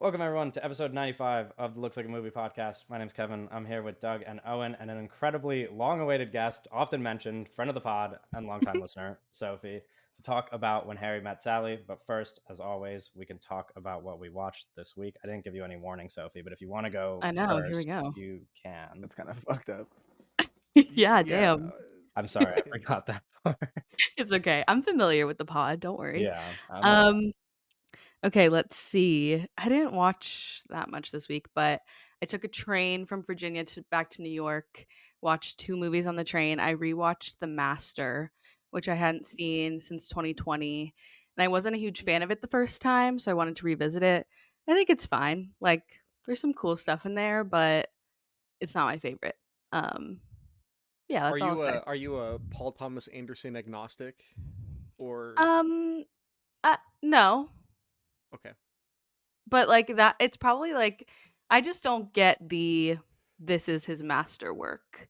Welcome everyone to episode 95 of the Looks Like a Movie podcast. My name's Kevin. I'm here with Doug and Owen and an incredibly long-awaited guest, often mentioned, friend of the pod and longtime listener, Sophie, to talk about When Harry Met Sally. But first, as always, we can talk about what we watched this week. I didn't give you any warning, Sophie, but if you want to go I know, here we first, go. you can. That's kind of fucked up. Yeah, Yeah. damn. I'm sorry, I forgot that part. It's okay. I'm familiar with the pod, don't worry. Yeah, I'm aware. Um, okay, let's see. I didn't watch that much this week, but I took a train from Virginia back to New York, watched 2 movies on the train. I rewatched The Master, which I hadn't seen since 2020, and I wasn't a huge fan of it the first time, so I wanted to revisit it. I think it's fine. Like, there's some cool stuff in there, but it's not my favorite. Um, yeah, Are that's all I'll you say. a Paul Thomas Anderson agnostic, or Um, no, okay? but like that, it's probably like I just don't get the this is his masterwork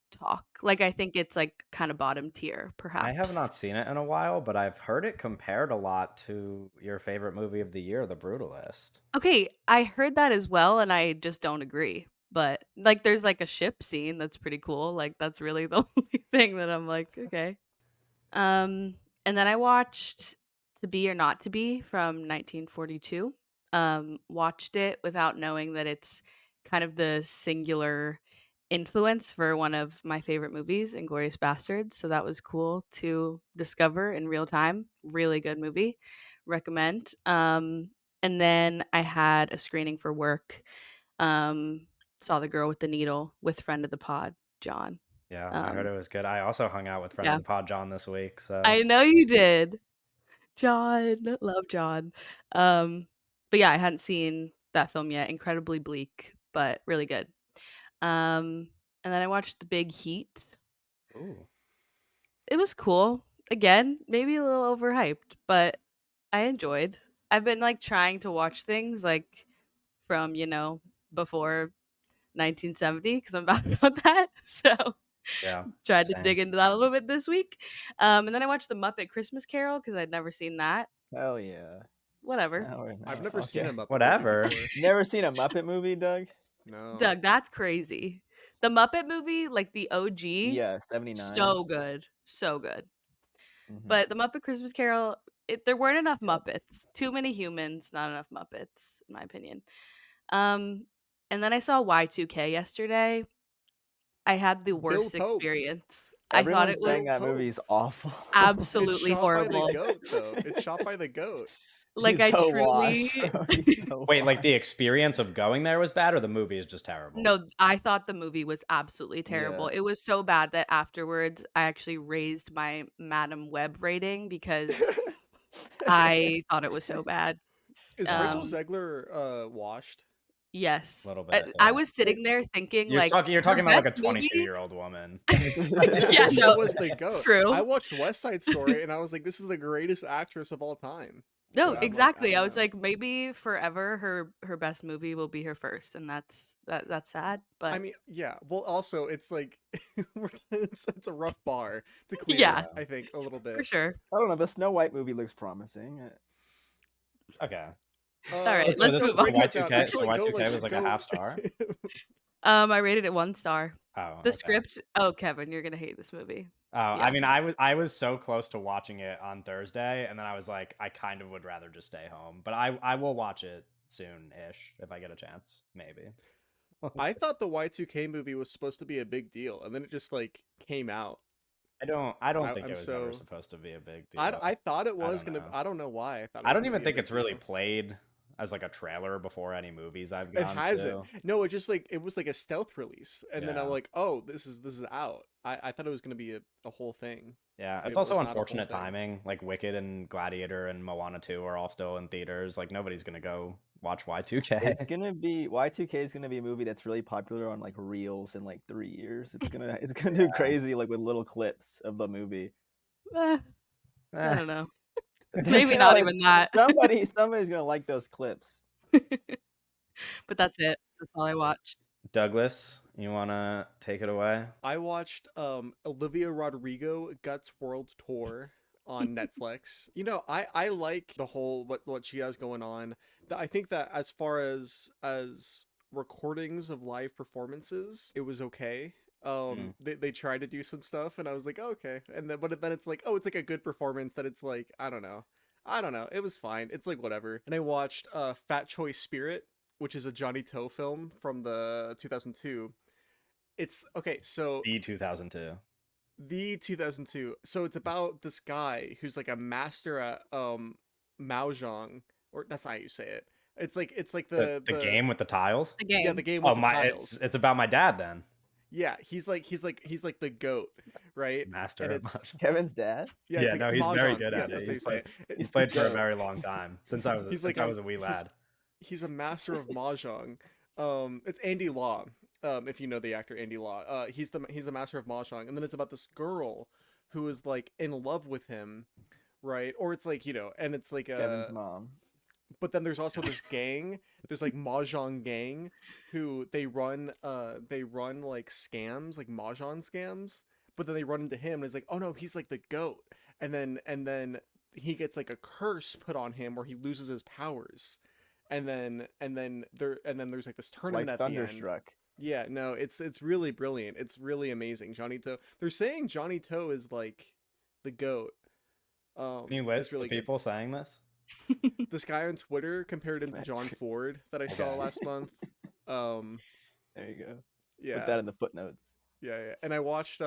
talk. Like I think it's like kind of bottom tier, I have perhaps. not seen it in a while, but I've heard it compared a lot to your favorite movie of the year, The Brutalist. Okay, I heard that as well, and I just don't agree. But like, there's like a ship scene that's pretty cool. Like that's really the only thing that I'm like, okay. And then I watched To Be or Not to Be from 1942. Watched it without knowing that it's kind of the singular influence for one of my favorite movies, Inglorious Bastards. So that was cool to discover in real time. Really good movie. Recommend. And then I had a screening for work. Um, saw The Girl with the Needle with friend of the pod, John. Yeah, I heard Um, it was good. I also hung out with friend of yeah, the pod, John, this week. So I know you did. John, love John. Um, but yeah, I hadn't seen that film yet. Incredibly bleak, but really good. And then I watched The Big Heat. ooh, It was cool. Again, maybe a little overhyped, but I enjoyed. I've been like trying to watch things like from, before 1970 because I'm bad about that. So yeah, tried to same. dig into that a little bit this week. And then I watched The Muppet Christmas Carol because I'd never seen that. Hell yeah! Whatever. I've never seen a Okay. Muppet movie Whatever. before. Never seen a Muppet movie, Doug? No. Doug, that's crazy. The Muppet movie, like the OG, Yeah, 79. so good. So good. Mhm. But the Muppet Christmas Carol, there weren't enough Yep. Muppets. Too many humans, not enough Muppets, in my opinion. Um, and then I saw Y2K yesterday. I had the Bill worst Pope. experience. I thought Everyone's it saying was that Pope. movie's awful. It's absolutely shot by the horrible. goat, though. It's shot by the goat. Like He's I so truly washed, bro. He's so Wait, like washed. the experience of going there was bad, or the movie is just terrible? No, I thought the movie was absolutely terrible. Yeah. It was so bad that afterwards I actually raised my Madam Web rating because I thought it was so bad. Is Rachel Um, Zegler washed? A yes. little I bit. I Yeah. was sitting there thinking You're like talking. You're her talking about like best a movie. 22-year-old woman. Yeah, Yeah, and she no, was the goat. true. I watched West Side Story, and I was like, "This is the greatest actress of all time." No, So I'm like, I exactly. I don't was know. like, maybe forever her best movie will be her first, and that's sad. I But mean, yeah. Well, also, it's like it's a rough bar to clear. yeah, Yeah. I think a little for bit. sure. I don't know. The Snow White movie looks promising. Okay. All right, Wait, so let's this move so on. break that down. Y2K. So Actually, Y2K was like a half star. I rated it 1 star. Oh, The okay. script. Oh, Kevin, you're gonna hate this movie. Oh, Yeah. I mean, I was so close to watching it on Thursday, and then I was like, I kind of would rather just stay home, but I will watch it soon-ish if I get a chance, maybe. We'll I see. thought the Y2K movie was supposed to be a big deal, and then it just like came out. I don't think I'm it was ever so supposed to be a big deal. I thought it I was don't gonna. know. I don't know why I thought it I was don't gonna even be a think big it's really deal. played as like a trailer before any movies I've It gone hasn't. to. No, it just like it was like a stealth release, and then I'm Yeah. like, oh, this is out. I thought it was gonna be a whole thing. Yeah, it's It also was not a whole unfortunate thing. timing. Like Wicked and Gladiator and Moana 2 are all still in theaters. Like nobody's gonna go watch Y2K. It's gonna be Y2K is gonna be a movie that's really popular on like Reels in like 3 years. It's gonna do crazy like with little clips of the movie. I Eh, don't know. There's Maybe gonna, not like, even that. somebody's gonna like those clips. But that's it. That's all I watched. Douglas, you wanna take it away? I watched Olivia Rodrigo Guts World Tour on Netflix. You know, I like the whole what she has going on. I think that as far as recordings of live performances, it was okay. Mm. They tried to do some stuff, and I was like, oh, okay. And then but then it's like, oh, it's like a good performance. That it's like, I don't know. It was fine. It's like whatever. And I watched Fat Choice Spirit, which is a Johnny Toe film from the 2002. It's okay. So The 2002. the 2002. So it's about this guy who's like a master at mahjong, or that's not how you say it. It's like The game with the tiles. The yeah, game. the game Oh with the my! tiles. It's about my dad then. Yeah, he's like the goat, right? Master And of it's mahjong. Kevin's dad. yeah, it's Yeah, like no, he's very mahjong. good Yeah, at it. that's how you say it. He's He's the played for a goat. very long time since He's since like I was a wee he's lad. he's a master of mahjong. It's Andy Law. If you know the actor Andy Law, he's a master of mahjong, and then it's about this girl who is like in love with him, right? Or it's like, you know, and it's like Kevin's mom. but then there's also this gang. There's like mahjong gang, who they run like scams, like mahjong scams. But then they run into him, and it's like, oh no, he's like the goat. And then he gets like a curse put on him where he loses his powers. And then there's like this tournament Like at the end. Thunderstruck. Yeah, no, it's really brilliant. It's really amazing. Johnny Toe. They're saying Johnny Toe is like the goat. Can you It's list really the good. people saying this? This guy on Twitter compared him to John Ford that I saw Okay. last month. Um, There you go. yeah, Put that in the footnotes. yeah. And I watched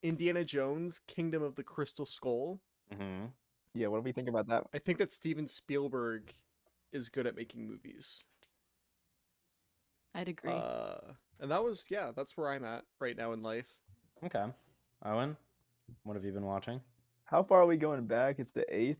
Indiana Jones: Kingdom of the Crystal Skull. Mm-hmm. Yeah, what do we think about that? I think that Steven Spielberg is good at making movies. I'd agree. And that's where I'm at right now in life. Okay. Owen, what have you been watching? How far are we going back? It's the 8th.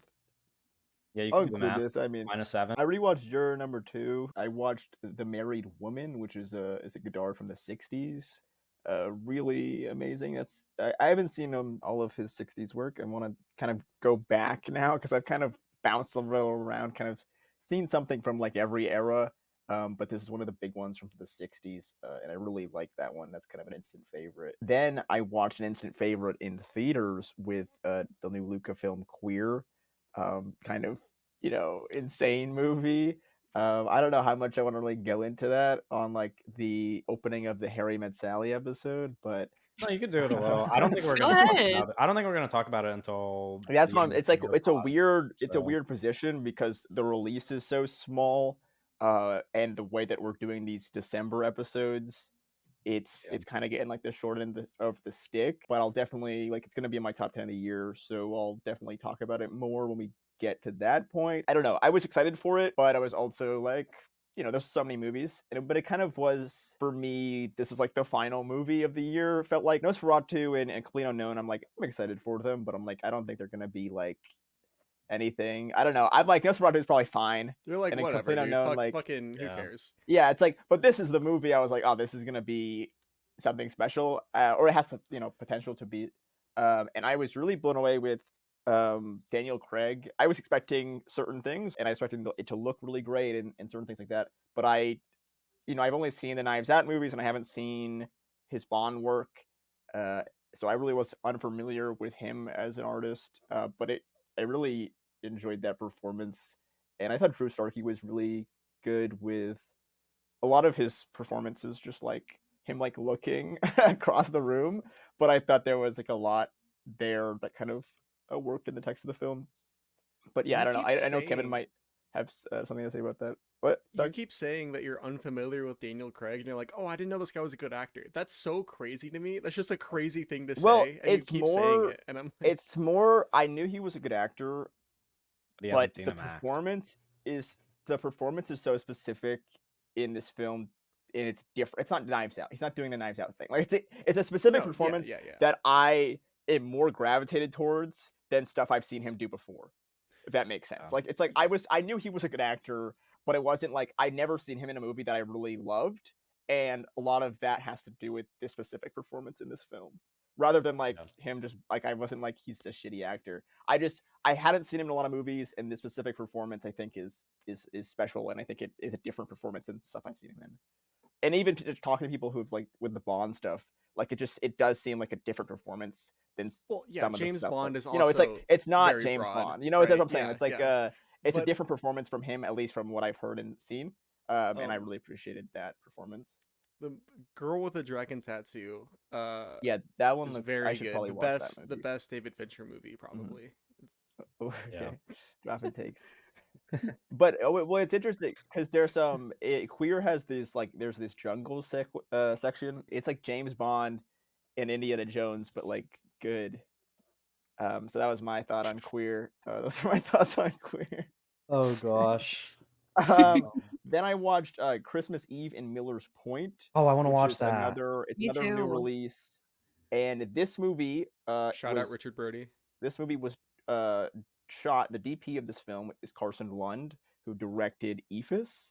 Yeah, you I'll can do the include math. this. I mean, -7. I rewatched Juror number 2. I watched The Married Woman, which is a Godard from the 60s. Really amazing. I haven't seen all of his 60s work. I want to kind of go back now because I've kind of bounced a little around, kind of seen something from like every era. But this is one of the big ones from the 60s, and I really like that one. That's kind of an instant favorite. Then I watched an instant favorite in theaters with the new Luca film Queer. Kind of, insane movie. I don't know how much I want to really go into that on like the opening of the Harry Met Sally episode, but No, you could do it a little. I don't think we're Go gonna talk ahead. about it. I don't think we're gonna talk about it until that's the what end it's of like. your It's a pod, weird so. position because the release is so small, and the way that we're doing these December episodes, it's kind of getting like the short end of the stick. But I'll definitely it's going to be in my top 10 of the year, so I'll definitely talk about it more when we get to that point. I don't know. I was excited for it, but I was also like, there's so many movies, but it kind of was for me. This is like the final movie of the year. Felt like Nosferatu and Clean Unknown. I'm excited for them, but I'm like, I don't think they're gonna be like anything. I don't know. I'm like, Nosferatu is probably fine. You're like, And then whatever, Complete dude. Unknown, like, Fucking, who Yeah. cares? yeah, it's like, but this is the movie. I was like, oh, this is gonna be something special, or it has to, potential to be. And I was really blown away with Daniel Craig. I was expecting certain things, and I expected it to look really great and certain things like that. But I've only seen the Knives Out movies, and I haven't seen his Bond work. So I really was unfamiliar with him as an artist. But I really enjoyed that performance, and I thought Drew Starkey was really good with a lot of his performances, just like him like looking across the room. But I thought there was like a lot there that kind of worked in the text of the film. But yeah, You I don't know. keep I know Kevin saying- might have something to say about that. What? You Doug? keep saying that you're unfamiliar with Daniel Craig, and you're like, oh, I didn't know this guy was a good actor. That's so crazy to me. That's just a crazy thing to Well, say, and it's you keep saying more- it. And I'm like, It's more. I knew he was a good actor, But he but hasn't seen the him act. performance is so specific in this film, and it's different. It's not Knives Out. He's not doing the Knives Out thing. Like it's a specific no, performance yeah. that I am more gravitated towards than stuff I've seen him do before. If that makes sense. Yeah. Like it's like I knew he was a good actor, but it wasn't like I'd never seen him in a movie that I really loved, and a lot of that has to do with this specific performance in this film. Rather than like him just like I wasn't like he's a shitty actor. I hadn't seen him in a lot of movies, and this specific performance I think is special, and I think it is a different performance than stuff I've seen him in. and even just talking to people who've like with the Bond stuff, like it does seem like a different performance than Well, yeah, some of the James stuff. Like, Bond is it's like also it's not very James broad, Bond. That's what right? I'm saying. Yeah, It's like yeah. it's a But different performance from him, at least from what I've heard and seen. And I um, really appreciated that performance. the girl with the dragon tattoo, Yeah, that one is looks. I very should good. probably watch that The movie. best David Fincher movie, Mhm. probably. Yeah. Okay, dropping takes. But well, it's interesting because there's Queer has this like there's this jungle section. It's like James Bond and Indiana Jones, but like good. So that was my thought on Queer. Those are my thoughts on Queer. Oh gosh. Um, then I watched Christmas Eve in Miller's Point, Oh, I want to which watch is that. Me another new too. release, and this movie Shout out Richard Brody. was uh shot. The DP of this film is Carson Lund, who directed Ephus,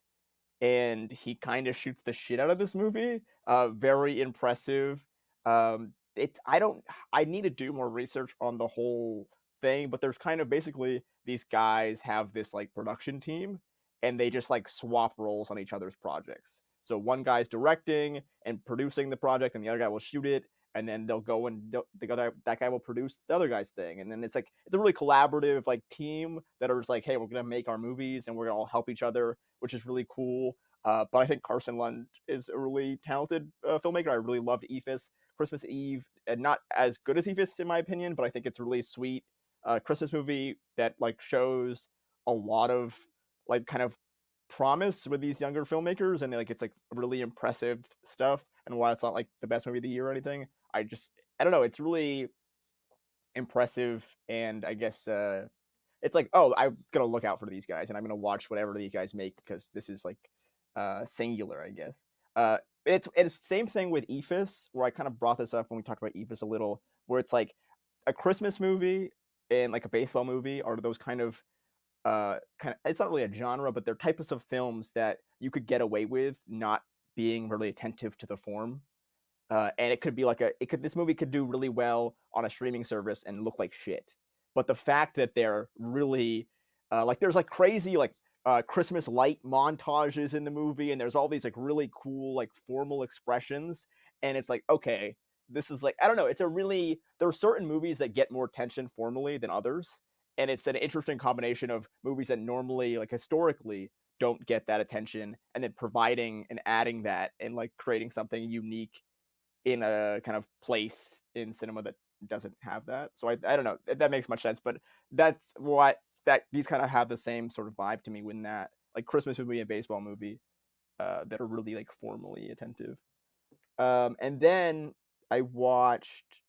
and he kind of shoots the shit out of this movie. Very impressive. It's I need to do more research on the whole thing, but there's kind of basically these guys have this like production team, and they just like swap roles on each other's projects. So one guy's directing and producing the project, and the other guy will shoot it, and then they'll go and that guy will produce the other guy's thing, and then it's a really collaborative like team that are just like, hey, we're gonna make our movies and we're gonna all help each other, which is really cool. But I think Carson Lund is a really talented filmmaker. I really loved Ephus. Christmas Eve, and not as good as Ephus in my opinion, but I think it's a really sweet Christmas movie that like shows a lot of like kind of promise with these younger filmmakers, and like it's like really impressive stuff. And while it's not like the best movie of the year or anything, I don't know, it's really impressive, and I guess it's like, oh, I'm gonna look out for these guys, and I'm gonna watch whatever these guys make because this is like singular, I guess. Uh, it's same thing with Ephus, where I kind of brought this up when we talked about Ephus a little, where it's like a Christmas movie and like a baseball movie are those kind of it's not really a genre, but they're types of films that you could get away with not being really attentive to the form. And it could be like this movie could do really well on a streaming service and look like shit. But the fact that they're really like there's like crazy like Christmas light montages in the movie, and there's all these like really cool like formal expressions, and it's like, okay, this is like, I don't know, it's a really, there are certain movies that get more attention formally than others, and it's an interesting combination of movies that normally like historically don't get that attention, and then providing and adding that and like creating something unique in a kind of place in cinema that doesn't have that. So I don't know if that makes much sense, but that's what that these kind of have the same sort of vibe to me when that like Christmas movie and baseball movie that are really like formally attentive. And then I watched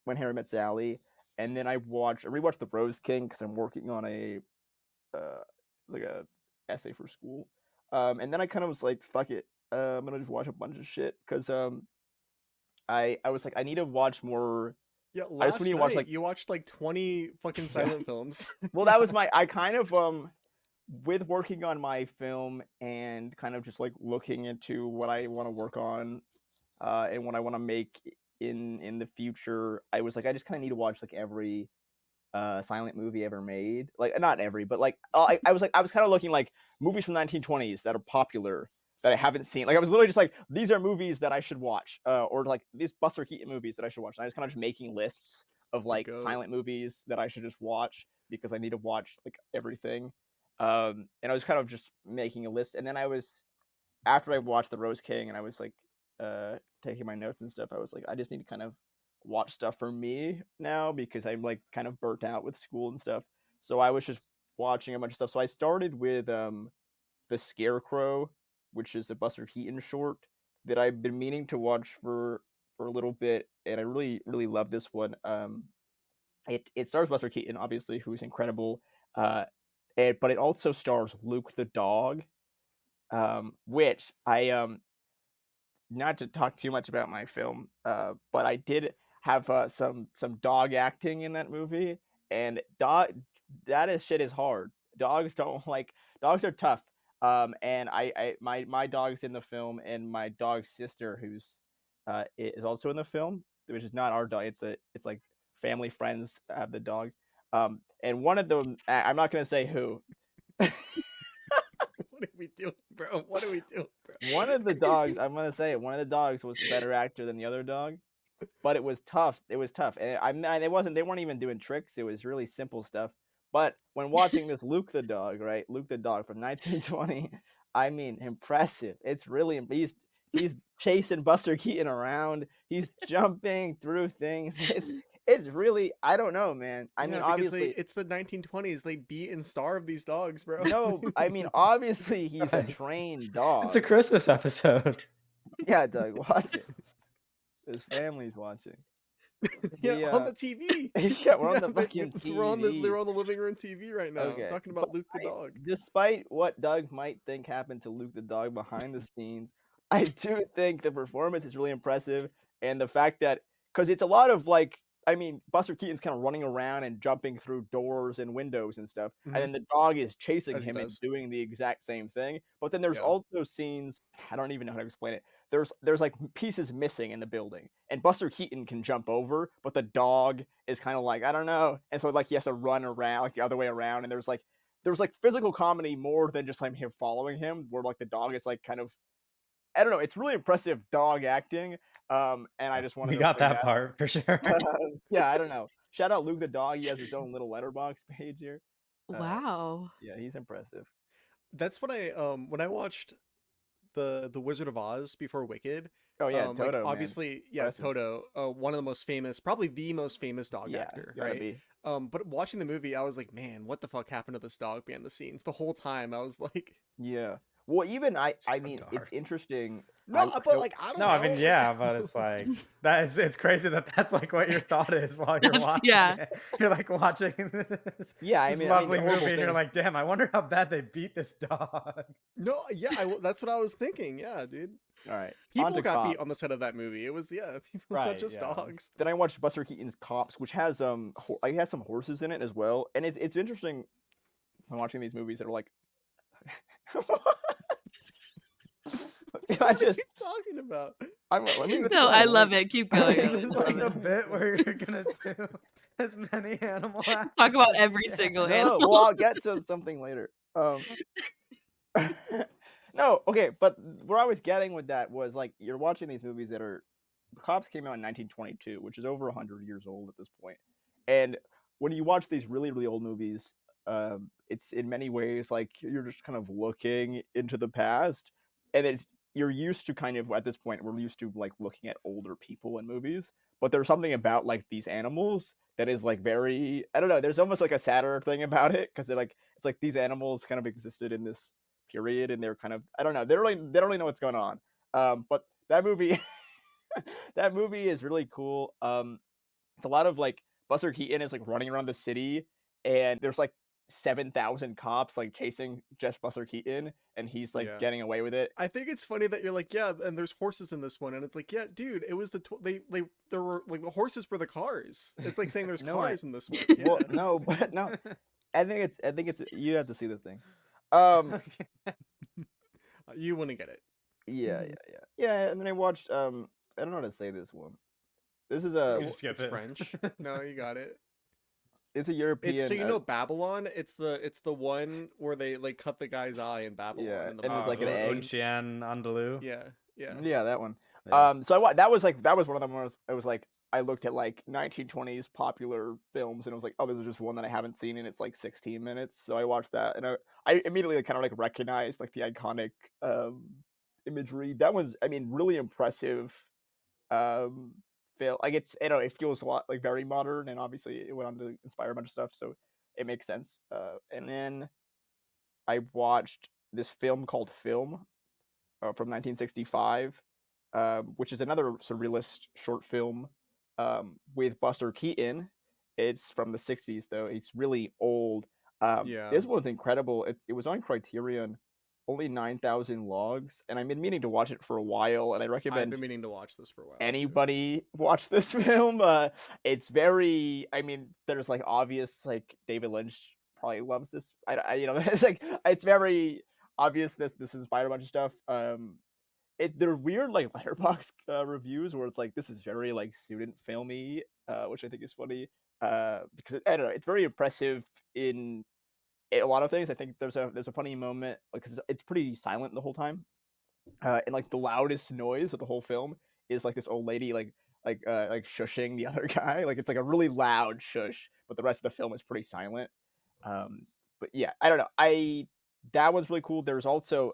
When Harry Met Sally, and then I rewatched The Rose King because I'm working on a like a essay for school. And then I kind of was like, fuck it, I'm gonna just watch a bunch of shit because I was like, I need to watch more. Yeah, I just last need to watch night like you watched like 20 fucking yeah. silent films. Well, that was I kind of with working on my film and kind of just like looking into what I want to work on and what I want to make in the future. I was like, I just kind of need to watch like every silent movie ever made. Like not every, but like I was kind of looking like movies from 1920s that are popular that I haven't seen. Like I was literally just like, these are movies that I should watch, or like these Buster Keaton movies that I should watch. And I was kind of just making lists of The like goat. silent movies that I should just watch because I need to watch like everything. And I was kind of just making a list, and then I was after I watched The Rose King and I was like taking my notes and stuff, I was like, I just need to kind of watch stuff for me now because I'm like kind of burnt out with school and stuff. So I was just watching a bunch of stuff. So I started with The Scarecrow, which is a Buster Keaton short that I've been meaning to watch for a little bit, and I really really love this one. It stars Buster Keaton, obviously, who's incredible, but it also stars Luke the dog, which I not to talk too much about my film, but I did have some dog acting in that movie, and shit is hard. Dogs don't like dogs are tough. And my dog's in the film, and my dog's sister, who's is also in the film, which is not our dog. It's like family friends have the dog. And one of them, I'm not gonna say who. What are we doing, bro? What are we doing, bro? one of the dogs, I'm gonna say it, one of the dogs was a better actor than the other dog, but it was tough. It was tough, and it wasn't. They weren't even doing tricks. It was really simple stuff. But when watching this Luke the dog, right, Luke the dog from 1920, I mean, impressive. It's really he's chasing Buster Keaton around. He's jumping through things. It's really, I don't know, man. I mean, Yeah, because obviously, it's the 1920s. They beat and starve these dogs, bro. no. I mean, obviously, he's a Guys, trained It's dog. a Christmas episode. Yeah, Doug, watch it. His family's watching. Yeah, on the TV. Yeah, we're on the they- fucking We're on the TV. they're on the living room TV right now. Okay, Talking about Luke the dog. Despite what Doug might think happened to Luke the dog behind the scenes, I do think the performance is really impressive, and the fact that, because it's a lot of like, I mean, Buster Keaton's kind of running around and jumping through doors and windows and stuff, and then the dog is chasing As he him and does. doing the exact same thing. But then there's Yeah. also scenes, I don't even know how to explain it. There's like pieces missing in the building, and Buster Keaton can jump over, but the dog is kind of like, I don't know, and so like he has to run around like the other way around, and there's like physical comedy more than just like him following him, where like the dog is like kind of, I don't know, it's really impressive dog acting. And I just wanted We to got bring that part for sure. yeah, I don't know. Shout out Luke the dog. He has his own little letterbox page here. Wow. Yeah, he's impressive. That's what I when I watched the Wizard of Oz before Wicked. Oh yeah, like Toto, man. obviously, yeah, Impressive. Toto, one of the most famous, probably the most famous dog Yeah, actor, gotta right? be. But watching the movie, I was like, man, what the fuck happened to this dog behind the scenes? The whole time, I was like, Yeah. Well, even I So mean, it's dark. interesting. no, I- but so- like, I don't No, know. I mean, yeah, but it's like it's crazy that that's like what your thought is while you're watching Yeah. it. You're like watching this, Yeah, I this mean, lovely horrible movie, and you're things. like, damn, I wonder how bad they beat this dog. No, yeah, that's what I was thinking. Yeah, dude. All right, People onto got beat Cops. on the set of that movie. It was, yeah, people, Right, not just yeah. dogs. Then I watched Buster Keaton's Cops, which has it has some horses in it as well, and it's interesting when watching these movies that are like. I What are just you talking about? let me No, I love it. Keep going. Is this love like it. a bit where you're gonna do as many animal acts? Talk about every Yeah. single No, animal. well, I'll get to something later. No, okay, but where I was getting with that was like you're watching these movies that are Cops came out in 1922, which is over 100 years old at this point. And when you watch these really, really old movies, it's in many ways like you're just kind of looking into the past, and you're used to kind of at this point we're used to like looking at older people in movies, but there's something about like these animals that is like very, I don't know, there's almost like a sadder thing about it because it's like these animals kind of existed in this period and they're kind of, I don't know, they don't really know what's going on. But that movie that movie is really cool. It's a lot of like Buster Keaton is like running around the city and there's like 7,000 cops like chasing just Buster Keaton and he's like Yeah. getting away with it. I think it's funny that you're like, yeah, and there's horses in this one, and it's like, yeah, dude, it was there were like the horses were the cars. It's like saying there's No, cars in this one. Well, Yeah. no, but no. I think it's you have to see the thing. You wouldn't get it. Yeah. And then I watched I don't know how to say this one. This is a You just skip it's it. French. No, you got it. it's a European. It's so you know Babylon. It's the one where they like cut the guy's eye in Babylon. Yeah, in the and it's like an Bible. egg. Un Chien Andalou. Yeah. that one. Yeah. So that was one of them where I was like I looked at like 1920s popular films and I was like, oh, this is just one that I haven't seen and it's like 16 minutes. So I watched that and I immediately kind of like recognized like the iconic imagery. That one's, I mean, really impressive. Feel like it's, you know, it feels a lot like very modern and obviously it went on to inspire a bunch of stuff, so it makes sense. And then I watched this film called Film from 1965, which is another surrealist short film with Buster Keaton. It's from the 60s though. It's really old. Yeah. This one's incredible. It was on Criterion, only 9,000 logs, and I've been meaning to watch it for a while, and I I've recommend been meaning to watch this for a while. too. anybody watch this film. It's very, I mean, there's like obvious, like David Lynch probably loves this. You know, it's like it's very obvious this inspired a bunch of stuff. They're weird like letterbox reviews where it's like this is very like student filmy, which I think is funny. Because I don't know, it's very impressive in a lot of things. I think there's a funny moment because it's pretty silent the whole time, And like the loudest noise of the whole film is like this old lady like shushing the other guy. Like it's like a really loud shush, but the rest of the film is pretty silent. Um, but yeah, I don't know. That was really cool. There's also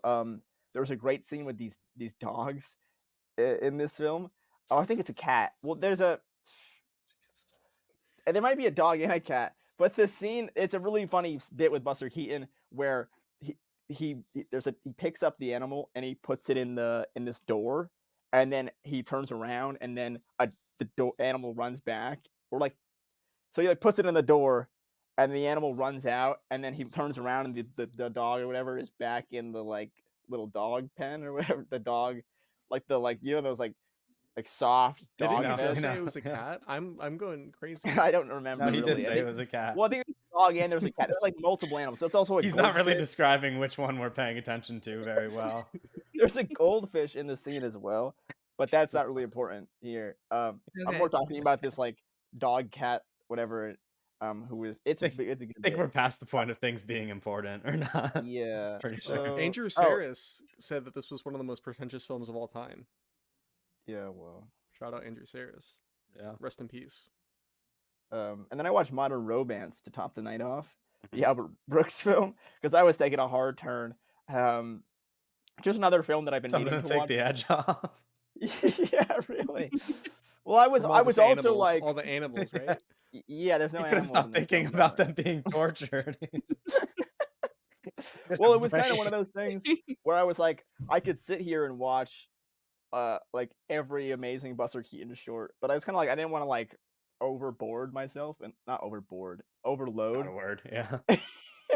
there was a great scene with these dogs in this film. Oh, I think it's a cat. Well, there might be a dog and a cat, but the scene, it's a really funny bit with Buster Keaton where he picks up the animal and he puts it in this door, and then he turns around and then the animal runs back, or like, so he like puts it in the door and the animal runs out, and then he turns around and the dog or whatever is back in the like little dog pen or whatever, the dog, like the, like, you know, those like soft Did he dog No, just beds. say no, it was a yeah. cat? I'm going crazy. I don't No, remember he did really. I say it think, was a cat. well, I think there's a dog and there's a cat. There's like multiple animals, so it's also a He's not really goldfish. describing which one we're paying attention to very well. There's a goldfish in the scene as well, but that's Jesus. not really important here. I'm Okay. more talking about this like dog cat whatever. Who is it's a I good think bit. we're past the point of things being important or not. Yeah. Pretty sure. Andrew Oh, Saris said that this was one of the most pretentious films of all time. yeah. Well. Shout out Andrew Saris. Yeah. Rest in peace. And then I watched Modern Romance to top the night off, the Albert Brooks film, because I was taking a hard turn. Just another film that I've been Something meaning to to take watch. the edge off. Yeah, really. Well, I was From all these also animals, like, all the animals, right? yeah, there's no You couldn't animals stop in this thinking film, about no. them being tortured. Well, it was kind of one of those things where I was like, I could sit here and watch like every amazing Buster Keaton short, but I was kind of like, I didn't want to like overboard myself, and not overboard, Not overload. a word. Yeah.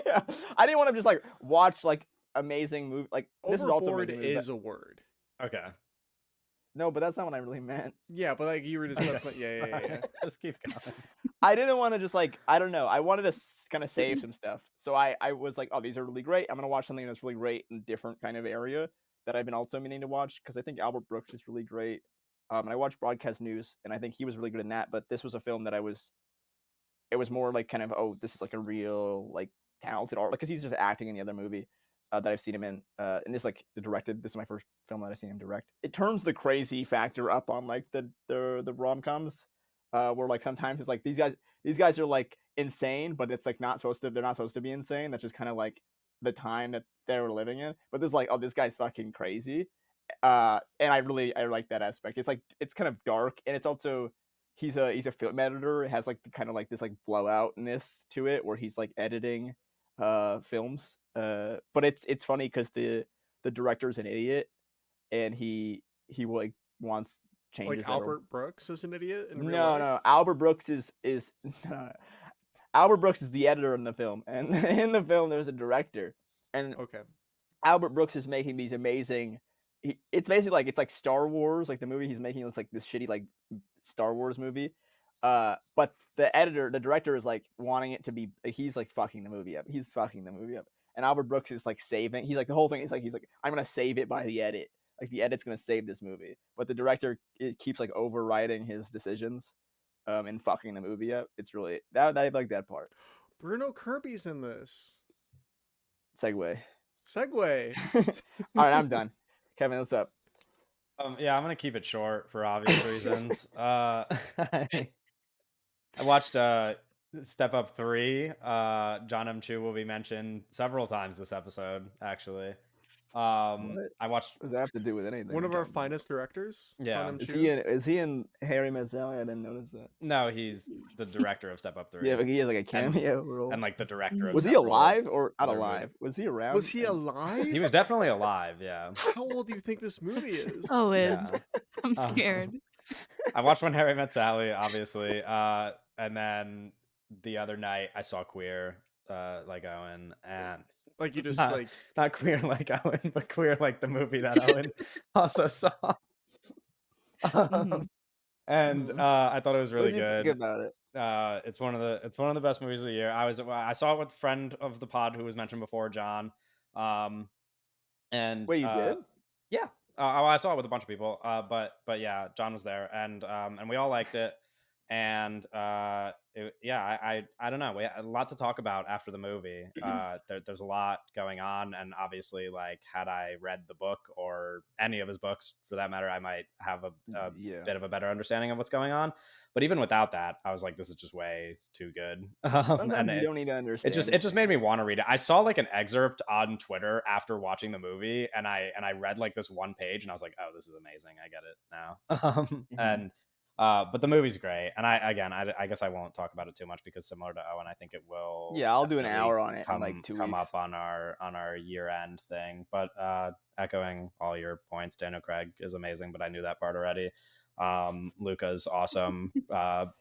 Yeah. I didn't want to just like watch like amazing movie, like this is also Overboard amazing movies, is a word. Okay. no, but that's not what I really meant. Yeah, but like you were just that's not, yeah. Just keep going. I didn't want to just like, I don't know, I wanted to kind of save some stuff, so I was like, oh, these are really great, I'm gonna watch something that's really great in a different kind of area that I've been also meaning to watch, because I think Albert Brooks is really great. And I watched Broadcast News, and I think he was really good in that, but this was a film that it was more like kind of, oh, this is like a real like talented art, because he's just acting in the other movie that I've seen him in, and this like this is my first film that I've seen him direct. It turns the crazy factor up on like the rom-coms, where like sometimes it's like these guys are like insane, but it's like they're not supposed to be insane. That's just kind of like the time that they were living in. But this is like, oh, this guy's fucking crazy, and I like that aspect. It's like, it's kind of dark, and it's also, he's a film editor. It has like the kind of like this like blowoutness to it, where he's like editing films. But it's funny because the director's an idiot, and he like wants changes. Like Albert Brooks is an idiot in real No, life? no, Albert Brooks is Albert Brooks is the editor in the film, and in the film there's a director, and Okay. Albert Brooks is making these amazing. It's basically like, it's like Star Wars, like the movie he's making is like this shitty like Star Wars movie. But the director is like wanting it to be. He's like fucking the movie up. He's fucking the movie up. And Albert Brooks is like saving. He's like, the whole thing is like, he's like, I'm gonna save it by the edit. Like the edit's gonna save this movie. But the director, it keeps like overriding his decisions, and fucking the movie up. It's really I like that part. Bruno Kirby's in this. Segue. Segue. All right, I'm done. Kevin, what's up? Yeah, I'm gonna keep it short for obvious reasons. I watched Step Up 3. John M. Chu will be mentioned several times this episode, actually. What? I watched. What does that have to do with anything? One of our John? finest directors. Yeah. John M. Is Chu. he in Harry Met Sally? I didn't notice that. No, he's the director of Step Up 3. Yeah, but he has like a cameo role. And like the director of Was he several alive or not other alive? movies. Was he around? Was he alive? He was definitely alive. Yeah. How old do you think this movie is? Oh, Yeah. I'm scared. I watched When Harry Met Sally, obviously, and then the other night I saw Queer, like Owen, and Like you just not, like not Queer like Owen, but Queer like the movie that Owen also saw. And I thought it was really What did you good. think about it? It's one of the best movies of the year. I saw it with a friend of the pod who was mentioned before, John. And Wait, you did? yeah. I saw it with a bunch of people. But yeah, John was there, and we all liked it. and I don't know. We had a lot to talk about after the movie. There's a lot going on, and obviously, like, had I read the book or any of his books for that matter, I might have a Yeah. bit of a better understanding of what's going on. But even without that, I was like, this is just way too good. Sometimes And you don't need to it just understand made me things. want to read it. I saw like an excerpt on Twitter after watching the movie, and I read like this one page, and I was like, oh, this is amazing. I get it now. Mhm. And but the movie's great, and I guess I won't talk about it too much because similar to Owen, I think it will Yeah, I'll do an definitely hour on it in like 2 come weeks. up on our year end thing. But echoing all your points, Daniel Craig is amazing, but I knew that part already. Luca's awesome.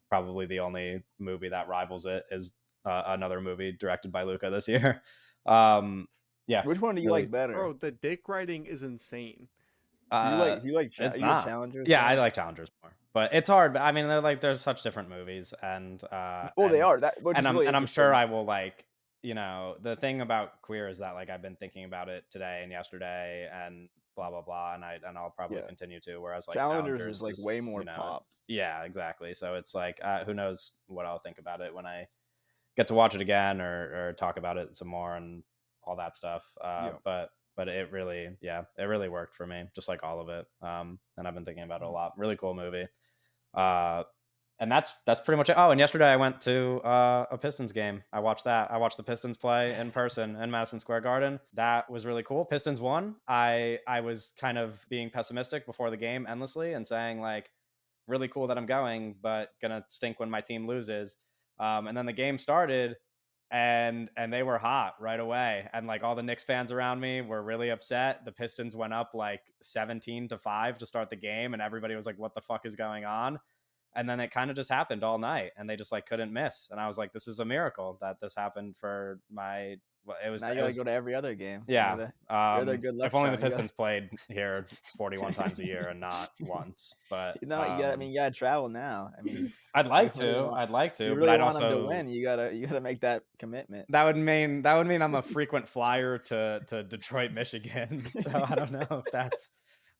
Probably the only movie that rivals it is another movie directed by Luca this year. Yeah, Which one do you really. like better? Bro, the dick riding is insane. Do you like It's are you a not. Challengers Yeah, I guy? like Challengers more, but it's hard. I mean, there's such different movies, Well, they are. That which is really I'm sure interesting. I will like. The thing about Queer is that like I've been thinking about it today and yesterday and blah blah blah, and I'll probably Yeah. continue to. Whereas like Challengers is Challengers like is, way more pop. yeah, exactly. So it's like who knows what I'll think about it when I get to watch it again or talk about it some more and all that stuff. Yeah. But it really, it really worked for me, just like all of it. And I've been thinking about it a lot. Really cool movie. And that's pretty much it. Oh, and yesterday I went to a Pistons game. I watched that. I watched the Pistons play in person in Madison Square Garden. That was really cool. Pistons won. I was kind of being pessimistic before the game endlessly and saying like, really cool that I'm going, but gonna stink when my team loses. And then the game started, and they were hot right away, and like all the Knicks fans around me were really upset. The Pistons went up like 17-5 to start the game, and everybody was like, "What the fuck is going on?" And then it kind of just happened all night, and they just like couldn't miss. And I was like, "This is a miracle that this happened for my." Well, Now you it gotta was go to every other game. yeah. You're the good luck If only the charm. You gotta, Pistons played here 41 times a year and not once. But you gotta, I mean, you gotta travel now. I mean, I'd you like really to. want I'd like if you to, but really I'd want them to also win. You gotta make that commitment. that would mean I'm a frequent flyer to Detroit, Michigan. So I don't know if that's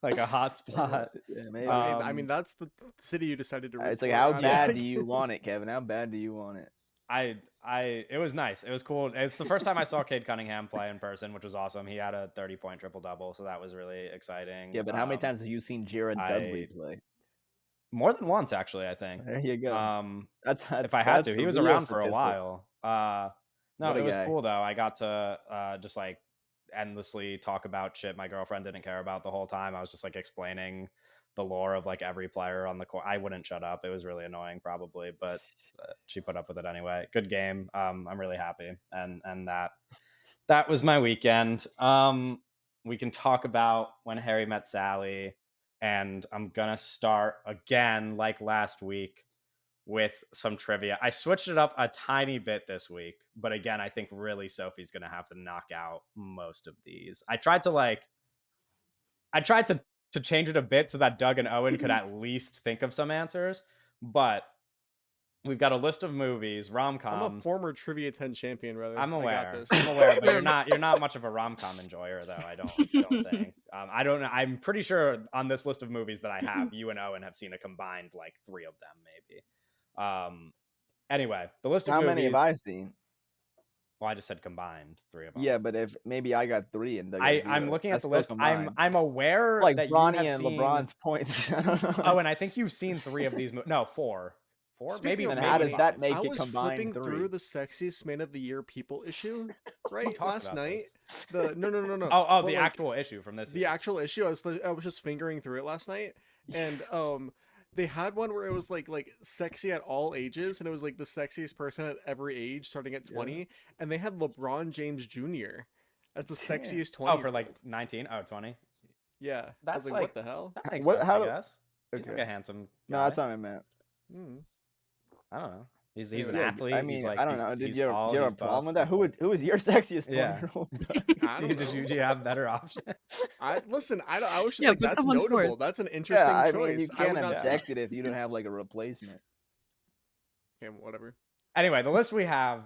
like a hot spot. Yeah, maybe. I mean, that's the city you decided to root It's like for. how I bad mean, do you want it, Kevin? How bad do you want it? It was nice. It was cool. It's the first time I saw Cade Cunningham play in person, which was awesome. He had a 30-point triple double, so that was really exciting. Yeah, but how many times have you seen Jared Dudley play? More than once, actually, I think. There you go. That's if I had that's to. the He was real around for a statistic. while. No, What a it was guy. cool though. I got to just like endlessly talk about shit my girlfriend didn't care about the whole time. I was just like explaining the lore of like every player on the court. I wouldn't shut up. It was really annoying probably, but she put up with it anyway. Good game. I'm really happy. And that was my weekend. We can talk about When Harry Met Sally, and I'm gonna start again like last week with some trivia. I switched it up a tiny bit this week, but again, I think really Sophie's gonna have to knock out most of these. I tried to change it a bit so that Doug and Owen could at least think of some answers, but we've got a list of movies, I'm a rom-coms. former Trivia 10 champion, brother. I'm aware. I got this. I'm aware, but you're not much of a rom-com enjoyer, though. I don't think. I don't know. I'm pretty sure on this list of movies that I have, you and Owen have seen a combined like 3 of them, maybe. Anyway, the list of How movies. many have I seen? Well, I just said combined 3 of them. Yeah, but if maybe I got 3 and I'm looking at the list. I'm aware like that Bronny you have and seen LeBron's points. Oh, and I think you've seen 3 of these. No, 4. Maybe. Speaking of how does Bronny, that make I it was combined flipping 3? through the sexiest man of the year people issue right talked last about night. this. No. Oh, But, the like, actual issue from this. the actual issue. I was just fingering through it last night, and they had one where it was like sexy at all ages, and it was like the sexiest person at every age starting at 20, and they had LeBron James Jr. as the Damn. sexiest 20. Oh, for like 19? Oh, 20. Yeah, That's I was like, like what the hell? That makes What- sense, how I do- guess. He's like Okay. a handsome No, guy. that's not what I meant. I don't know. He's an Yeah, athlete. I mean, he's like, I don't know. Did he's you tall, have a he's problem buff, with that? Who was your sexiest Yeah. 20-year-old? I don't know. Do you have better options? I was just Yeah, like, put that's someone notable. forth. That's an interesting Yeah, I choice. mean, you I would can't not. object it if you don't have like a replacement. Okay, whatever. Anyway, the list we have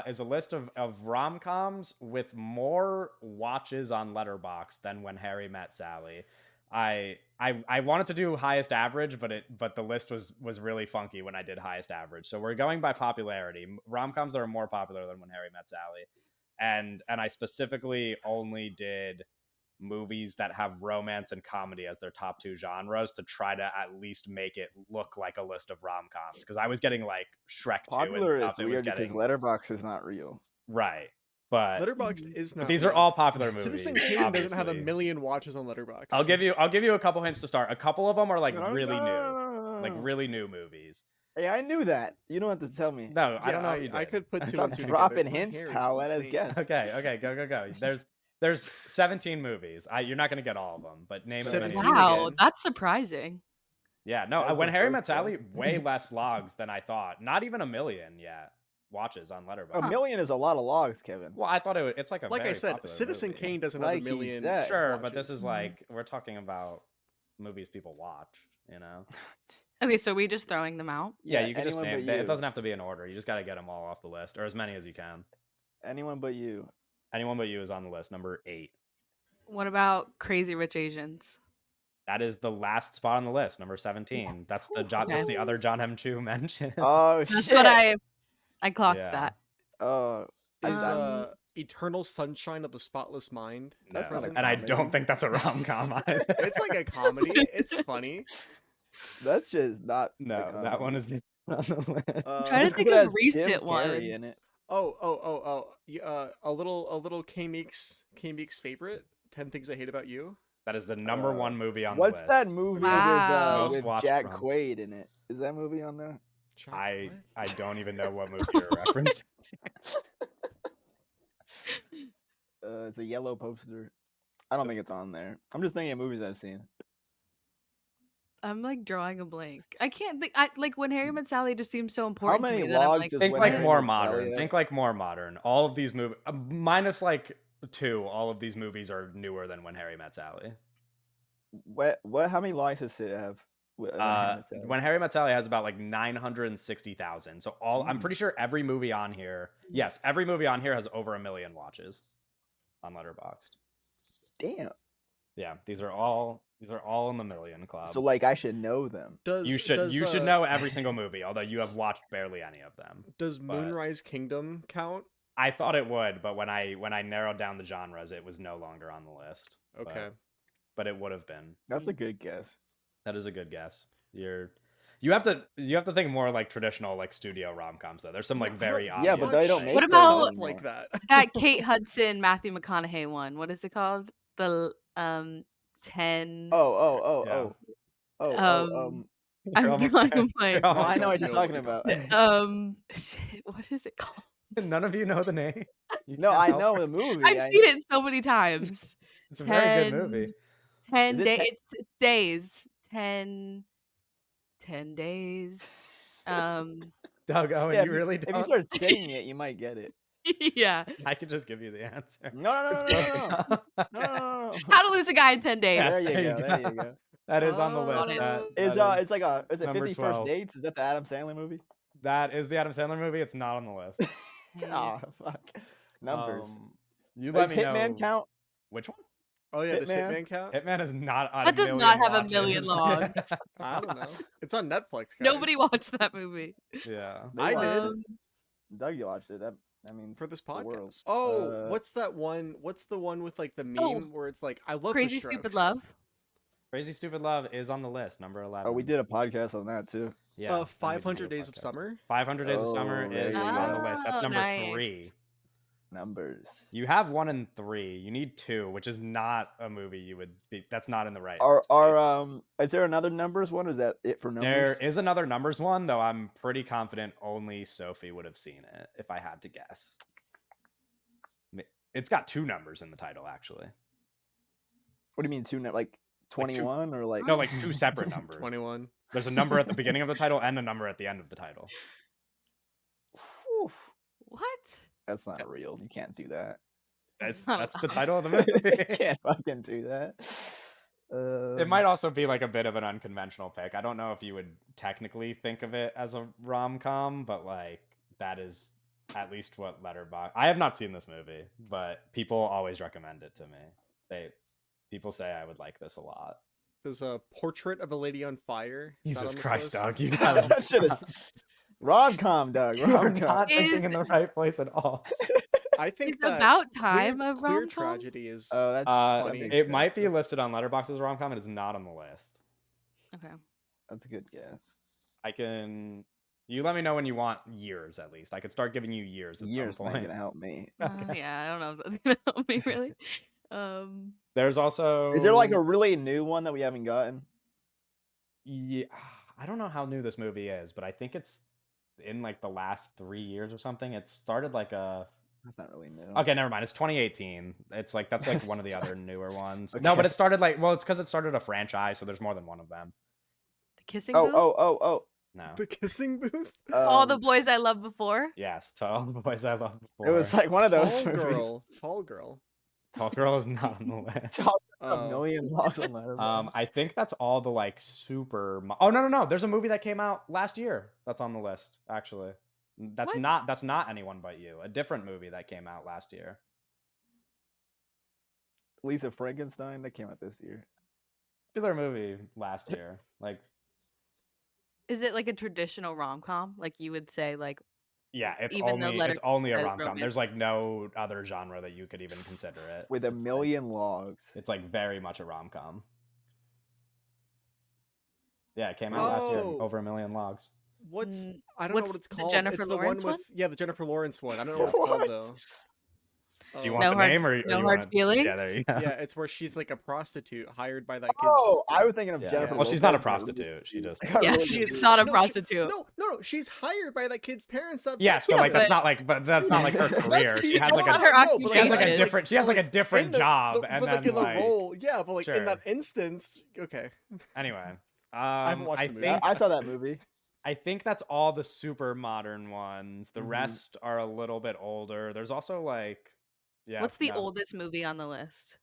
is a list of rom-coms with more watches on Letterboxd than When Harry Met Sally. I wanted to do highest average, but the list was really funky when I did highest average. So we're going by popularity. Rom-coms are more popular than When Harry Met Sally, and I specifically only did movies that have romance and comedy as their top two genres to try to at least make it look like a list of rom-coms, because I was getting like Shrek 2 and Popular stuff. is It was weird because getting Letterboxd is not real. right, but Letterboxd is not. these are real. all popular movies. Citizen Kane doesn't have a obviously. million watches on Letterboxd. I'll give you a couple hints to start. A couple of them are like really new, like No. really new movies. Hey, I knew that. You don't have to tell me. No, I don't know. Yeah, What you did. I could put two Stop and two dropping together. hints, Harry's pal. Let us insane. guess. Okay, go. There's 17 movies. You're not gonna get all of them, but name as many. 17 Wow, again. that's surprising. Yeah, no. That's When the Harry first Met Sally, one. way less logs than I thought. Not even a million yet watches on Letterboxd. A million is a lot of logs, Kevin. Well, I thought it's like a Like very I said, popular Citizen movie. Kane doesn't Like have he a million. said. Sure, but this watches. is like we're talking about movies people watch. You know. Okay, so we just throwing them out. Yeah, you can just anyone name. but It you. doesn't have to be in order. You just got to get them all off the list, or as many as you can. Anyone but you. Anyone but you is on the list. Number 8. What about Crazy Rich Asians? That is the last spot on the list, number 17. That's the That's the other John M. Chu mention. Oh That's shit. what I clocked Yeah. that. Is Um, Eternal Sunshine of the Spotless Mind? No, That's not a present? and I comedy. don't think that's a rom-com either. It's like a comedy. It's funny. That's just not. a No, that one comedy. is not on the list. Trying to Just 'cause think it of has recent Jim Carrey one. in it. A little K Meek's favorite. 10 Things I Hate About You. That is the number one movie on What's the list. that movie Wow. Most with watched Jack rom- Quaid in it? Is that movie on there? I What? don't even know what movie you're referencing. It's a yellow poster. I don't think it's on there. I'm just thinking of movies I've seen. I'm like drawing a blank. I can't think. Like When Harry Met Sally just seems so How important to many me that I'm logs like, does Think When like Harry more Met Sally modern. have? Think like more modern. All of these movies, minus like 2, all of these movies are newer than When Harry Met Sally. What? How many logs does it have? When Harry Met Sally? When Harry Met Sally has about like 960,000. So I'm Jeez. pretty sure every movie on here, yes, every movie on here has over 1 million watches on Letterboxd. Damn. Yeah, these are all in the million club. So like I should know them. you should know every single movie, although you have watched barely any of them. Does but- Moonrise Kingdom count? I thought it would, but when I narrowed down the genres, it was no longer on the list. Okay. But it would have been. That's a good guess. That is a good guess. You have to think more like traditional like studio rom-coms though. There's some like very obvious. Yeah, but they don't things. make What those about- anymore. like that? that Kate Hudson, Matthew McConaughey one. What is it called? The 10. Oh. I'm You're almost drawing there. a blank. You're No, I know what know you're what talking you're about. Shit, what is it called? None of you know the name. You No, can't I help know her. the movie. I've seen it so many times. It's a very good movie. 10 Is it days. It's days. 10 days. Doug, Owen, Yeah, you really if don't. you start saying it, you might get it. Yeah. I could just give you the answer. No. It's close enough. Okay. No. How to Lose a Guy in 10 days. Yes, There you there go. you There you go. That is on the Oh, list. it. It's like is it number 50 12. First Dates? Is that the Adam Sandler movie? That is the Adam Sandler movie. It's not on the list. Oh fuck. Numbers. You Does let me Hitman know. count? Which one? Oh yeah, does Hitman? Hitman count? Hitman is not on. That does not have a million watches. logs. I don't know. It's on Netflix. Guys. Nobody watched that movie. Yeah. They I watched did. it. Doug, you watched it. That means For this the world. podcast. Oh, what's that one? What's the one with like the meme where it's like I love Crazy the Stupid Strokes. Love. Crazy Stupid Love is on the list, number 11. Oh, we did a podcast on that too. Yeah. and we did 500 do a Days of podcast. Summer. 500 Days of Summer Oh, there is you on go. the list. That's Oh, number nice. 3. Numbers. You have 1 and 3. You need 2, which is not a movie you would be. That's not in the right. Is there another numbers one? Or is that it for numbers? There is another numbers one, though I'm pretty confident only Sophie would have seen it if I had to guess. It's got 2 numbers in the title, actually. What do you mean like 21 or like No, like 2 separate numbers. 21. There's a number at the beginning of the title and a number at the end of the title. Whew. What? That's not real. You can't do that. That's not the allowed. title of the You movie. can't fucking do that. It might also be like a bit of an unconventional pick. I don't know if you would technically think of it as a rom-com, but like that is at least what Letterboxd. I have not seen this movie, but people always recommend it to me. People say I would like this a lot. There's a Portrait of a Lady on Fire. Is that Jesus on this Christ, list? Doug, you That shit is rom-com, Doug. you are Rom-com. not thinking Is- in the right place at all. I think It's that About Time a queer rom-com? tragedy is Oh, that's funny. makes It sense. might be listed on Letterboxd as a rom-com. It is not on the list. Okay. That's a good guess. I can. You let me know when you want years at least. I could start giving you years at Years some not point. gonna help me. Okay. Yeah, I don't know if that's gonna help me really. There's also. Is there like a really new one that we haven't gotten? Yeah, I don't know how new this movie is, but I think it's in like the last 3 years or something. It started like a. That's not really new. Okay, never mind. It's 2018. It's like that's like one of the other newer ones. No, Okay. but it started like it's because it started a franchise, so there's more than one of them. The Kissing Booth? Oh. No. The kissing booth. All the Boys I Loved Before? Yes, Tall Boys I Loved Before. It was like one of those Tall movies. girl. Tall girl. Tall Girl is not on the list. Tall a Oh. million logs on Letterboxd. I think that's all the like super. Oh no! There's a movie that came out last year that's on the list. Actually, that's What? not Anyone But You. A different movie that came out last year. Lisa Frankenstein that came out this year. Popular movie last year. Like Is it like a traditional rom-com? Like you would say like yeah, it's Even though only a says rom com. romance. There's like no other genre that you could even consider it. With a It's like- million logs. It's like very much a rom com. Yeah, it came out last year. Oh. Over 1 million logs. What's Mm, I don't know what's what it's the called. Jennifer it's the Lawrence one one? with the Jennifer Lawrence one. I don't know what it's called What? though. Do you Oh. want No the hard- name or no you hard want feelings? Yeah, there you go. Yeah, it's where she's like a prostitute hired by that kid's. Oh, I was thinking of Yeah. Jennifer. Well, she's not a Lopez, but really- prostitute. She just. I got Yeah, really she's confused. not a No, prostitute. No, she's hired by that kid's parents. To have Yes, sex but with like him. that's not like, but that's not like her That's career. She be- has no, like That's a, not her no, but she has like a occupation. different, she has like a different in the- job, but and like then in the like role, yeah, but like in Sure. that instance, okay. anyway. haven't watched I the movie. think I saw that movie. I think that's all the super modern ones. The Mhm. rest are a little bit older. There's also like, yeah. What's the no. oldest movie on the list?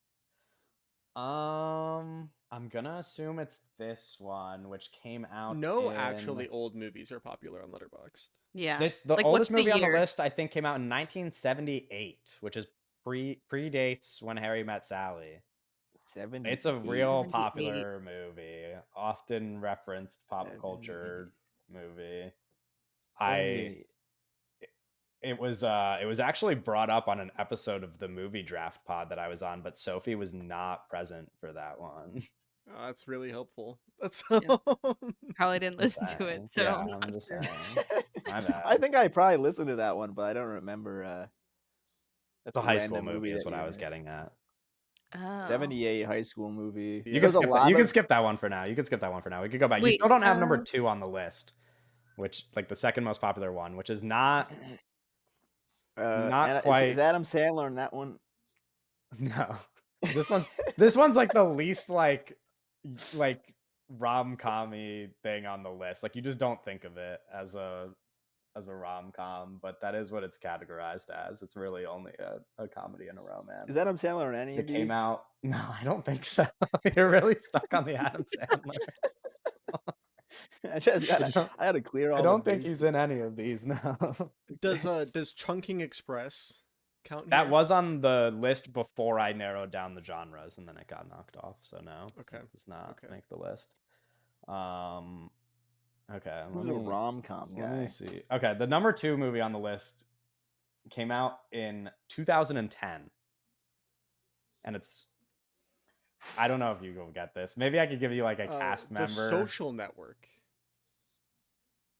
I'm gonna assume it's this one, which came out. No, in... actually, old movies are popular on Letterboxd. Yeah. The Like, oldest what's the movie on the year? list, I think, came out in 1978, which is predates When Harry Met Sally. 70. It's a real 78. popular movie, often referenced pop 78. culture movie. It was actually brought up on an episode of the movie draft pod that I was on, but Sophie was not present for that one. Oh, that's really helpful. That's Yeah. Probably didn't Just listen to saying. it, so Yeah, I'm I'm not just sure. saying. My bad. I think I probably listened to that one, but I don't remember. It's a high school random movie, movie is that what I you was had. getting at. Oh. 78 high school movie. You You There's can There's a skip that. lot You can of skip that one for now. You can skip that one for now. We could go back. You Wait, still don't have number 2 on the list, which like the second most popular one, which is not not and quite. Is Adam Sandler in that one? No. This one's like the least like rom-com-y thing on the list. Like you just don't think of it as a rom-com, but that is what it's categorized as. It's really only a comedy and a romance. Is Adam Sandler in any It of these? came out. No, I don't think so. You're really stuck on the Adam Sandler. I just got. I had to clear all. I don't the think bases. he's in any of these. No. Does Chunking Express count? That here? was on the list before I narrowed down the genres, and then it got knocked off. So no, Okay. it does not Okay. make the list. Okay. Who's a rom-com Let me guy? see. Okay, the number 2 movie on the list came out in 2010, and it's. I don't know if you will get this. Maybe I could give you like a cast The member. Social Network.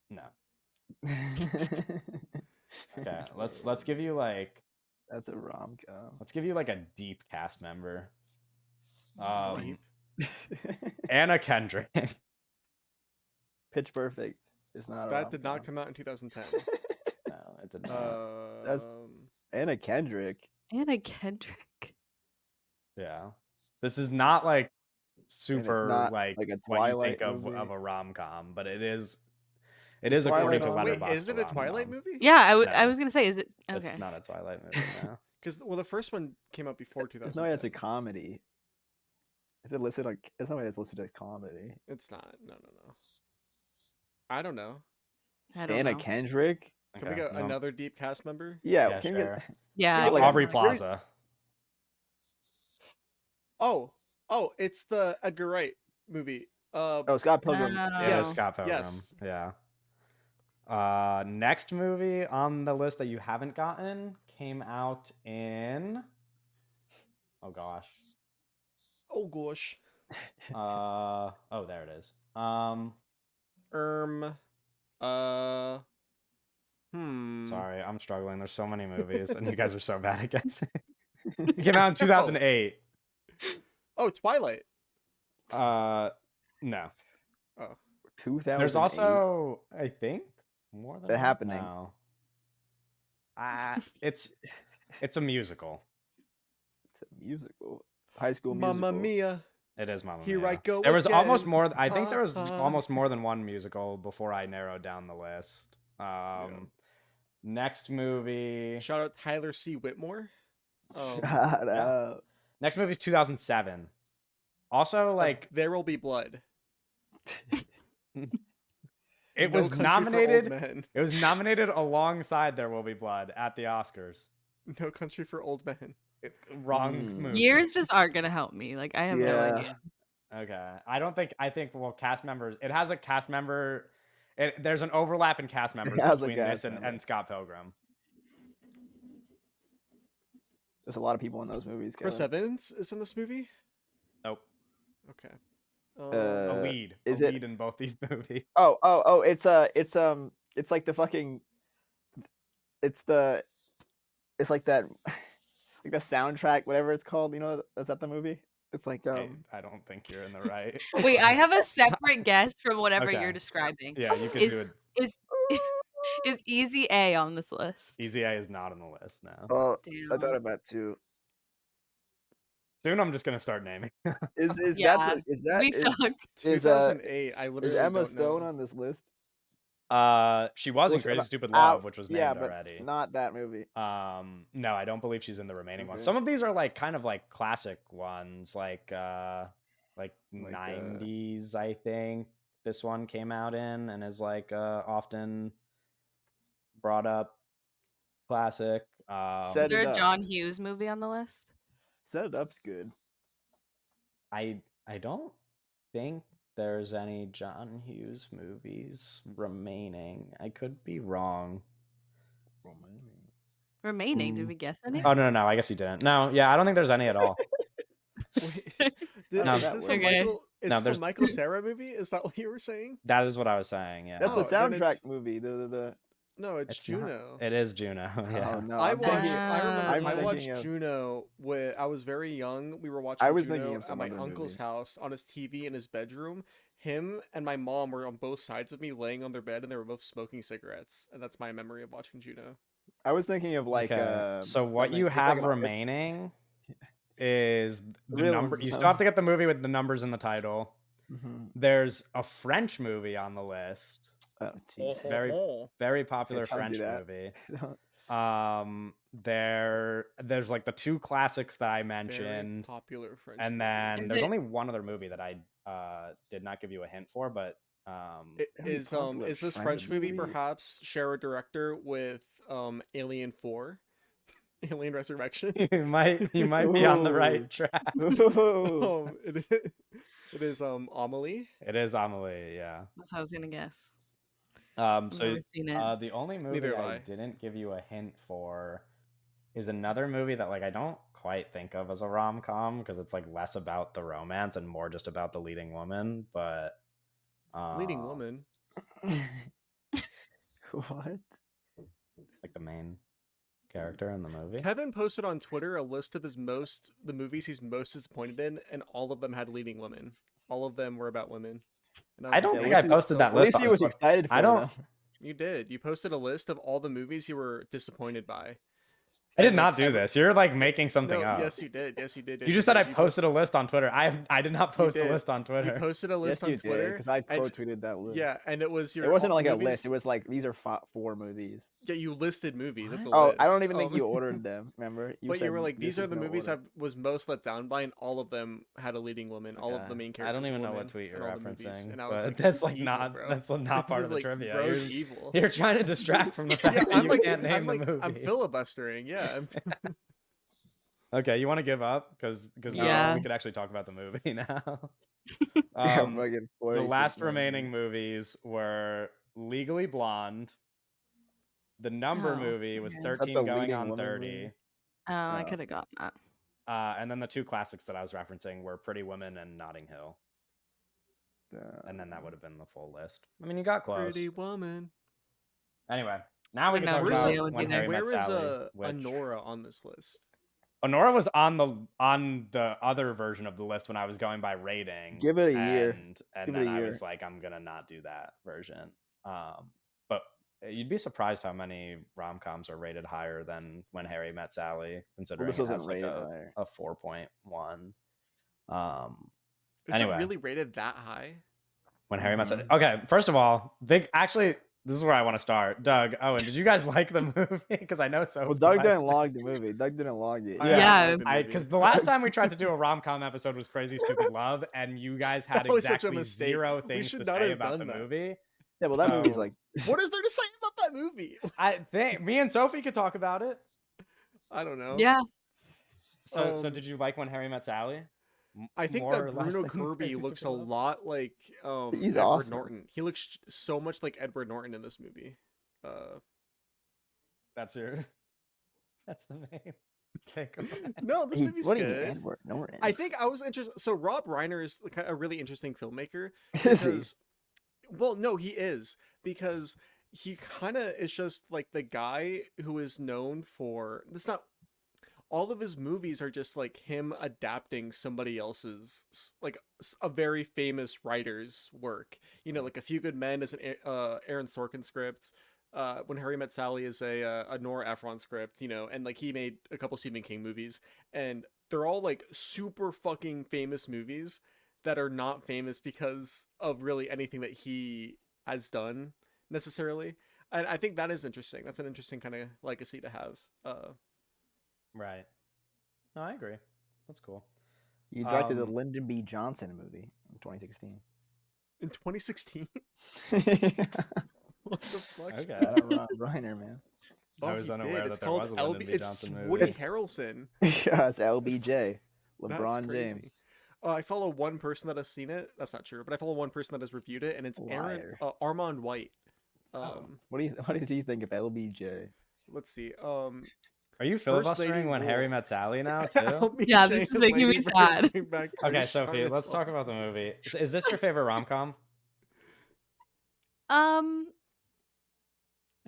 No. Okay, let's give you like. That's a rom-com. Let's give you like a deep cast member. Deep. Anna Kendrick. Pitch Perfect is not. That did not come out in 2010. No, it did not. That's- Anna Kendrick. Anna Kendrick. Yeah, this is not like super not like like a what you Twilight think of movie. a rom com, but it is. It is according Twilight to on- Wait, Letterboxd. is it a Twilight movie? Yeah, I No. was gonna say, is it okay? It's not a Twilight movie. No. Because the first one came out before 2010. There's no way it's a comedy. Is it listed like? It's not way it's listed as comedy. It's not. No. I don't know. I don't Anna know. Kendrick. Can we Okay, get no. another deep cast member? Yeah. Yeah, can we sure. get? Yeah, Like, Aubrey definitely. Plaza. Oh, it's the Edgar Wright. movie. Oh, Scott Pilgrim. No. It is Yes, Scott Pilgrim. yes. Yeah. Next movie on the list that you haven't gotten came out in. Oh gosh. Oh gosh. Oh, there it is. Uh. Hmm. Sorry, I'm struggling. There's so many movies, and you guys are so bad at guessing. It came out in 2008. Oh, Twilight. No. Oh. 2008. There's also, I think, more than The one? Happening. No. It's a musical. It's a musical. High School Musical. Mamma Mia. It is Mamma Here Mia. I go There was almost again. more. I think there was Ha, ha. almost more than one musical before I narrowed down the list. Next movie. Shout out Tyler C. Whitmore. Shut yeah. up. Next movie is 2007. Also, like There Will Be Blood. it No was Country for Old nominated. Men. It was nominated alongside There Will Be Blood at the Oscars. No Country for Old Men. Wrong movie. Years just aren't gonna help me. Like I have no Yeah. idea. Okay. I think well, cast members. It has a cast member. There's an overlap in cast members has a between cast this member. and Scott Pilgrim. There's a lot of people in those movies. Chris Kevin. Evans is in this movie. Nope. Okay. A lead. Is a it- lead in both these movies. Oh! It's like the fucking. It's like that, like the soundtrack, whatever it's called. You know, is that the movie? It's like I don't think you're in the right. Wait, I have a separate guess from whatever Okay. you're describing. Yeah, you can Is do it. is Easy A on this list? Easy A is not on the list now. Oh, Damn. I thought about too. Soon I'm just gonna start naming. Is Yeah, that the, is that We is, suck. is 2008. I literally is Emma don't Stone know. on this list? She was in Was Crazy Emma- Stupid Ow, Love, which was named yeah, but already. not that movie. No, I don't believe she's in the remaining ones. Okay. Some of these are like kind of like classic ones, like 90s, I think this one came out in and is like often brought up classic. Is Set there it a up. John Hughes movie on the list? Set It Up's good. I don't think there's any John Hughes movies remaining. I could be wrong. Remaining? Did we guess any? Oh no, I guess you didn't. No, yeah, I don't think there's any at all. Wait, No, is this a okay. Michael? Is No, this there's- a Michael Cera movie? Is that what you were saying? That is what I was saying. Yeah, That's Oh, a then soundtrack it's- movie. The No, it's, It's not. Juno. It is Juno. Yeah. Oh no! I I'm watched. thinking- I remember. I'm I thinking watched of- Juno when I was very young. We were watching. I was Juno thinking of at some my other uncle's movie. house on his TV in his bedroom. Him and my mom were on both sides of me, laying on their bed, and they were both smoking cigarettes. And that's my memory of watching Juno. I was thinking of like. Okay, so what something- you it's have like an- remaining is the Real number. You stuff. still have to get the movie with the numbers in the title. Mhm. There's a French movie on the list. Oh, jeez. Very popular Can't tell you French that. movie. There's like the two classics that I Very mentioned, popular French. and movie. then Is there's it- only one other movie that I did not give you a hint for, but Very Is popular is this French French movie movie. perhaps share a director with Alien 4? Alien Resurrection? you might be on the Ooh. right track. Ooh. It is Amelie. It is Amelie, yeah. That's what I was gonna guess. So Never seen it. the only movie Neither have I I. didn't give you a hint for is another movie that like I don't quite think of as a rom-com because it's like less about the romance and more just about the leading woman, but Leading woman. What? like the main character in the movie. Kevin posted on Twitter a list of the movies he's most disappointed in, and all of them had leading women. All of them were about women. And I was don't like, think "Yeah, I that's posted so that At cool." list least he on was Twitter. excited for I don't. them. You did. You posted a list of all the movies you were disappointed by. I did And, not like, do this. You're like making something No, up. yes, you did. Yes, you did. You Yes, just said I did. You posted a list on Twitter. I did not post a did. list on You Twitter. posted a list Yes, on you did, Twitter. because I and- pro tweeted that list. Yeah, and it was your. It wasn't all like a movies- list. It was like these are 4 movies. Yeah, you listed movies. That's a Oh, list. I don't even think Um, you ordered them. Remember? But said you were like, this these are is the no movies order. I was most let down by, and all of them had a leading woman. All of Okay. the main characters. I don't even were know what women tweet in you're all the movies, referencing, and I was but like, that's this is like evil, not bro. that's not This part is, of the like, trivia. gross You're, evil. you're trying to distract from the fact Yeah, that I'm you like, can't name I'm the like, movie. I'm filibustering. Yeah. Okay, you want to give up because Yeah. we could actually talk about the movie now. Um, Fucking the 46 last minutes, remaining man. movies were Legally Blonde. The Number Oh, movie was okay. Is that 13 the going leading on woman 30. movie? Oh, I Oh. could have gotten that. And then the two classics that I was referencing were Pretty Women and Notting Hill. And then that would have been the full list. I mean, you got close. Pretty woman. Anyway, now we I can know talk Where's about Julia would When be Harry there. Met Where is Sally. Which Honora on this list? Honora was on the other version of the list when I was going by rating. Give it a year. And Give it then a I year. was like, I'm gonna not do that version. But you'd be surprised how many rom-coms are rated higher than When Harry Met Sally, considering this it wasn't has like rated a higher. 4.1. Is Anyway, it really rated that high? When Harry Met Sally. Okay, first of all, this is where I want to start. Doug, Owen, did you guys like the movie? Because I know so. Well, Doug didn't log the movie. Doug didn't log it. I Yeah. haven't logged the movie. Because the last time we tried to do a rom-com episode was Crazy Stupid Love, and you guys had That was such a exactly mistake. zero We things should to not say have about the done that. movie. Yeah, well, that movie's So- like. What is there to say about that movie? I think me and Sophie could talk about it. I don't know. Yeah. So did you like When Harry Met Sally? I think More that or less Bruno than Kirby Crazy looks a Stupid Love? lot like He's Edward awesome. Norton. He looks so much like Edward Norton in this movie. That's the main takeaway. No, this movie's What do you good. mean, Edward Norton? I think I was interested. So Rob Reiner is like a really interesting filmmaker Is he? because, well, no, he is because he kind of is just like the guy who is known for. That's not. All of his movies are just like him adapting somebody else's, like a very famous writer's work. You know, like A Few Good Men is an Aaron Sorkin script. When Harry Met Sally is a Nora Ephron script, you know, and like he made a couple Stephen King movies, and they're all like super fucking famous movies that are not famous because of really anything that he has done necessarily. And I think that is interesting. That's an interesting kind of legacy to have. Right. No, I agree. That's cool. He directed the Um, Lyndon B. Johnson movie in 2016. In 2016, Yeah, what the fuck? Okay. Rob Reiner, man. I was he unaware that It's there called was a Lyndon B. It's Johnson movie. Woody Harrelson. Yeah, it's LBJ, That's LeBron crazy. James. I follow one person that has seen it. That's not true, but I follow one person that has reviewed it, and it's Liar. Armand White. What did you think of LBJ? Let's see. Are you First Lady filibustering When Harry Rule. Met Sally now too? LBJ Yeah, this is and making me Lady Bird sad. bring back Okay, British Sophie, Charming let's talk songs. about the movie. Is this your favorite rom-com?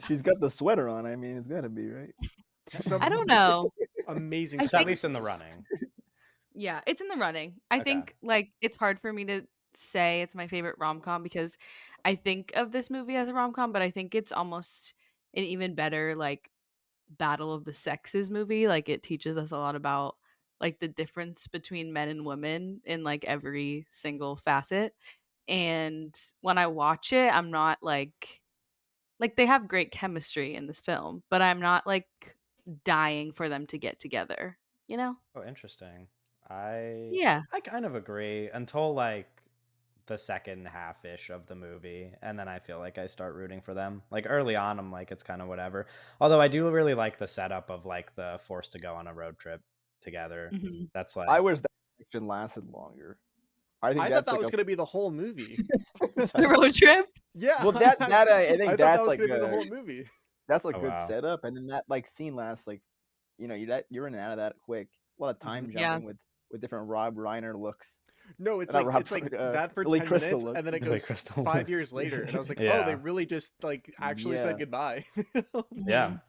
She's got the sweater on. I mean, it's gotta be, right? Some I don't know. amazing. I It's think- at least in the running. Yeah, it's in the running. I Okay. think like it's hard for me to say it's my favorite rom-com because I think of this movie as a rom-com, but I think it's almost an even better like Battle of the Sexes movie. Like it teaches us a lot about like the difference between men and women in like every single facet. And when I watch it, I'm not like they have great chemistry in this film, but I'm not like dying for them to get together, you know? Oh, interesting. I Yeah. I kind of agree until like the second half-ish of the movie, and then I feel like I start rooting for them. Like early on, I'm like it's kind of whatever. Although I do really like the setup of like the forced to go on a road trip together. Mhm. That's like I wish that section lasted longer. I think I that's thought that like was going to be the whole movie. The road trip? Yeah. Well, that I think I thought that's that was like going to be the a- whole movie. that's like Oh, good wow. setup, and then that like scene lasts like, you know, you're in and out of that quick. A lot of time Mhm. Yeah. jumping with different Rob Reiner looks. No, it's Not like Rob it's like Reiner, that for Billy 10 Crystal minutes, look. and then it Billy goes Crystal 5 look. years later, and I was like, oh, Yeah. they really just like actually Yeah. said goodbye. yeah. Mhm.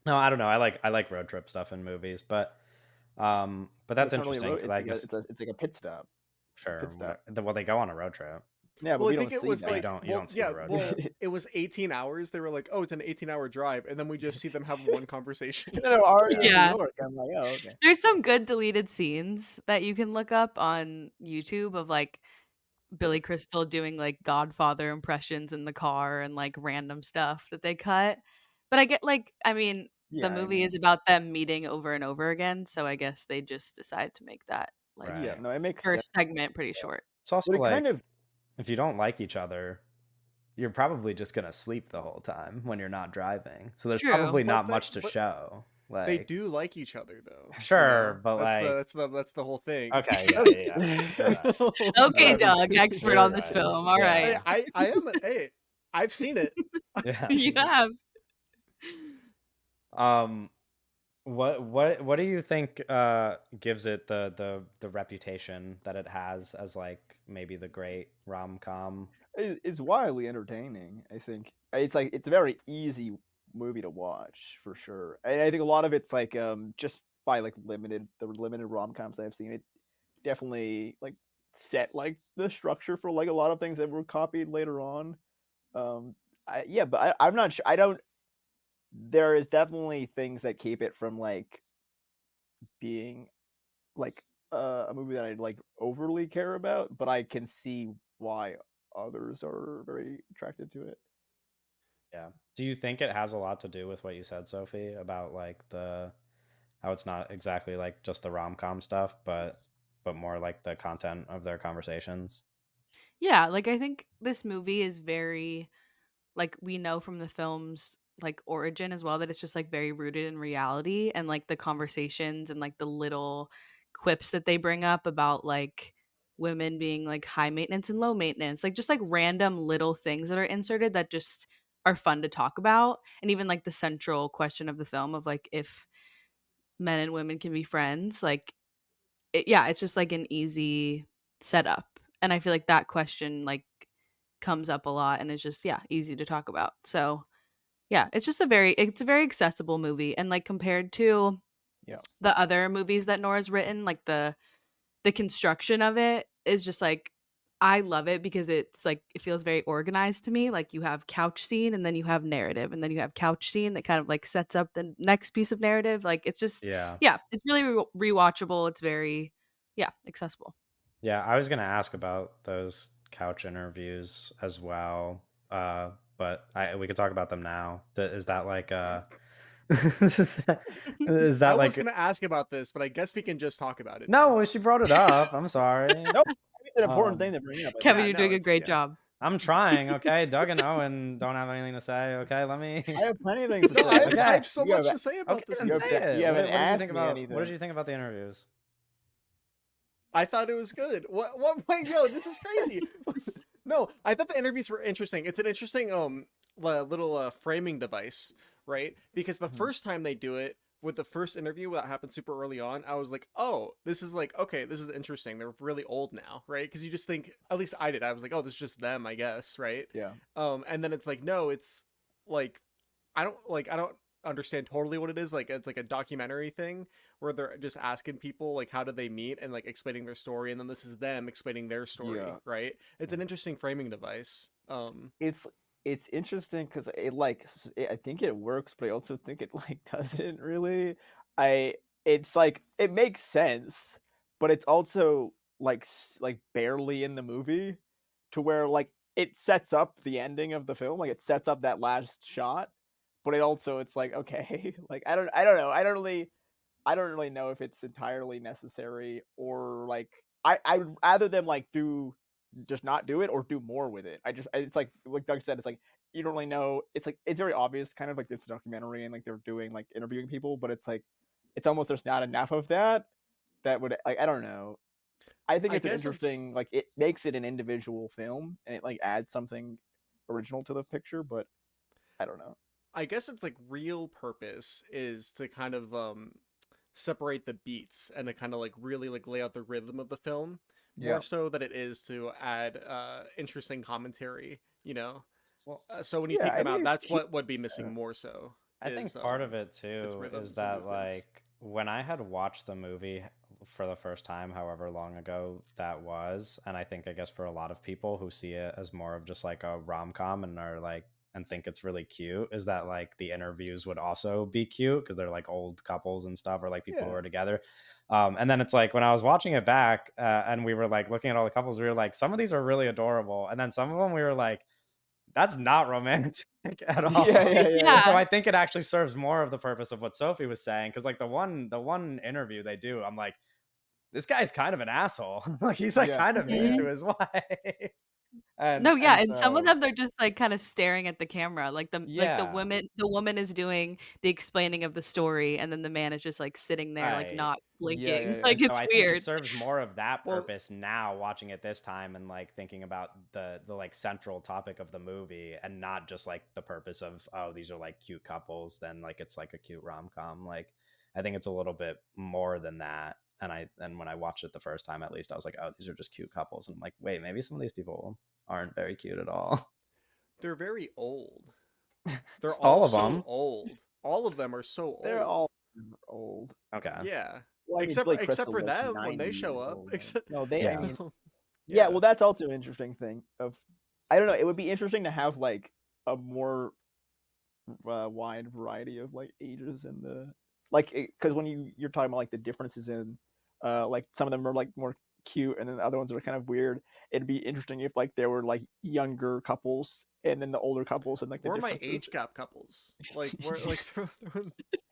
No, I don't know. I like road trip stuff in movies, but that's It's not really interesting road- because it's I like a- guess it's like a pit stop. sure. pit stop. Well, they go on a road trip. Yeah, but Well, we I don't think it see was that. You like, don't- you well, don't see yeah, the road well, trip. it was 18 hours. They were like, oh, it's an 18-hour drive, and then we just see them have one conversation. No, already in Yeah. New York. I'm like, oh, okay. There's some good deleted scenes that you can look up on YouTube of like Billy Crystal doing like Godfather impressions in the car and like random stuff that they cut. But I get like, I mean, Yeah, the I movie mean- is about them meeting over and over again, so I guess they just decided to make that like Right. Yeah, no, it makes sense. first segment pretty short. It's also But it like kind of if you don't like each other, you're probably just gonna sleep the whole time when you're not driving. So there's True. probably But not that- much to but- show. They Like, do like each other though. sure, but That's the whole thing. okay, yeah. You're right. Okay, Right. Doug, expert You're on this right. film. All Yeah. right. I am hey, I've seen it. Yeah. You have. Um, what do you think gives it the reputation that it has as like maybe the great rom-com? It's wildly entertaining. I think it's like it's a very easy movie to watch for sure. And I think a lot of it's like just by like the limited rom coms I've seen, it definitely like set like the structure for like a lot of things that were copied later on. I'm not sure. I don't. There is definitely things that keep it from like being like a movie that I like overly care about, but I can see why others are very attracted to it. Yeah. Do you think it has a lot to do with what you said, Sophie, about like the how it's not exactly like just the rom-com stuff, but more like the content of their conversations? Yeah, like I think this movie is very like we know from the film's like origin as well that it's just like very rooted in reality and like the conversations and like the little quips that they bring up about like women being like high maintenance and low maintenance, like just like random little things that are inserted that just are fun to talk about. And even like the central question of the film of like if men and women can be friends, like yeah, it's just like an easy setup. And I feel like that question like comes up a lot and it's just yeah, easy to talk about. So, yeah, it's a very accessible movie and like compared to Yeah. the other movies that Nora's written, like the construction of it is just like I love it because it's like it feels very organized to me. Like you have couch scene and then you have narrative and then you have couch scene that kind of like sets up the next piece of narrative. Like it's just Yeah. yeah, it's really rewatchable. It's very yeah, accessible. Yeah, I was gonna ask about those couch interviews as well, but we could talk about them now. Is that like is I that was like gonna ask about this, but I guess we can just talk about it now. no? She brought it up. I'm sorry. No, it's an important Um, thing to bring up. I Kevin, Yeah, you're think. no, doing a it's great yeah. job. I'm trying. Okay, Doug and Owen don't have anything to say. Okay, let me. I have plenty of things to No, say. I Okay. have so You much have to say Okay, about this then you say movie. have it. you haven't What did you asked think me about? anything. What did you think about the interviews? I thought it was good. What wait, yo, this is crazy. No, I thought the interviews were interesting. It's an interesting little framing device, right? Because the Mhm. first time they do it with the first interview that happened super early on, I was like, "Oh, this is like okay, this is interesting. They're really old now, right?" Because you just think, at least I did. I was like, "Oh, this is just them, I guess, right?" Yeah. And then it's like, no, it's like I don't understand totally what it is. Like it's like a documentary thing where they're just asking people like how did they meet and like explaining their story, and then this is them explaining their story, Yeah. right? It's an interesting framing device. It's it's interesting because it like I think it works, but I also think it like doesn't really. I it's like it makes sense, but it's also like like barely in the movie to where like it sets up the ending of the film, like it sets up that last shot, but it also it's like okay, like I don't know, I don't really know if it's entirely necessary or like I'd rather them like do just not do it or do more with it. It's like Doug said, it's like you don't really know. It's like it's very obvious, kind of like this documentary and like they're doing like interviewing people, but it's like it's almost there's not enough of that that would like I don't know. I think I it's an guess it's interesting like it makes it an individual film and it like adds something original to the picture, but I don't know. I guess it's like real purpose is to kind of separate the beats and to kind of like really like lay out the rhythm of the film Yeah. more so than it is to add interesting commentary, you know. Well, So when you Yeah, take I them think out, it's that's cute. what would be missing more so I is think part of it its too is rhythms and that movements. like when I had watched the movie for the first time, however long ago that was, and I think I guess for a lot of people who see it as more of just like a rom-com and are like and think it's really cute, is that like the interviews would also be cute because they're like old couples and stuff or like people who Yeah. are together. And then it's like when I was watching it back and we were like looking at all the couples, we were like, some of these are really adorable, and then some of them we were like, that's not romantic at Yeah, all. yeah, yeah, And yeah. so Yeah. I think it actually serves more of the purpose of what Sophie was saying. Cause like the one interview they do, I'm like, this guy's kind of an asshole. Like he's like Yeah. kind of mean Yeah. to his wife. No, yeah, and some of so them they're just like kind of staring at the camera, like the Yeah. woman is doing the explaining of the story, and then the man is just like sitting there, like Right. not yeah, blinking. yeah, yeah. And Like so it's I think it weird. serves more of that Well, purpose now watching it this time and like thinking about the like central topic of the movie and not just like the purpose of, oh, these are like cute couples, then like it's like a cute rom-com. Like I think it's a little bit more than that. And when I watched it the first time, at least I was like, oh, these are just cute couples. And I'm like, wait, maybe some of these people aren't very cute at all. they're very old. They're All all of so them. old. All of them are so They're old. all old. Okay. Yeah. Well, I mean, Except Billy except Crystal for looks them when they 90 show years up. old. Except No, they. I Yeah. mean, yeah. well, that's also an interesting thing. Of, I don't know. It would be interesting to have like a more wide variety of like ages and the like, because when you're talking about like the differences in, like some of them are like more cute and then the other ones are kind of weird. It'd be interesting if like there were like younger couples and then the older couples and like the Or my differences. age gap couples. Like we're like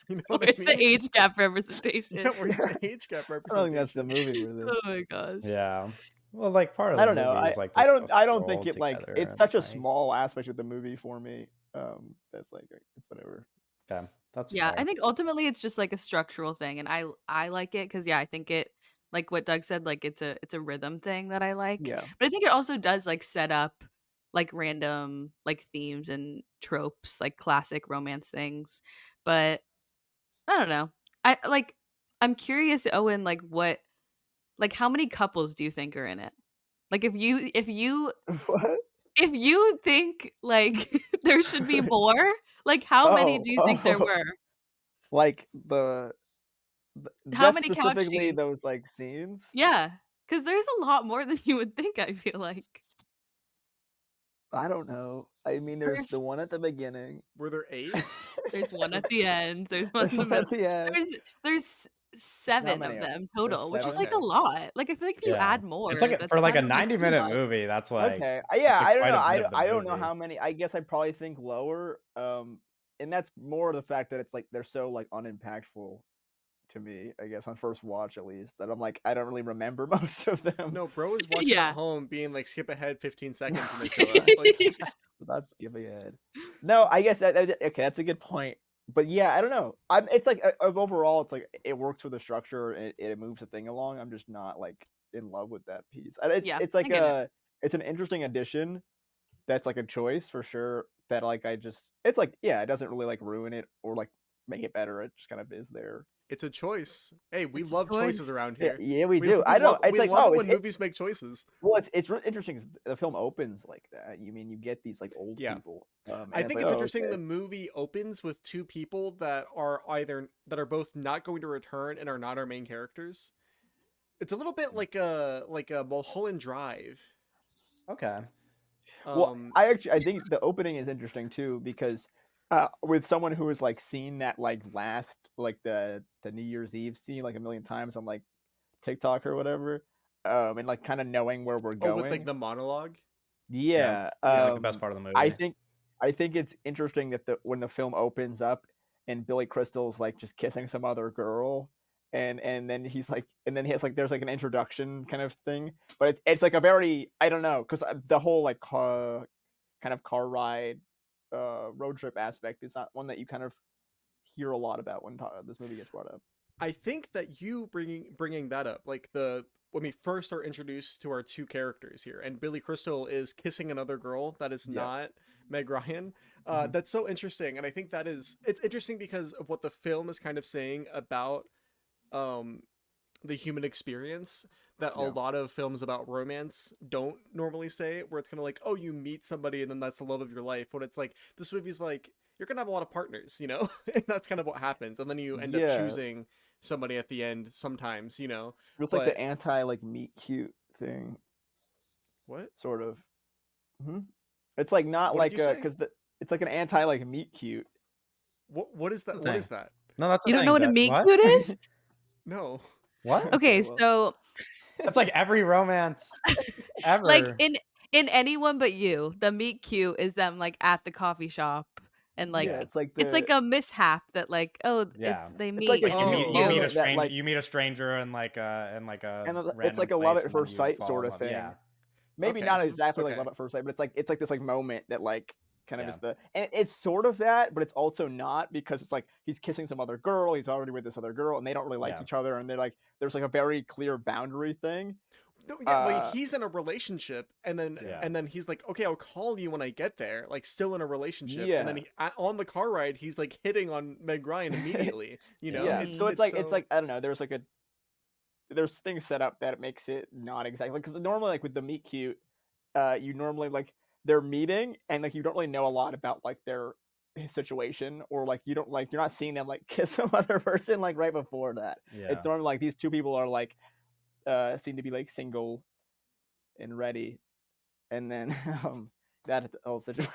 you know what I Where's mean? the age gap representation? Yeah, where's the age gap I don't think that's the representation? movie for this. Oh my gosh. Yeah. Well, like part of I the don't know. movie I is like I they're don't supposed I to don't grow think old it like together it's and such a like, small aspect of the movie for me. That's like it's whatever. okay, that's Yeah, I fair. think ultimately it's just like a structural thing, and I like it because yeah, I think it like what Doug said, like it's a rhythm thing that I like, Yeah. but I think it also does like set up like random like themes and tropes, like classic romance things. But I don't know. I like I'm curious, Owen, like what like how many couples do you think are in it? Like What? if you think like there should be more, like how many Oh, do you think there oh, were? like How just many couch specifically scenes? those like scenes. Yeah, because there's a lot more than you would think, I feel like. I don't know. I mean, there's There's the one at the beginning. Were there 8? there's one at the end, there's one There's in the one middle. at the end. There's How 7 of many? them There's total, which is like a 7? seven. lot. Like, I feel like if you Yeah. add more, It's like that's for like kind a of like too 90-minute much. movie, that's like Okay. Yeah, like I don't quite know. a bit of the I don't know movie. how many. I guess I'd probably think lower. And that's more the fact that it's like they're so like unimpactful to me. I guess on first watch at least that I'm like I don't really remember most of them. No, bro is watching Yeah. at home being like skip ahead 15 seconds when they show up. Like Yeah. That's skipping ahead. No, I guess okay. That's a good point. But yeah, I don't know. It's like overall, it's like it works with the structure. It moves the thing along. I'm just not like in love with that piece. Yeah, It's I like get it. it's an interesting addition. That's like a choice for sure. That like it's like yeah, it doesn't really like ruin it or like make it better. It just kind of is there. it's a choice. Hey, we It's a love choices choice. around Yeah, here. yeah, we do. I love, know. It's we like love oh, it when movies make choices. well, it's really interesting 'cause the film opens like that. You mean you get these like old Yeah. people. I And think like, it's oh, interesting okay. the movie opens with 2 people that are both not going to return and are not our main characters. It's a little bit like a Mulholland Drive. Okay. Well, I think the opening is interesting too because with someone who has like seen that like last like the New Year's Eve scene like a million times on like TikTok or whatever, and like kind of knowing where we're Oh, with like going. the monologue. Yeah, Yeah, like the best part of the movie. I think it's interesting that when the film opens up and Billy Crystal's like just kissing some other girl, and then he's like, and then he has like there's like an introduction kind of thing, but it's like a very I don't know because the whole like car ride, road trip aspect is not one that you kind of hear a lot about when this movie gets brought up. I think that you bringing that up, like when we first are introduced to our 2 characters here, and Billy Crystal is kissing another girl that is Yeah. not Meg Ryan. Mhm. That's so interesting, and I think it's interesting because of what the film is kind of saying about the human experience that a Yeah. lot of films about romance don't normally say, where it's kind of like, oh, you meet somebody and then that's the love of your life. When it's like this movie's like you're gonna have a lot of partners, you know, and that's kind of what happens, and then you end up Yeah, choosing somebody at the end sometimes, you know. it's like the But anti like meet cute thing, what? sort of. It's like not What did like you say? because it's like an anti like meet cute. What is that? The What is thing. that? No, that's the You don't thing. know what a That meet what? cute is? No. What? Okay, well. so That's like every romance like ever. in Anyone But You, the meet cute is them like at the coffee shop and like Yeah, Yeah. it's like it's like a mishap that like oh Yeah. they it's like meet a and Like you it's meet Oh. you meet a cute. moment that stranger like you meet a stranger in like a and it's random like a love place at and then first you sight fall sort in of love. thing. Yeah. maybe Okay. not exactly like Okay. love at first sight, but it's like this like moment that like kind of Yeah. is and it's sort of that, but it's also not, because it's like he's kissing some other girl, he's already with this other girl, and they don't really like Yeah. each other, and they're like there's like a very clear boundary thing. No, yeah, like Uh, he's in a relationship, and then Yeah. he's like, okay, I'll call you when I get there. Like still in a relationship, and then Yeah. on the car ride, he's like hitting on Meg Ryan immediately. You know, Yeah. so it's like I don't know. There's things set up that makes it not exactly, because normally like with the meet cute, you normally like they're meeting and like you don't really know a lot about like his situation, or like you don't like you're not seeing them like kiss some other person like right before that. Yeah. It's normally like these two people are like seem to be like single and ready, and then that whole situation.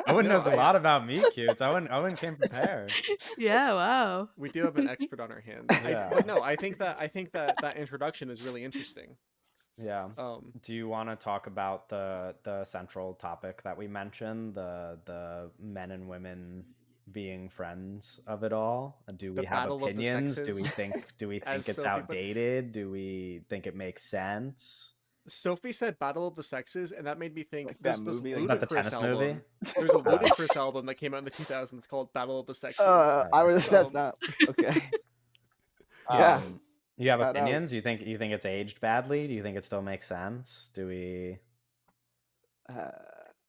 Owen No, knows a lot about meet cutes. Owen came prepared. Yeah, wow. we do have an expert on our hands. Yeah. But no, I think that introduction is really interesting. Yeah. Um, Do you want to talk about the central topic that we mentioned, the men and women being friends of it all? Do The we have battle of the opinions? Do we sexes, think as it's Sophie put- outdated? Do we think it makes sense? Sophie said "Battle of the Sexes," and that made me think Like that there's this movie, Isn't that the Ludacris tennis album. movie? There's a Oh. Ludacris album that came out in the 2000s called "Battle of the Sexes." I was that's Um, not okay. Yeah. You have Shout out. opinions? You think it's aged badly? Do you think it still makes sense? Do we?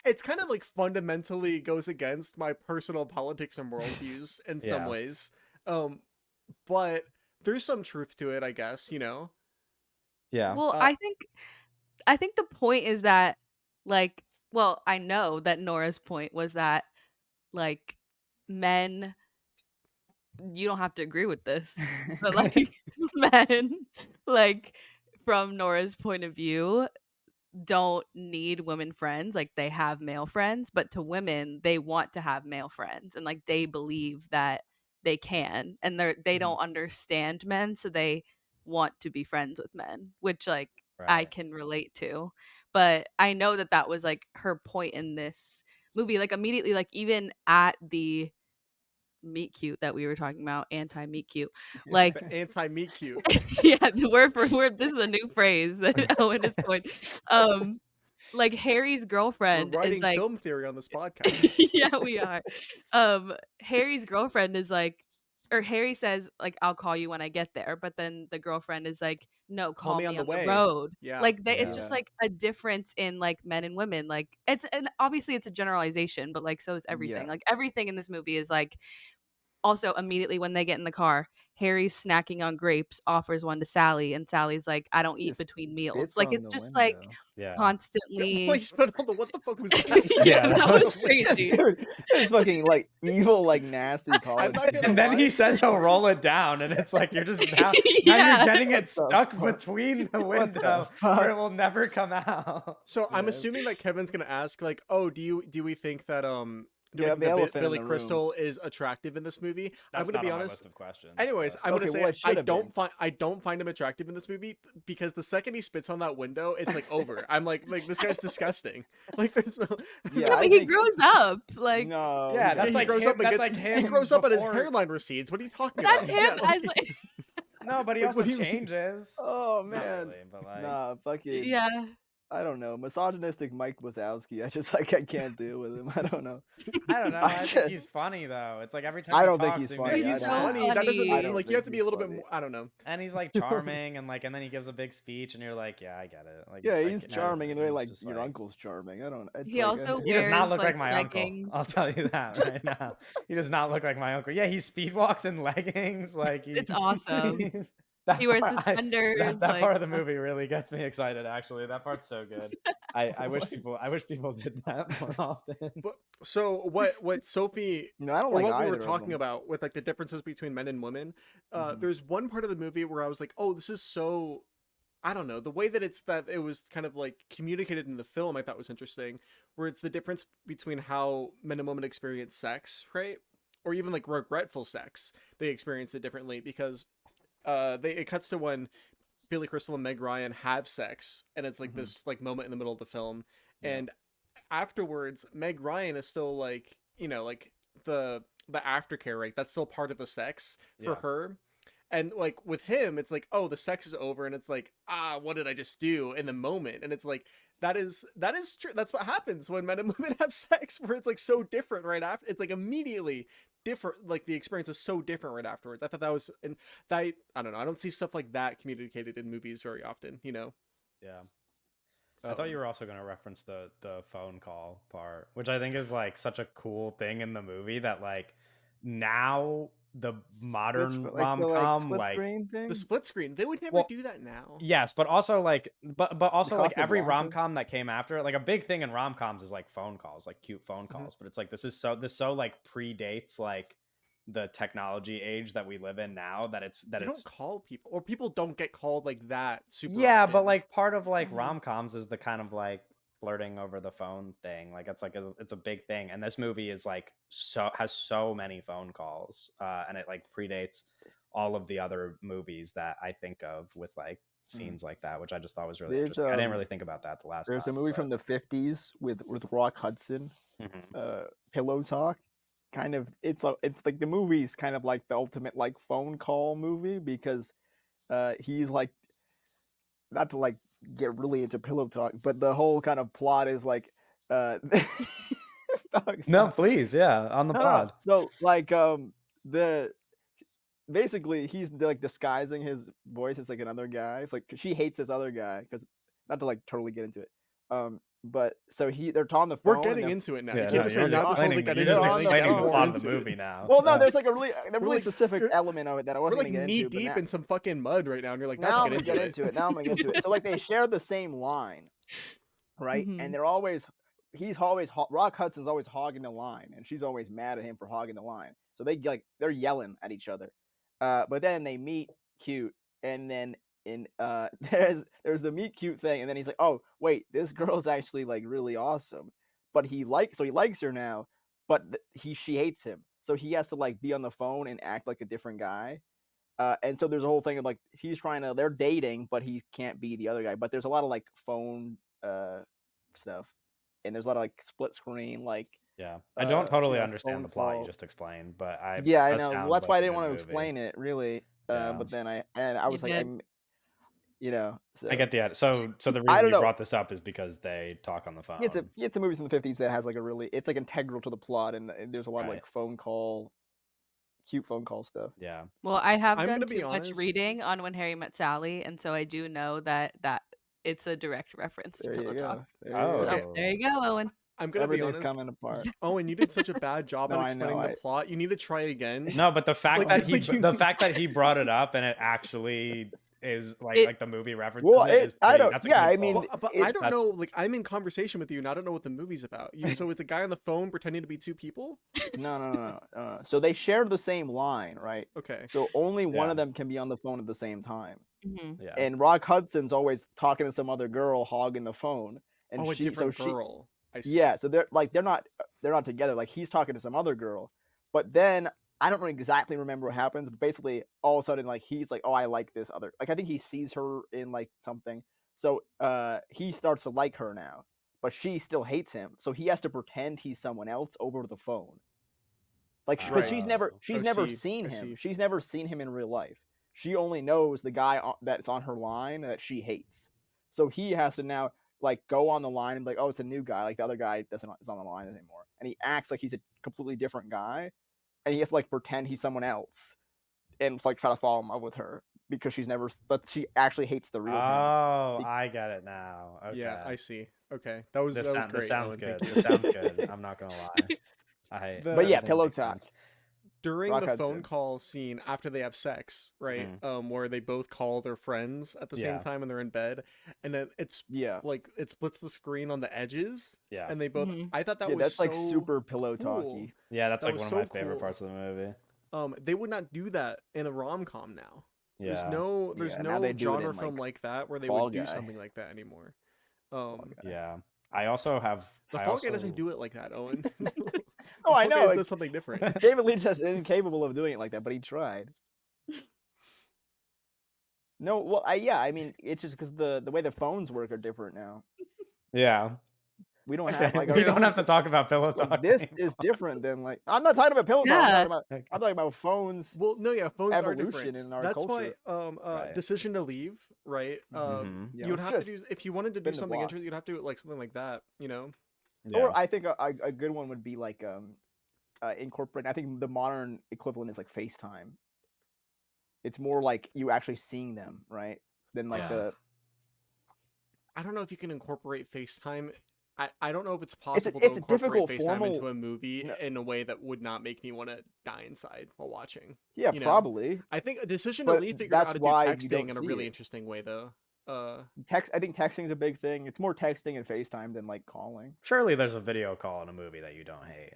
It's kind of like fundamentally goes against my personal politics and worldviews in some Yeah. ways. But there's some truth to it, I guess, you know? Yeah. Well, I think the point is that, like, well, I know that Nora's point was that, like, men, you don't have to agree with this, but like men, like, from Nora's point of view, don't need women friends. Like, they have male friends, but to women, they want to have male friends, and like they believe that they can, and they don't understand men, so they want to be friends with men, which like I Right. can relate to. But I know that that was like her point in this movie. Like immediately, like even at the meet cute that we were talking about, anti meet cute, like The anti-meat cute. yeah, the word for word. This is a new phrase that Owen is coined. Like Harry's We're girlfriend is writing like, film theory on this podcast. yeah, we are. Harry's girlfriend is like, or Harry says like, I'll call you when I get there, but then the girlfriend is like, no, Call call me me on the on the way. road. Yeah. Like it's Yeah. just like a difference in like men and women. Like and obviously it's a generalization, but like so is everything. Yeah. Like everything in this movie is like. Also, immediately when they get in the car, Harry's snacking on grapes, offers one to Sally, and Sally's like, I don't eat Just between meals. bits Like, on it's the just like window. Yeah. constantly. Wait, hold on, what the fuck was that? Yeah, that that was was crazy. It's fucking like evil, like nasty college. I'm not gonna And then lie. he says he'll roll it down, and it's like you're just now Yeah. you're getting it the stuck fuck? between the What the window fuck? where it will never come out. So I'm Yeah. assuming that Kevin's gonna ask, like, oh, do we think that do we Yeah, think the that elephant in Billy the room. Crystal is attractive in this movie? That's I'm gonna not be on my honest. list of questions. Anyways, but- I'm gonna Okay, say well, it I should've don't been. find him attractive in this movie because the second he spits on that window, it's like over. I'm like this guy's disgusting. Like there's no. Yeah, No, I but he think- grows up. Like No. Yeah, he that's he like grows him- up and that's gets, like he him grows up and his before- hairline recedes. What are you talking that's about? him Yeah, as like No, but he Like, also what do you- changes. Oh Not man. really, but like Nah, fucking. yeah. I don't know. Misogynistic Mike Wazowski. I just like I can't deal with him. I don't know. I don't know. I I think just- he's funny though. It's like every time I he don't think talks, he's he funny. makes Yeah, me he's so laugh. funny. That doesn't funny. I mean don't like you think have to be a he's little bit funny. more. I don't know. And he's like charming, and like, and then he gives a big speech, and you're like, yeah, I get it. Like, Yeah, like, he's no, charming, and they're he's like just your uncle's charming. I don't. It's He like, also He does not wears, look like like, my leggings. uncle. I'll tell you that right now. He does not look like my uncle. Yeah, he speed walks in leggings. Like It's awesome. he's- that He wears part- suspenders. that like, part of the movie really gets me excited. Actually, that part's so good. I wish people did that more often. But so what Sophie No, I don't or like what we either were of talking them. about with like the differences between men and women, Mhm. there's one part of the movie where I was like, oh, this is so, I don't know, the way that it was kind of like communicated in the film I thought was interesting, where it's the difference between how men and women experience sex, right? Or even like regretful sex. They experience it differently because it cuts to when Billy Crystal and Meg Ryan have sex, and it's like Mhm. this like moment in the middle of the film, Yeah. and afterwards Meg Ryan is still like, you know, like the aftercare, right? That's still part of the sex for Yeah. her. And like with him, it's like, oh, the sex is over, and it's like, what did I just do in the moment? And it's like That is true. That's what happens when men and women have sex, where it's like so different right after. It's like immediately different. Like the experience is so different right afterwards. I thought that was, and that I don't know. I don't see stuff like that communicated in movies very often. You know. Yeah. I thought you were also going to reference the phone call part, which I think is like such a cool thing in the movie that like now the modern rom-com split like screen thing. The split screen. They would never Well, do that now. yes, but also like but also like every Casablanca? rom-com that came after it, like a big thing in rom-coms is like phone calls, like cute phone calls. But it's like this so like predates like the technology age that we live in now, that it's You don't call people, or people don't get called like that super yeah, but often. like part of like Mhm. rom-coms is the kind of like flirting over the phone thing. Like it's like it's a big thing, and this movie is like has so many phone calls, and it like predates all of the other movies that I think of with like scenes like that, which I just thought was really There's, interesting. I didn't really think about that the last There's a time, movie but- from the 50s with Rock Hudson, Mhm. Pillow Talk. Kind of, it's like the movie's kind of like the ultimate like phone call movie, because he's like, not to like get really into Pillow Talk, but the whole kind of plot is like Dog, No, stop. please, yeah, on the No, no. pod. So like the basically he's like disguising his voice as like another guy. It's like she hates this other guy, because not to like totally get into it. But so they're on the phone. We're getting into it now. Yeah, You no, can't just say you're not to totally explaining, get you're into just it. on the explaining the phone. plot of Into the it. movie now. Well, no, Yeah. there's like a really like- specific you're- element of it that I We're wasn't like gonna get knee into. But deep in some fucking mud right now, and you're like, now not I'm to gonna get into it. Now I'm gonna get into it. So like they share the same line, right? Mhm. And they're always Rock Hudson's always hogging the line, and she's always mad at him for hogging the line. So they're yelling at each other. But then they meet cute, and then there's the meet cute thing, and then he's like, oh wait, this girl's actually like really awesome, but he likes her now, but she hates him, so he has to like be on the phone and act like a different guy. And so there's a whole thing of like they're dating, but he can't be the other guy. But there's a lot of like phone stuff, and there's a lot of like split screen, like Yeah, I don't totally phone understand the plot you call. just explained, but I it know. does Well, sound that's like why I a didn't good want to movie. explain it really. Yeah. But then I was like, did. so I get the so the I reason don't you know. brought this up is because they talk on the phone. It's a movie from the 50s that has like it's like integral to the plot, and there's a lot of like cute phone call stuff. Yeah. Well, I have I'm done gonna be too much honest. reading on When Harry Met Sally, and so I do know that it's a direct reference to There Pillow you Talk. go. There Oh. you So go. there you go, Owen. I'm gonna be Everything's honest. coming apart. Owen, you did such a bad job No, at I know, explaining the plot. You need to try again. No, but the fact Like, the fact that he brought it up and it actually is like the movie reference. Well, That's a yeah, good I mean, call. But I don't know. Like, I'm in conversation with you, and I don't know what the movie's about. So it's a guy on the phone pretending to be two people. No. So they share the same line, right? Okay. So only one Yeah. of them can be on the phone at the same time. Mhm. Yeah. And Rock Hudson's always talking to some other girl, hogging the phone, and A different girl. I see. yeah. So they're not together. Like he's talking to some other girl, but then I don't exactly remember what happens. But basically, all of a sudden, like he's like, oh, I like this other. Like I think he sees her in like something, so he starts to like her now, but she still hates him. So he has to pretend he's someone else over the phone. Like, because she's never seen him. She's never seen him in real life. She only knows the guy that's on her line that she hates. So he has to now like go on the line and be like, oh, it's a new guy. Like the other guy is on the line anymore, and he acts like he's a completely different guy, and he has to like pretend he's someone else, and like try to fall in love with her because but she actually hates the real him. Oh, I get it now. Okay. Yeah, I see. Okay, that was This great. sounds Owen, good. thank you. It sounds good. I'm not gonna lie. But yeah, everything Pillow makes Talk. sense. During Rock the phone Hudson. call scene after they have sex, right? Where they both call their friends at the same time and they're in bed, and then it's like it splits the screen on the edges. Yeah. And they both. Mhm. I thought that Yeah, was that's like so super Pillow cool. Talky. Yeah, that's That like was one of so my favorite cool. parts of the movie. They would not do that in a rom-com now. Yeah. There's now no they do it genre in, film like that where they Fall would do Guy. something like that anymore. Yeah. I also have The Fall Guy doesn't do it like that, Owen. Oh, I know. It does something different. David Leitch is incapable of doing it like that, but he tried. No, well, I mean, it's just because the way the phones work are different now. Yeah. We don't have Okay, like we don't have to talk about pillow talk. like this anymore. is different than like I'm not talking about pillow talk. Yeah. Okay. I'm talking about phones Well, no, yeah, phones are evolution different. in our That's culture. why Right. decision to leave, right? Mhm. Yeah, You would it's have to just do if you wanted to do spin the something block. interesting, you'd have to do like something like that, you know? Yeah. Or I think a good one would be like incorporate. I think the modern equivalent is like FaceTime. It's more like you actually seeing them, right? Than like Yeah. the I don't know if you can incorporate FaceTime. I don't know if it's possible it's to a incorporate difficult FaceTime into formal. a movie No, in a way that would not make me want to die inside while watching. yeah, You know? probably. I think a decision to But leave figured out how that's to do why you texting don't in a see really it. interesting way, though. I think texting's a big thing. It's more texting and FaceTime than like calling. Surely there's a video call in a movie that you don't hate.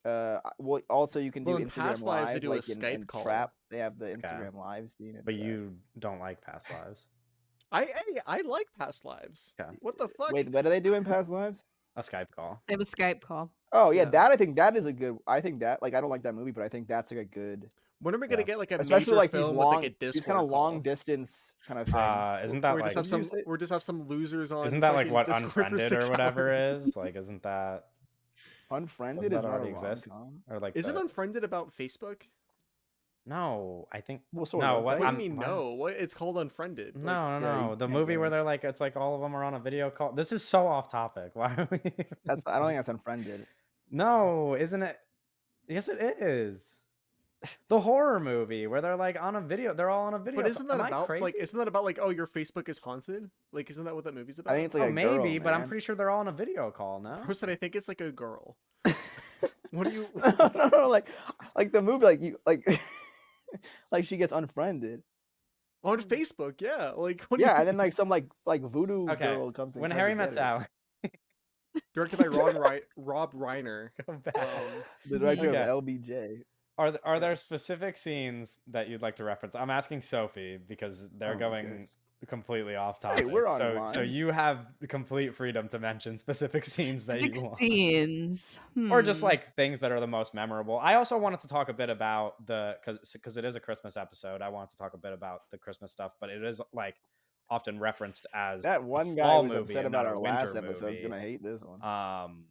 Well, also you can do Well, in Instagram Past Lives, they Live, do a like Skype in call. Trap. They have the Okay. Instagram Live scene. But you don't like Past Lives. I like Past Lives. Okay. What the fuck? Wait, what do they do in Past Lives? A Skype call. They have a Skype call. Oh yeah, Yeah. that I think that is a good. I think that like I don't like that movie, but I think that's like a good, When are we gonna Yeah. get like a especially major like these film long, with like a these Discord kind of long call? distance kind of things. Isn't that Where we like just have some, Use it? we just have some losers on. isn't that like fucking what Discord for Unfriended 6 or whatever hours. is? Like, isn't that Unfriended doesn't is that not a already exist? rom-com. Or like Isn't the Unfriended about Facebook? no? I think Well, sort no. of. What What do I'm you mean why- no? What it's called Unfriended. Like, No, no, Yeah, you no. The can't movie get where it. they're like, it's like all of them are on a video call. This is so off topic. Why are we? That's I don't think that's Unfriended. No, isn't it? Yes, it is. The horror movie where they're like on a video. They're all on a video. but isn't that Am I about crazy? like isn't that about like, oh, your Facebook is haunted? Like, isn't that what that movie's about? I think it's like Oh, a girl, maybe, but I'm man. pretty sure they're all on a video call now. Person, I think it's like a girl. What do you? no, like the movie, like you like like she gets unfriended. On Facebook, yeah. Like, what do Yeah, you? and then like some like voodoo Okay, girl comes and when tries Harry to Met get her. Sally. Directed by Rob Reiner. Go back. The director Okay. of LBJ. Are there Yes. specific scenes that you'd like to reference? I'm asking Sophie because they're Oh, going completely off topic. Hey, we're so online. you have the complete freedom to mention specific scenes that you Specific want. scenes. Or just Hmm. like things that are the most memorable. I also wanted to talk a bit about the because it is a Christmas episode. I wanted to talk a bit about the Christmas stuff, but it is like often referenced as That a one guy fall was movie upset and not about a our winter last episode. He's movie. gonna hate this one.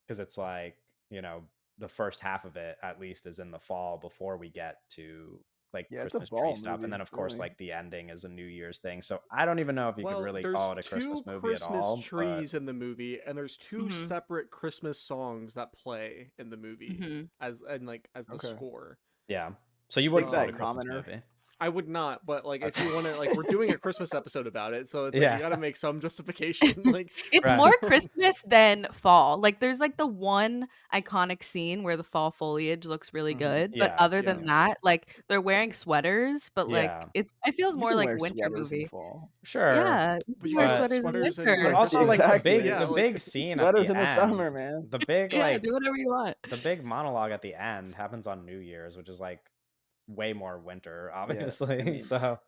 Because it's like, you know, the first half of it at least is in the fall before we get to like Yeah, it's a Christmas tree fall stuff, and movie, then of course really. like the ending is a New Year's thing. So I don't even know if you could Well, really there's call it a two Christmas movie Christmas at all. trees in the movie, and there's 2 Mhm. separate Christmas songs that play in the movie Mhm. as the Okay. score. Yeah. So you wouldn't call it that a Christmas commenter. movie. I would not, but like if Okay. you want to, like, we're doing a Christmas episode about it, so it's like Yeah. you got to make some justification. Like, It's Right. more Christmas than fall. Like there's like the one iconic scene where the fall foliage looks really Mhm. good, but Yeah. other Yeah. than that, like they're wearing sweaters, but like Yeah. it feels You more can like wear winter sweaters in movie. fall. Sure. Yeah, you but can you wear can But- wear sweaters in sweaters in winter. But also like Exactly, yeah, the like- big scene at Sweaters the in the end. summer, man. The big Yeah, like do whatever you want. the big monologue at the end happens on New Year's, which is like way more winter, obviously. mean- so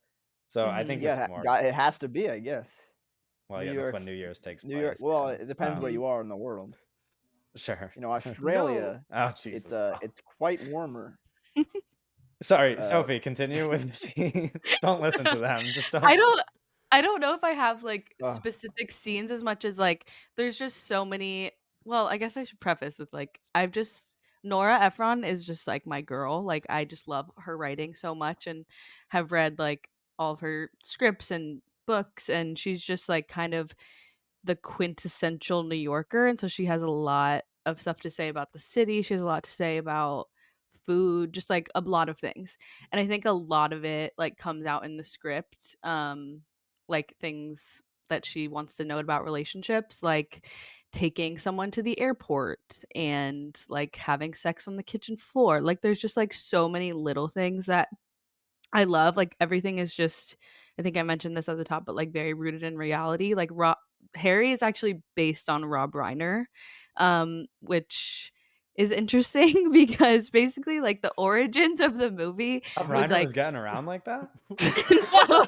I Mhm. think Yeah, it's more. it has to be, I guess. Well, New yeah, that's York- when New Year's takes New York. place. Well, yeah. it depends where Mhm. you are in the world. Sure. You know, Australia, Oh Jesus. it's quite warmer. Sorry, uh, Sophie. Continue with the scene. Don't listen to them. Just don't. I don't know if I have like Ugh. specific scenes as much as like there's just so many. Well, I guess I should preface with like Nora Ephron is just like my girl. Like I just love her writing so much and have read like all of her scripts and books, and she's just like kind of the quintessential New Yorker, and so she has a lot of stuff to say about the city. She has a lot to say about food, just like a lot of things. And I think a lot of it like comes out in the script, like things that she wants to know about relationships, like taking someone to the airport and like having sex on the kitchen floor. Like there's just like so many little things that I love. Like everything is just, I think I mentioned this at the top, but like very rooted in reality. Like Harry is actually based on Rob Reiner, which is interesting because basically like the origins of the movie Rob was Reiner like was getting around like that. No,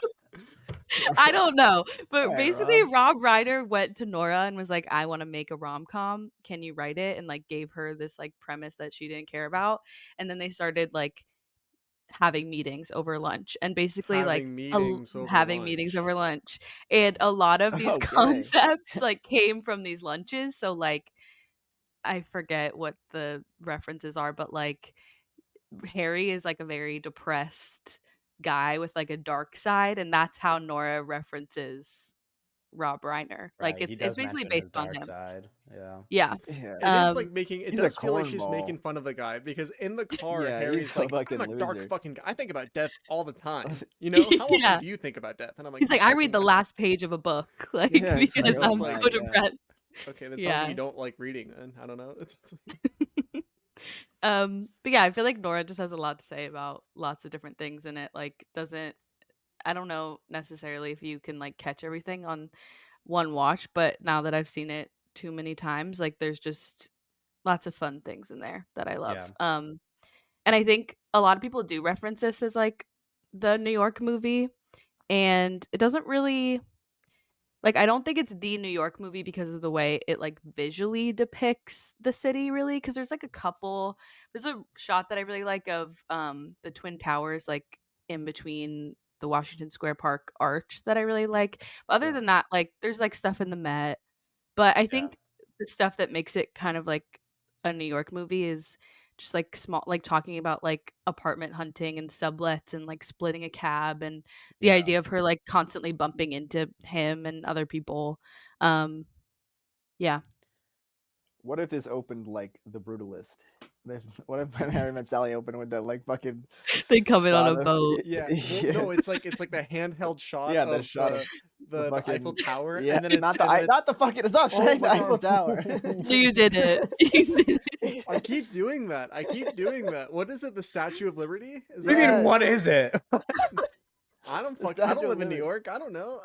I don't know, but Alright, basically Rob. Rob Reiner went to Nora and was like, I want to make a rom-com, can you write it? And like gave her this like premise that she didn't care about, and then they started like having meetings over lunch, and basically like Having meetings over having meetings lunch. over lunch, and a lot of these Okay. concepts like came from these lunches. So like I forget what the references are, but like Harry is like a very depressed guy with like a dark side, and that's how Nora references Rob Reiner. Like Right. He it's does basically mention based his on dark him. side. Yeah. Yeah. Yeah. It is Um like making it He's a does feel like she's making cornball. fun of the guy because in the car Yeah, he's Harry's a like, I'm fucking a dark loser. fucking guy. I think about death all the time. You know, how often yeah. do you think about death? And I'm like, He's like, this I read fucking the guy. last page of a book, like Yeah, it's like, because That oh I'm sounds my like so god. depressed. okay. That sounds like Yeah. you don't like reading. Then I don't know. But yeah, I feel like Nora just has a lot to say about lots of different things, and it like doesn't, I don't know necessarily if you can like catch everything on one watch, but now that I've seen it too many times, like there's just lots of fun things in there that I Yeah. love. And I think a lot of people do reference this as like the New York movie, and it doesn't really, like, I don't think it's the New York movie because of the way it, like, visually depicts the city really. Because there's a shot that I really like of, the Twin Towers, like, in between the Washington Square Park arch that I really like. But other Yeah. than that, like, there's, like, stuff in the Met. But I Yeah. think the stuff that makes it kind of like a New York movie is just, like, small, like, talking about, like, apartment hunting and sublets and, like, splitting a cab, and the Yeah. idea of her, like, constantly bumping into him and other people. Um, yeah. What if this opened like The Brutalist? What if when Harry Met Sally opened with that like fucking They come in on a shot of boat. Yeah. Well, yeah, no, it's like the handheld shot yeah, the of shot of the the Eiffel fucking Tower, yeah, and then it's not the fucking stop oh saying my the Eiffel god. Tower. No, you did it. You did it. I keep doing that. I keep doing that. What is it? The Statue of Liberty? Is What do that you what mean, it Yes, what is? is it? the I don't Statue of live in New Liberty. York. I don't know.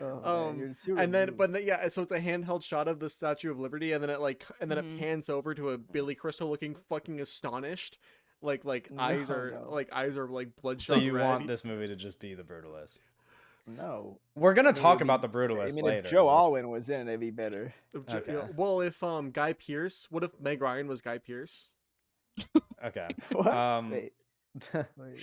Oh man, you're too And then removed. yeah, so it's a handheld shot of the Statue of Liberty, and then it Mhm. pans over to a Billy Crystal looking fucking astonished, No. eyes are like So bloodshot you red. want this movie to just be The Brutalist? No. We're I gonna mean, it'd talk be. about The I Brutalist mean, if later. Joe Alwyn was in it, it'd be better. Okay. Well, if Guy Pearce, what if Meg Ryan was Guy Pearce? Okay. What? Um, Wait. Wait.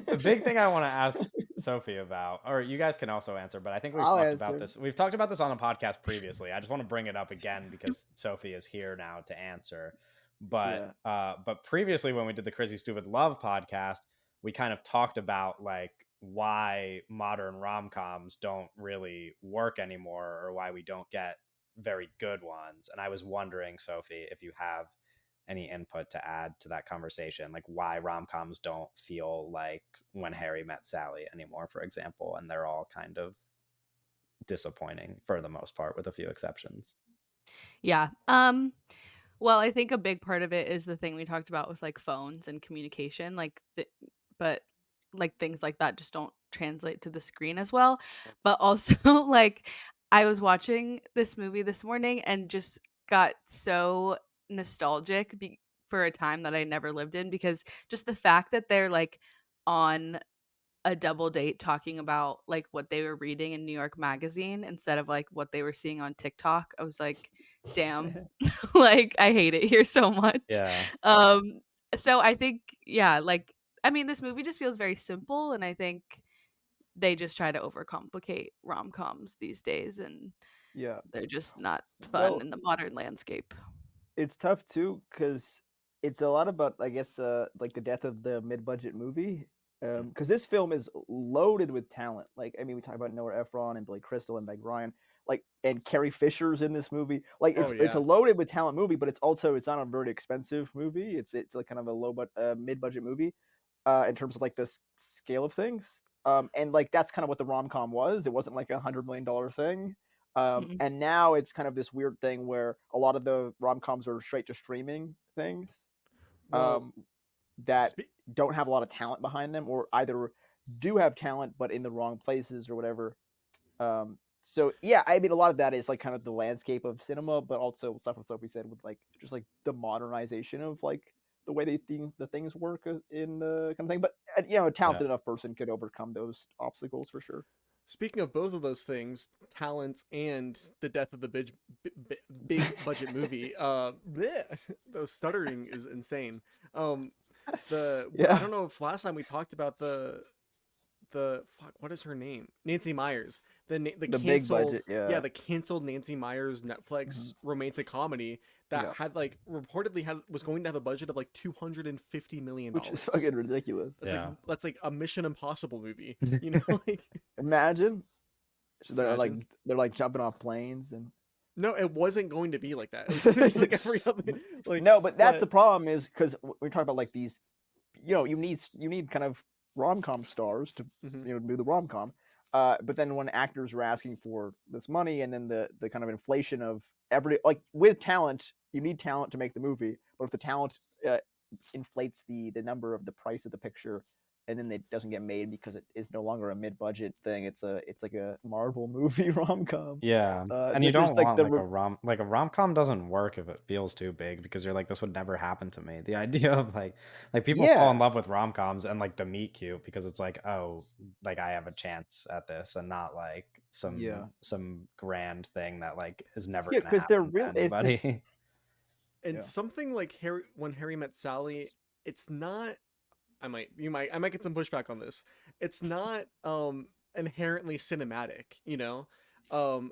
the big thing I want to ask Sophie about, or you guys can also answer, but I think we've I'll talked about answer. this. We've talked about this on the podcast previously. I just want to bring it up again because Sophie is here now to answer. But previously when we did the Crazy Stupid Love podcast, we kind of talked about like why modern rom-coms don't really work anymore or why we don't get very good ones. And I was wondering, Sophie, if you have any input to add to that conversation, like why rom-coms don't feel like When Harry Met Sally anymore, for example, and they're all kind of disappointing for the most part with a few exceptions. Yeah. Well, I think a big part of it is the thing we talked about with like phones and communication, but like things like that just don't translate to the screen as well. But also, like, I was watching this movie this morning and just got so nostalgic for a time that I never lived in, because just the fact that they're like on a double date talking about like what they were reading in New York Magazine instead of like what they were seeing on TikTok. I was like, damn, like I hate it here so much. Yeah. Um so I think, yeah, like, I mean, this movie just feels very simple, and I think they just try to overcomplicate rom-coms these days, and Yeah. they're just not fun Well, in the modern landscape. it's tough too because it's a lot about, I guess, like the death of the mid-budget movie. Because this film is loaded with talent. Like, I mean, we talk about Noah Ephron and Billy Crystal and Meg Ryan, like, and Carrie Fisher's in this movie. Like, Oh it's a yeah. loaded with talent movie, but it's not a very expensive movie. It's like kind of a mid-budget movie, in terms of like the scale of things. And like that's kind of what the rom-com was. It wasn't like $100 million thing. Mhm. And now it's kind of this weird thing where a lot of the rom-coms are straight to streaming things, Well, that spe- don't have a lot of talent behind them, or either do have talent but in the wrong places or whatever. So yeah, I mean, a lot of that is like kind of the landscape of cinema, but also stuff what Sophie said with like just like the modernization of like the way they think the things work in the kind of thing. But you know, a Yeah. talented enough person could overcome those obstacles for sure. Speaking of both of those things, talent and the death of the big budget movie. Bleh, the stuttering is insane. I Yeah. don't know if last time we talked about the fuck, what is her name? Nancy Myers. The The big canceled, budget, yeah. yeah, the canceled Nancy Myers Mhm. Netflix romantic comedy that Yeah. had like reportedly was going to have a budget of like $250 million. Which is fucking ridiculous. That's Yeah. like a Mission Impossible movie, you know? Like, Imagine. So Imagine. they're like jumping off planes and no, it wasn't going to be like that. It was going to be like every other, like, no, but that's the problem is because we talk about like these, you need kind of rom-com stars to Mhm. do the rom-com, but then when actors are asking for this money and then the kind of inflation of like with talent, you need talent to make the movie, but if the talent inflates the number of the price of the picture and then it doesn't get made because it is no longer a mid-budget thing, it's like a Marvel movie rom-com. Yeah, and you There's don't like want the like a rom-com doesn't work if it feels too big because you're like, this would never happen to me. The idea of like people fall in yeah love with rom-coms and like the meet cute because it's like, oh, like I have a chance at this and not like yeah some grand thing that like is never yeah gonna because they're happen to real it's just, anybody. And yeah something like When Harry Met Sally, it's not. I might get some pushback on this. It's not inherently cinematic, you know.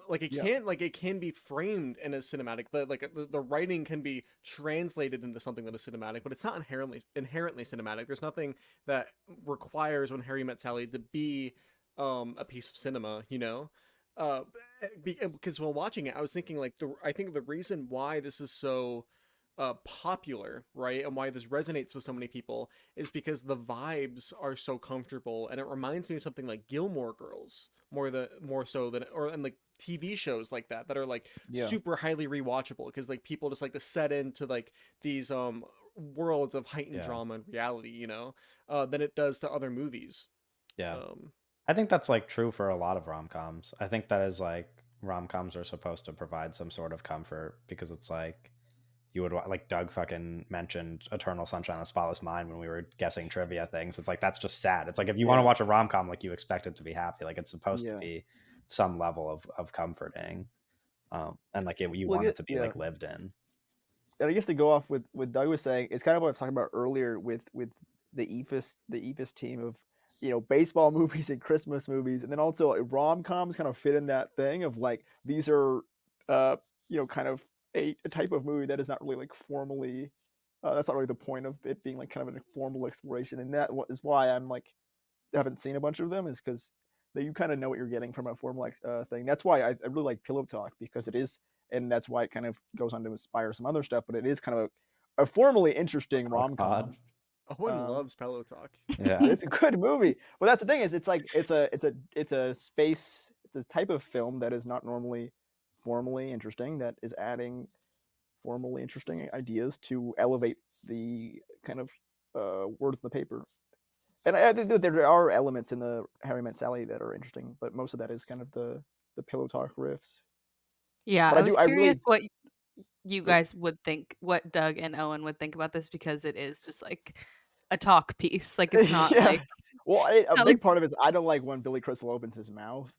Like yeah it can be framed in a cinematic. The writing can be translated into something that is cinematic, but it's not inherently cinematic. There's nothing that requires When Harry Met Sally to be a piece of cinema, you know. Uh, because while watching it, I was thinking like I think the reason why this is so popular, right, and why this resonates with so many people is because the vibes are so comfortable, and it reminds me of something like Gilmore Girls more so than and like TV shows like that are like yeah super highly rewatchable because like people just like to set into like these worlds of heightened Yeah, drama and reality, you know, than it does to other movies. yeah. Um, I think that's like true for a lot of rom-coms. I think that is like rom-coms are supposed to provide some sort of comfort because it's like you would like Doug fucking mentioned Eternal Sunshine of the Spotless Mind when we were guessing trivia things. It's like that's just sad. It's like if you want to yeah watch a rom-com, like you expect it to be happy. Like it's supposed to yeah be some level of comforting. And like you well want it to be yeah like lived in. and I guess to go off with what Doug was saying, it's kind of what I was talking about earlier with the EFIS team of baseball movies and Christmas movies, and then also like, rom-coms kind of fit in that thing of like these are kind of a type of movie that is not really like formally that's not really the point of it being like kind of an informal exploration, and that is why I'm like haven't seen a bunch of them is because that you kind of know what you're getting from a formal thing. That's why I really like Pillow Talk because it is, and that's why it kind of goes on to inspire some other stuff. But it is kind of a formally interesting Oh, rom God. com. Owen loves Pillow Talk. Yeah. It's a good movie. Well, that's the thing is, it's like it's a space. It's a type of film that is not normally formally interesting. That is adding formally interesting ideas to elevate the kind of words in the paper. And I think that there are elements in the Harry Met Sally that are interesting, but most of that is kind of the Pillow Talk riffs. Yeah, But I was I curious really what you oh, guys would think, what Doug and Owen would think about this because it is just like a talk piece. Like it's not yeah. like Well, it's a not like big part of it is I don't like when Billy Crystal opens his mouth,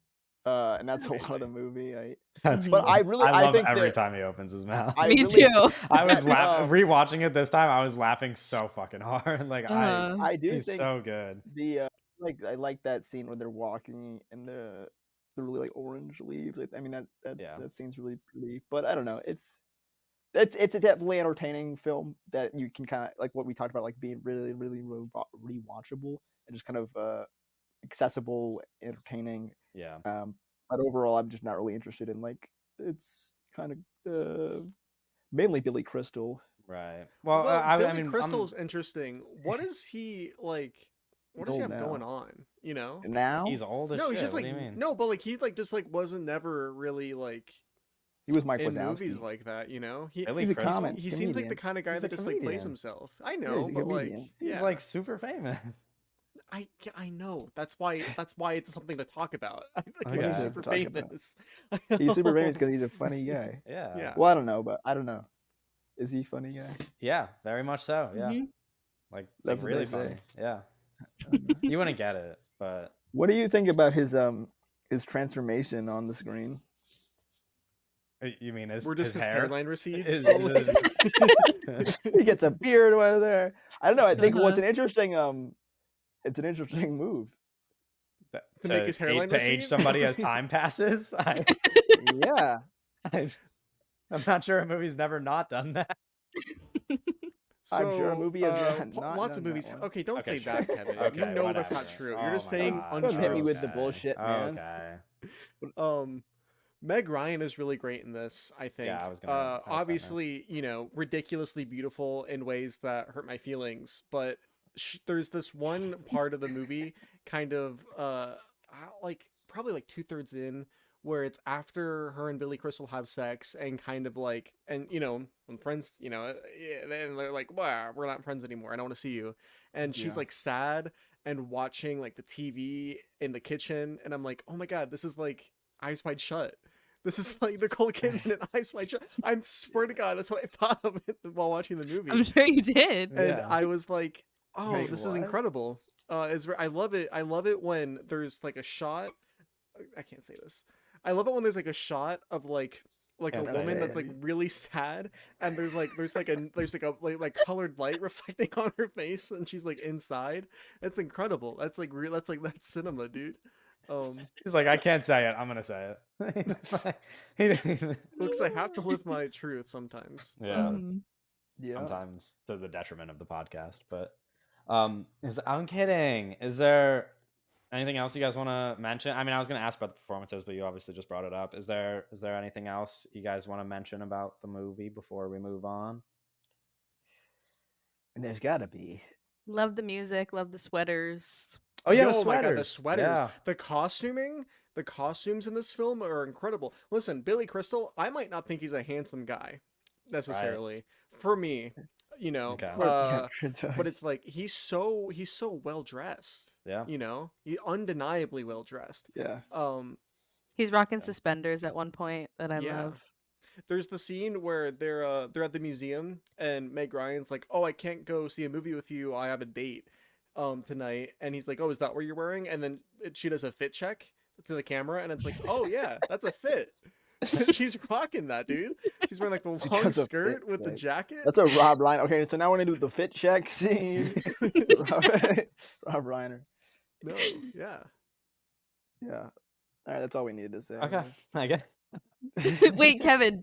and that's a lot of Really? the movie. That's But Mhm. cool. I I love think every that time he opens his mouth. I Me really too. I was that rewatching it this time. I was laughing so fucking hard. Like Uh-huh. I do he's think so good. I like that scene where they're walking and the really like orange leaves. I mean Yeah. that scene's really pretty. But I don't know. It's a definitely entertaining film that you can kind of like what we talked about, like being really rewatchable and just kind of accessible, entertaining. Yeah. But overall, I'm just not really interested in like it's kind of mainly Billy Crystal. Right. Well, Well, I Billy mean, Crystal's interesting. What is he like? What He's does he old have going now. on? You know? Now he's old as No, he's shit. just What like do you mean? no, but like he like just like wasn't never really like he was Mike in movies Wazowski. like that. You know? Billy He's a Crystal? comic He seems like the comedian. kind of guy He's a that just like plays comedian. himself. I Yeah, know, he's a but like comedian. He's yeah, like super famous. I know. That's why it's something to talk about. I feel like What he's is Okay. just it to super talk about? famous. He's super famous because he's a funny guy. Yeah. Yeah. Well, I don't know, but I don't know. Is he a funny guy? Yeah, very much so. Yeah. Mhm. Like That's what really they funny. say. Yeah. I don't know. You wouldn't get it, but What do you think about his his transformation on the screen. You mean Where just his hair? hairline recedes Is- slowly? He gets a beard over there. I don't know. I think Uh-huh. it's an interesting move. To make his hairline to age recede? somebody as time passes. Yeah. I'm not sure a movie's never not done that. I'm sure a movie has not lots of done that movies. one. Okay, don't Okay, say sure. that, Kevin. Okay, You know that's not whatever. true. Oh You're just my saying God. Don't hit me untruths. with the bullshit, man. Okay. Meg Ryan is really great in this, I think. Yeah, I was gonna ask that now. Obviously, ridiculously beautiful in ways that hurt my feelings, but there's this one part of the movie, kind of like probably like 2/3 in, where it's after her and Billy Crystal have sex, and kind of like, and when friends, then they're like, wow, we're not friends anymore, I don't want to see you, and she's Yeah. like sad and watching like the TV in the kitchen, and I'm like, oh my God, this is like Eyes Wide Shut. This is like Nicole Kidman and Eyes Wide Shut. I swear to God, that's what I thought of it while watching the movie. I'm sure you did. And Yeah. I was like, oh, Wait, this is what? incredible. I love it. I love it when there's like a shot. I can't say this. I love it when there's like a shot of like Can't a say woman it. that's like really sad, and there's like a colored light reflecting on her face, and she's like inside. It's incredible. That's like that's cinema, dude. He's like, I can't say it. I'm gonna say it. He didn't even- Because I have to live my truth sometimes. Yeah. Mhm. Yeah. Sometimes to the detriment of the podcast, but I'm kidding. Is there anything else you guys want to mention? I mean, I was going to ask about the performances, but you obviously just brought it up. Is there anything else you guys want to mention about the movie before we move on? And there's gotta be. Love the music. Love the sweaters. Oh yeah, the Yo, my God, the sweaters. sweaters, Yeah. the costuming, the costumes in this film are incredible. Listen, Billy Crystal, I might not think he's a handsome guy necessarily. For me, Okay. but it's like he's so well dressed. Yeah. He undeniably well dressed. Yeah. He's rocking suspenders at one point that I Yeah. love. There's the scene where they're at the museum, and Meg Ryan's like, "Oh, I can't go see a movie with you. I have a date tonight." And he's like, "Oh, is that what you're wearing?" And then she does a fit check to the camera, and it's like, "Oh yeah, that's a fit." She's rocking that, dude. She's wearing like the She long does a skirt fit with the check. jacket. That's a Rob Reiner. Okay, so now we're gonna do the fit check scene. Rob Reiner. No, yeah. Yeah. All right, that's all we needed to say. Okay. I guess. Wait, Kevin,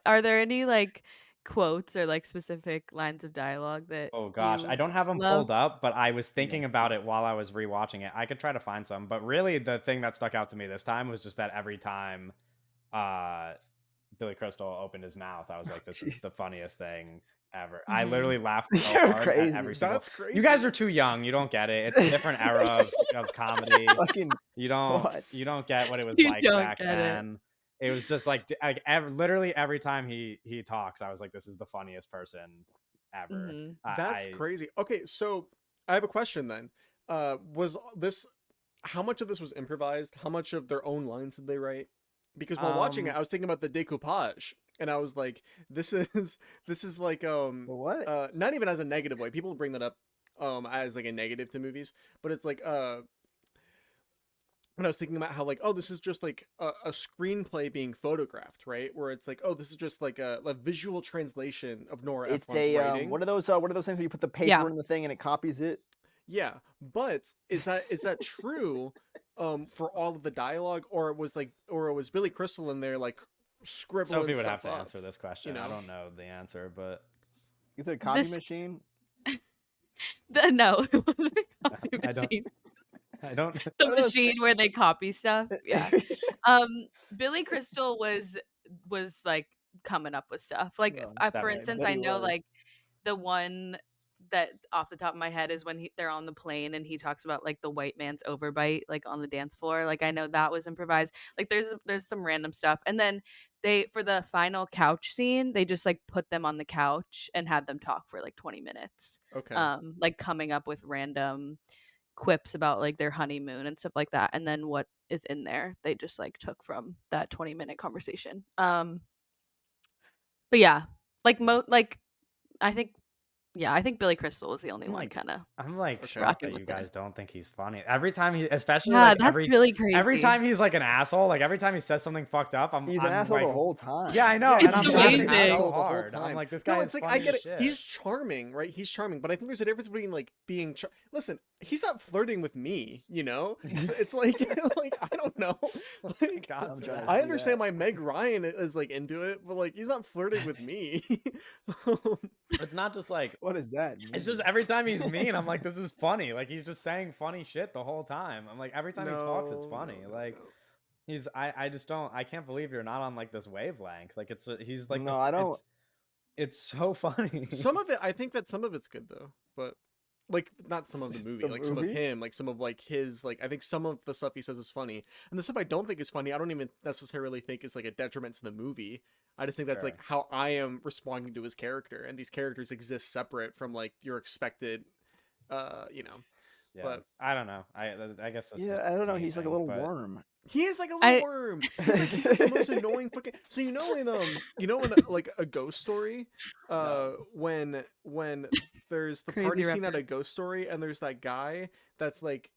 are there any like quotes or like specific lines of dialogue that Oh gosh, I don't have them love? pulled up, but I was thinking about it while I was rewatching it. I could try to find some, but really the thing that stuck out to me this time was just that every time Billy Crystal opened his mouth, I was like, this is the funniest thing ever. I Mhm. literally laughed so You're hard crazy. at every single. That's crazy. You guys are too young. You don't get it. It's a different era of comedy. Fucking You don't what? you don't get what it was You like don't back get it. then. It was just like literally every time he talks, I was like, this is the funniest person ever. Mhm. That's crazy. Okay, so I have a question then. Was this how much of this was improvised? How much of their own lines did they write? Because while watching it, I was thinking about the decoupage, and I was like, this is like What? not even as a negative way. People bring that up as like a negative to movies, but it's like when I was thinking about how like, oh, this is just like a screenplay being photographed, right? Where it's like, oh, this is just like a visual translation of Nora It's Ephron's writing. what are those things where you put the paper in the thing and it copies it? Yeah, but is that true for all of the dialogue, or it was Billy Crystal in there like scribbling Sophie would stuff have to up? answer this question. I don't know the answer, but Is it a copy This- machine? No, it wasn't a copy I don't- machine. I don't. The What are those machine where they copy stuff. Yeah. Billy Crystal was like coming up with stuff. Like No, that for makes instance, sense. I know Was. like the one that off the top of my head is when they're on the plane and he talks about like the white man's overbite like on the dance floor. Like I know that was improvised. Like there's some random stuff. And then they for the final couch scene, they just like put them on the couch and had them talk for like 20 minutes. Okay. Like coming up with random quips about like their honeymoon and stuff like that, and then what is in there they just like took from that 20-minute conversation. But yeah, like I think Yeah, I think Billy Crystal was the only I'm one like, kind of. I'm like Okay. shocked Rocking that you with it. guys don't think he's funny. Every time he, especially Yeah, like that's really every crazy. time he's like an asshole, like every time he says something fucked up, He's an I'm asshole like, the whole time. yeah, I know, Yeah, and It's I'm he's laughing an amazing. so asshole the whole hard. I'm time. like, this No, guy it's is like I funny get as it. shit. He's charming, right? He's charming, but I think there's a difference between like being. Listen, he's not flirting with me, you know. So it's like, like I don't know. Like, God I'm for trying to that. I see understand that. my Meg Ryan is like into it, but like he's not flirting with me. It's not just like, What does that it's just mean? every time he's mean, I'm like, this is funny. Like he's just saying funny shit the whole time. I'm like, every time he talks, it's No, funny. no, no, Like no. I just don't. I can't believe you're not on like this wavelength. Like he's like No, I don't. it's so funny. Some of it, I think that some of it's good though, but like not some of the movie, The like some of movie? him, like some of like his, like I think some of the stuff he says is funny, and the stuff I don't think is funny, I don't even necessarily think is like a detriment to the movie. I just think that's like Sure. how I am responding to his character, and these characters exist separate from like your expected, you know. Yeah, But I don't know. I guess this is Yeah, I don't know. me He's like a thing, little but worm. he is like a little I worm. He's like the most annoying fucking. So in like a ghost story, no. when there's the crazy party scene at a reference. ghost story and there's that guy that's like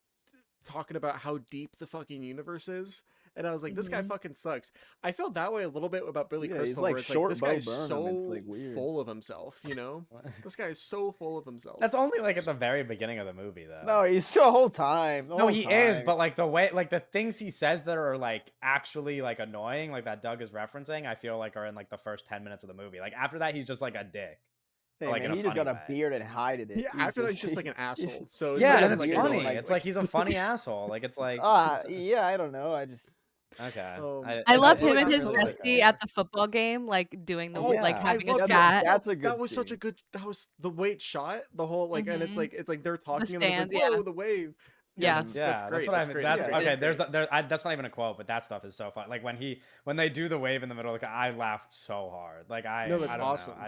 talking about how deep the fucking universe is. And I was like, this guy Mhm. fucking sucks. I felt that way a little bit about Billy Yeah, he's Crystal, like where it's like short this Bo guy's Burnham. It's so like weird. full of himself, you know? This guy is so full of himself. That's only like at the very beginning of the movie, though. No, he's the whole time. The No, whole he time. is, but like the way, like the things he says that are like actually like annoying, like that Doug is referencing, I feel like are in like the first 10 minutes of the movie. Like after that, he's just like a dick, Hey, but, like man, in a he just funny got a way. beard and hided it. Yeah, after that, he's just like an asshole. So it's Yeah, not and even it's like funny. annoying. It's like he's a funny asshole. Like it's like yeah, I don't know. I just okay. I And love but, him like, and his some of it, bestie yeah. at the football game, like doing the Oh, like yeah. I having a love chat. That's a good That was such a scene. good. That was the weight shot. The whole like, and Mhm. it's like they're talking and stand, it's like, yeah. whoa, the wave. Yeah, Yeah. that's Yeah, great. what I That's mean. great. That's Yeah, okay. That's great. That's not even a quote, but that stuff is so fun. Like when they do the wave in the middle, like I laughed so hard. Like No, that's I don't awesome. know.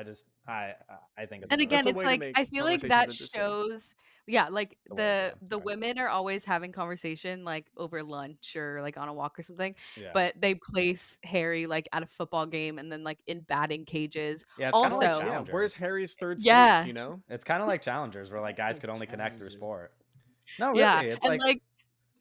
I think it's And really again, That's a funny. it's way to like make I feel like conversations that interesting. shows yeah, like The wave, yeah, the sorry. women are always having conversation like over lunch or like on a walk or something, Yeah, but they place Harry like at a football game and then like in batting cages. yeah. It's kind of like Also, Yeah, where's challengers. Harry's third space? yeah, You know. It's kind of like challengers, where like guys Like could only connect through challenges. sport. No, yeah, really, it's and like like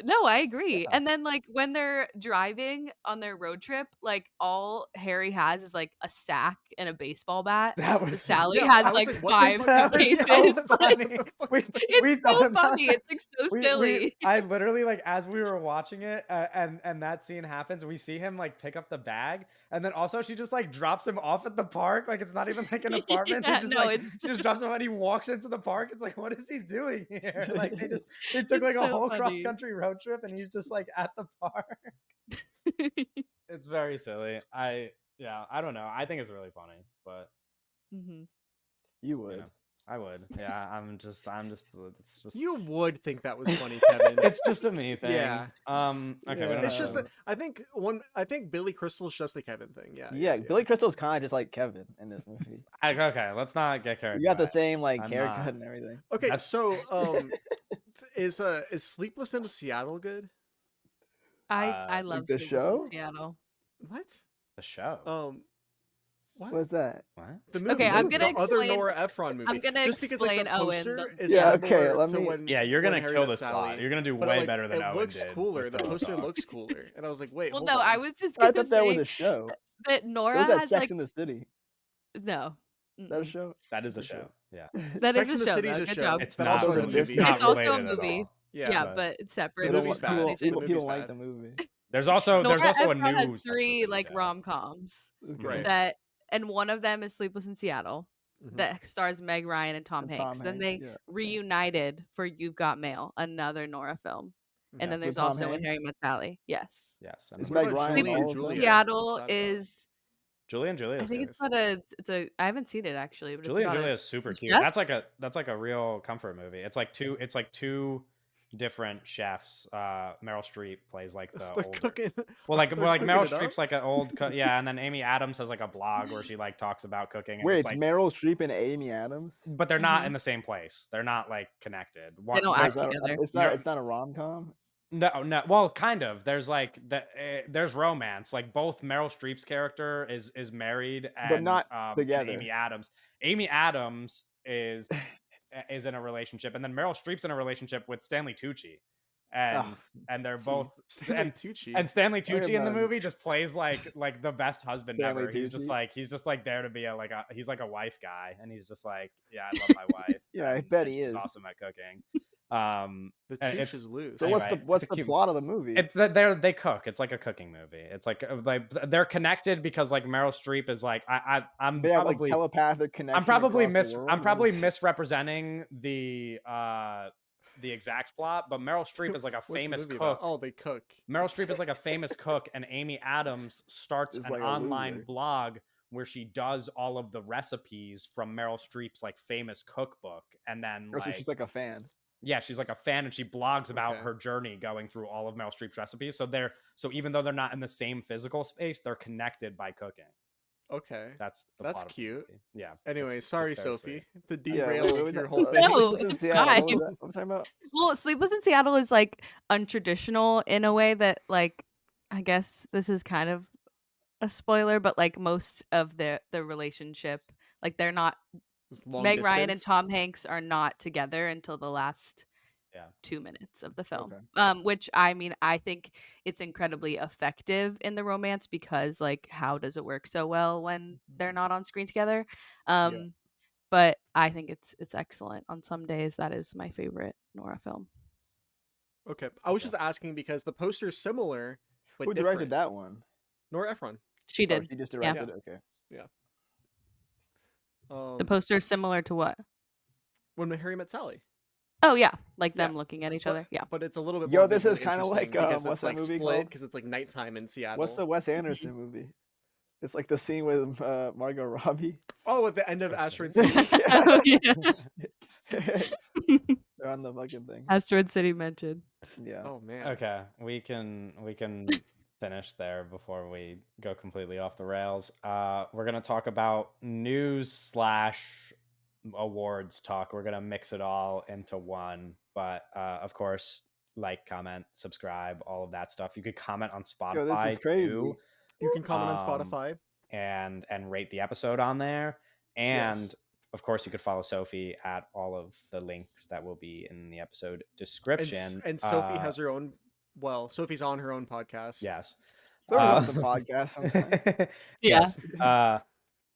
no, I agree. yeah. And then like when they're driving on their road trip, like all Harry has is like a sack and a baseball bat. That So was Sally Yeah, has I was like like, what the 5 fuck that was is suitcases. so this? Like funny. What the fuck We is this? it's thought so about funny. it. It's like so silly. I literally like as we were watching it and that scene happens, we see him like pick up the bag, and then also she just like drops him off at the park, like it's not even like an apartment. They Yeah, just no, like it's she just drops him and he walks into the park. It's like, what is he doing here? Like they took like it's a so whole cross funny. country road trip and he's just like at the park. It's very silly. I don't know. I think it's really funny, but Mhm. You would. yeah, I would. Yeah, it's just You would think that was funny, Kevin. it's just a me thing. Yeah. Okay, we don't It's have just to- that I think Billy Crystal's just a Kevin thing. Yeah. Yeah, Billy Crystal's kind of just like Kevin in this movie. okay, let's not get carried You got the away. same like I'm haircut not. and everything. Okay, That's- so is Sleepless in Seattle good? I Like love the Sleepless show? in Seattle. What? The show. What? What's that? What? The movie. Okay, I'm the gonna other explain- Nora Ephron movie. I'm gonna Just because like the explain Owen, poster the- is Yeah, similar okay, let to me- when Yeah, you're when gonna Harry kill met this plot. Sally. You're gonna do But way like, better than it Owen looks did. cooler. with The Pillow poster Talk. looks cooler, and I was like, wait, Well, hold no, on. I was just I gonna thought that was say a show. that It Nora was that has Sex like in the City. no. That a Mm-mm. show? That is a It's a show. show. Yeah. That Sex is and a the show. City's Though. a Good show. job. It's That not also is a related. related. movie. It's not It's also a related at movie. all. Yeah, but- but it's separate. The movie's bad. conversation. The People movie's don't like bad. the movie. There's also Nora a Ephron new has Sex and the 3 City like show. rom-coms Right. that, and one of them is Sleepless in Seattle Mhm. that stars Meg Ryan and Tom And Hanks. Tom Then Hanks, they yeah. reunited for You've Got Mail, another Nora film. Yeah. And then With there's Tom also When Hanks? Harry Met Sally. Yes. Yes. Is What Meg about Ryan Julie all and of them? Julia? Seattle What's that about? is Julie and Julia I is think nice. it's about I haven't seen it actually, but Julie it's and about Julia a is super a cute. chef? That's like a real comfort movie. It's like two different chefs. Meryl Streep plays like the They're older. cooking. Well, like they're Meryl cooking it up? Streep's like an old yeah, and then Amy Adams has like a blog where she like talks about cooking. And Wait, it's it's like, Meryl Streep and Amy Adams? but they're not Mhm. in the same place. They're not like connected. They don't No, act it's not, together. it's You're- not. It's not a rom com. No. Well, kind of. There's like there's romance. Like both Meryl Streep's character is married, but and not together. Amy Adams. Amy Adams is in a relationship, and then Meryl Streep's in a relationship with Stanley Tucci, Ah, and they're jeez. both Stanley Tucci. and Stanley Talking Tucci in the about movie just plays like the best husband Stanley ever. He's just Tucci. like there to be he's like a wife guy, and he's just like, yeah, I love my wife, Yeah, I bet and he she's is. awesome at cooking. The And Tooch is loose. So anyway, what's it's a the cute. plot of the movie? It's that they cook. It's like a cooking movie. It's like they're connected because like Meryl Streep is like I'm They have like probably telepathic connection. I'm probably across the world. I'm probably misrepresenting the exact plot, but Meryl Streep is like a What's the famous movie about? cook. Oh, they cook. Meryl Streep is like a famous cook, and Amy Adams starts Is an like a online loser. blog where she does all of the recipes from Meryl Streep's like famous cookbook, and then Or so like she's like a fan. yeah, she's like a fan, and she blogs about Okay. her journey going through all of Meryl Streep's recipes. So even though they're not in the same physical space, they're connected by cooking. Okay. That's That's plot of the cute. movie. Yeah. Anyway, it's sorry, very Sophie. sweet. The Yeah, derail what of was your that? whole thing. No, Sleepless in it's Seattle. What was fine. that? What was I talking about? Well, Sleepless in Seattle is like untraditional in a way that, like, I guess this is kind of a spoiler, but like most of the relationship, like they're not It's long Meg Ryan and distance. Tom Hanks are not together until the last Yeah. 2 minutes of the film. Okay. Which I mean, I think it's incredibly effective in the romance because like how does it work so well when they're not on screen together? But I think it's excellent. On some days that is my favorite Nora film. Okay. I was Yeah. just asking because the poster is similar, but Who different. directed that one? Nora Ephron. She Oh, did. she just Yeah. directed it. Okay. The poster is similar to what? When Harry Met Sally. Oh yeah, like Yeah. them looking at each But, other. Yeah. but it's a little bit Yo, more this is visually kinda like, interesting because what's it's that like movie split called? because it's like nighttime in Seattle. What's the Wes Anderson movie? It's like the scene with Margot Robbie. Oh, at the end of Asteroid City. Oh, yeah. They're on the fucking thing. Asteroid City mentioned. Yeah. Oh man. Okay, we can finish there before we go completely off the rails. We're gonna talk about news / awards talk. We're gonna mix it all into one, but of course, like, comment, subscribe, all of that stuff. You could comment on Spotify Yo, this is crazy. too, You can comment on Um, Spotify. and rate the episode on there. And Yes. of course, you could follow Sophie at all of the links that will be in the episode And, description. and Sophie has her own. Well, Sophie's on her own podcast. Yes. So on some podcast sometimes. Yeah. Yes.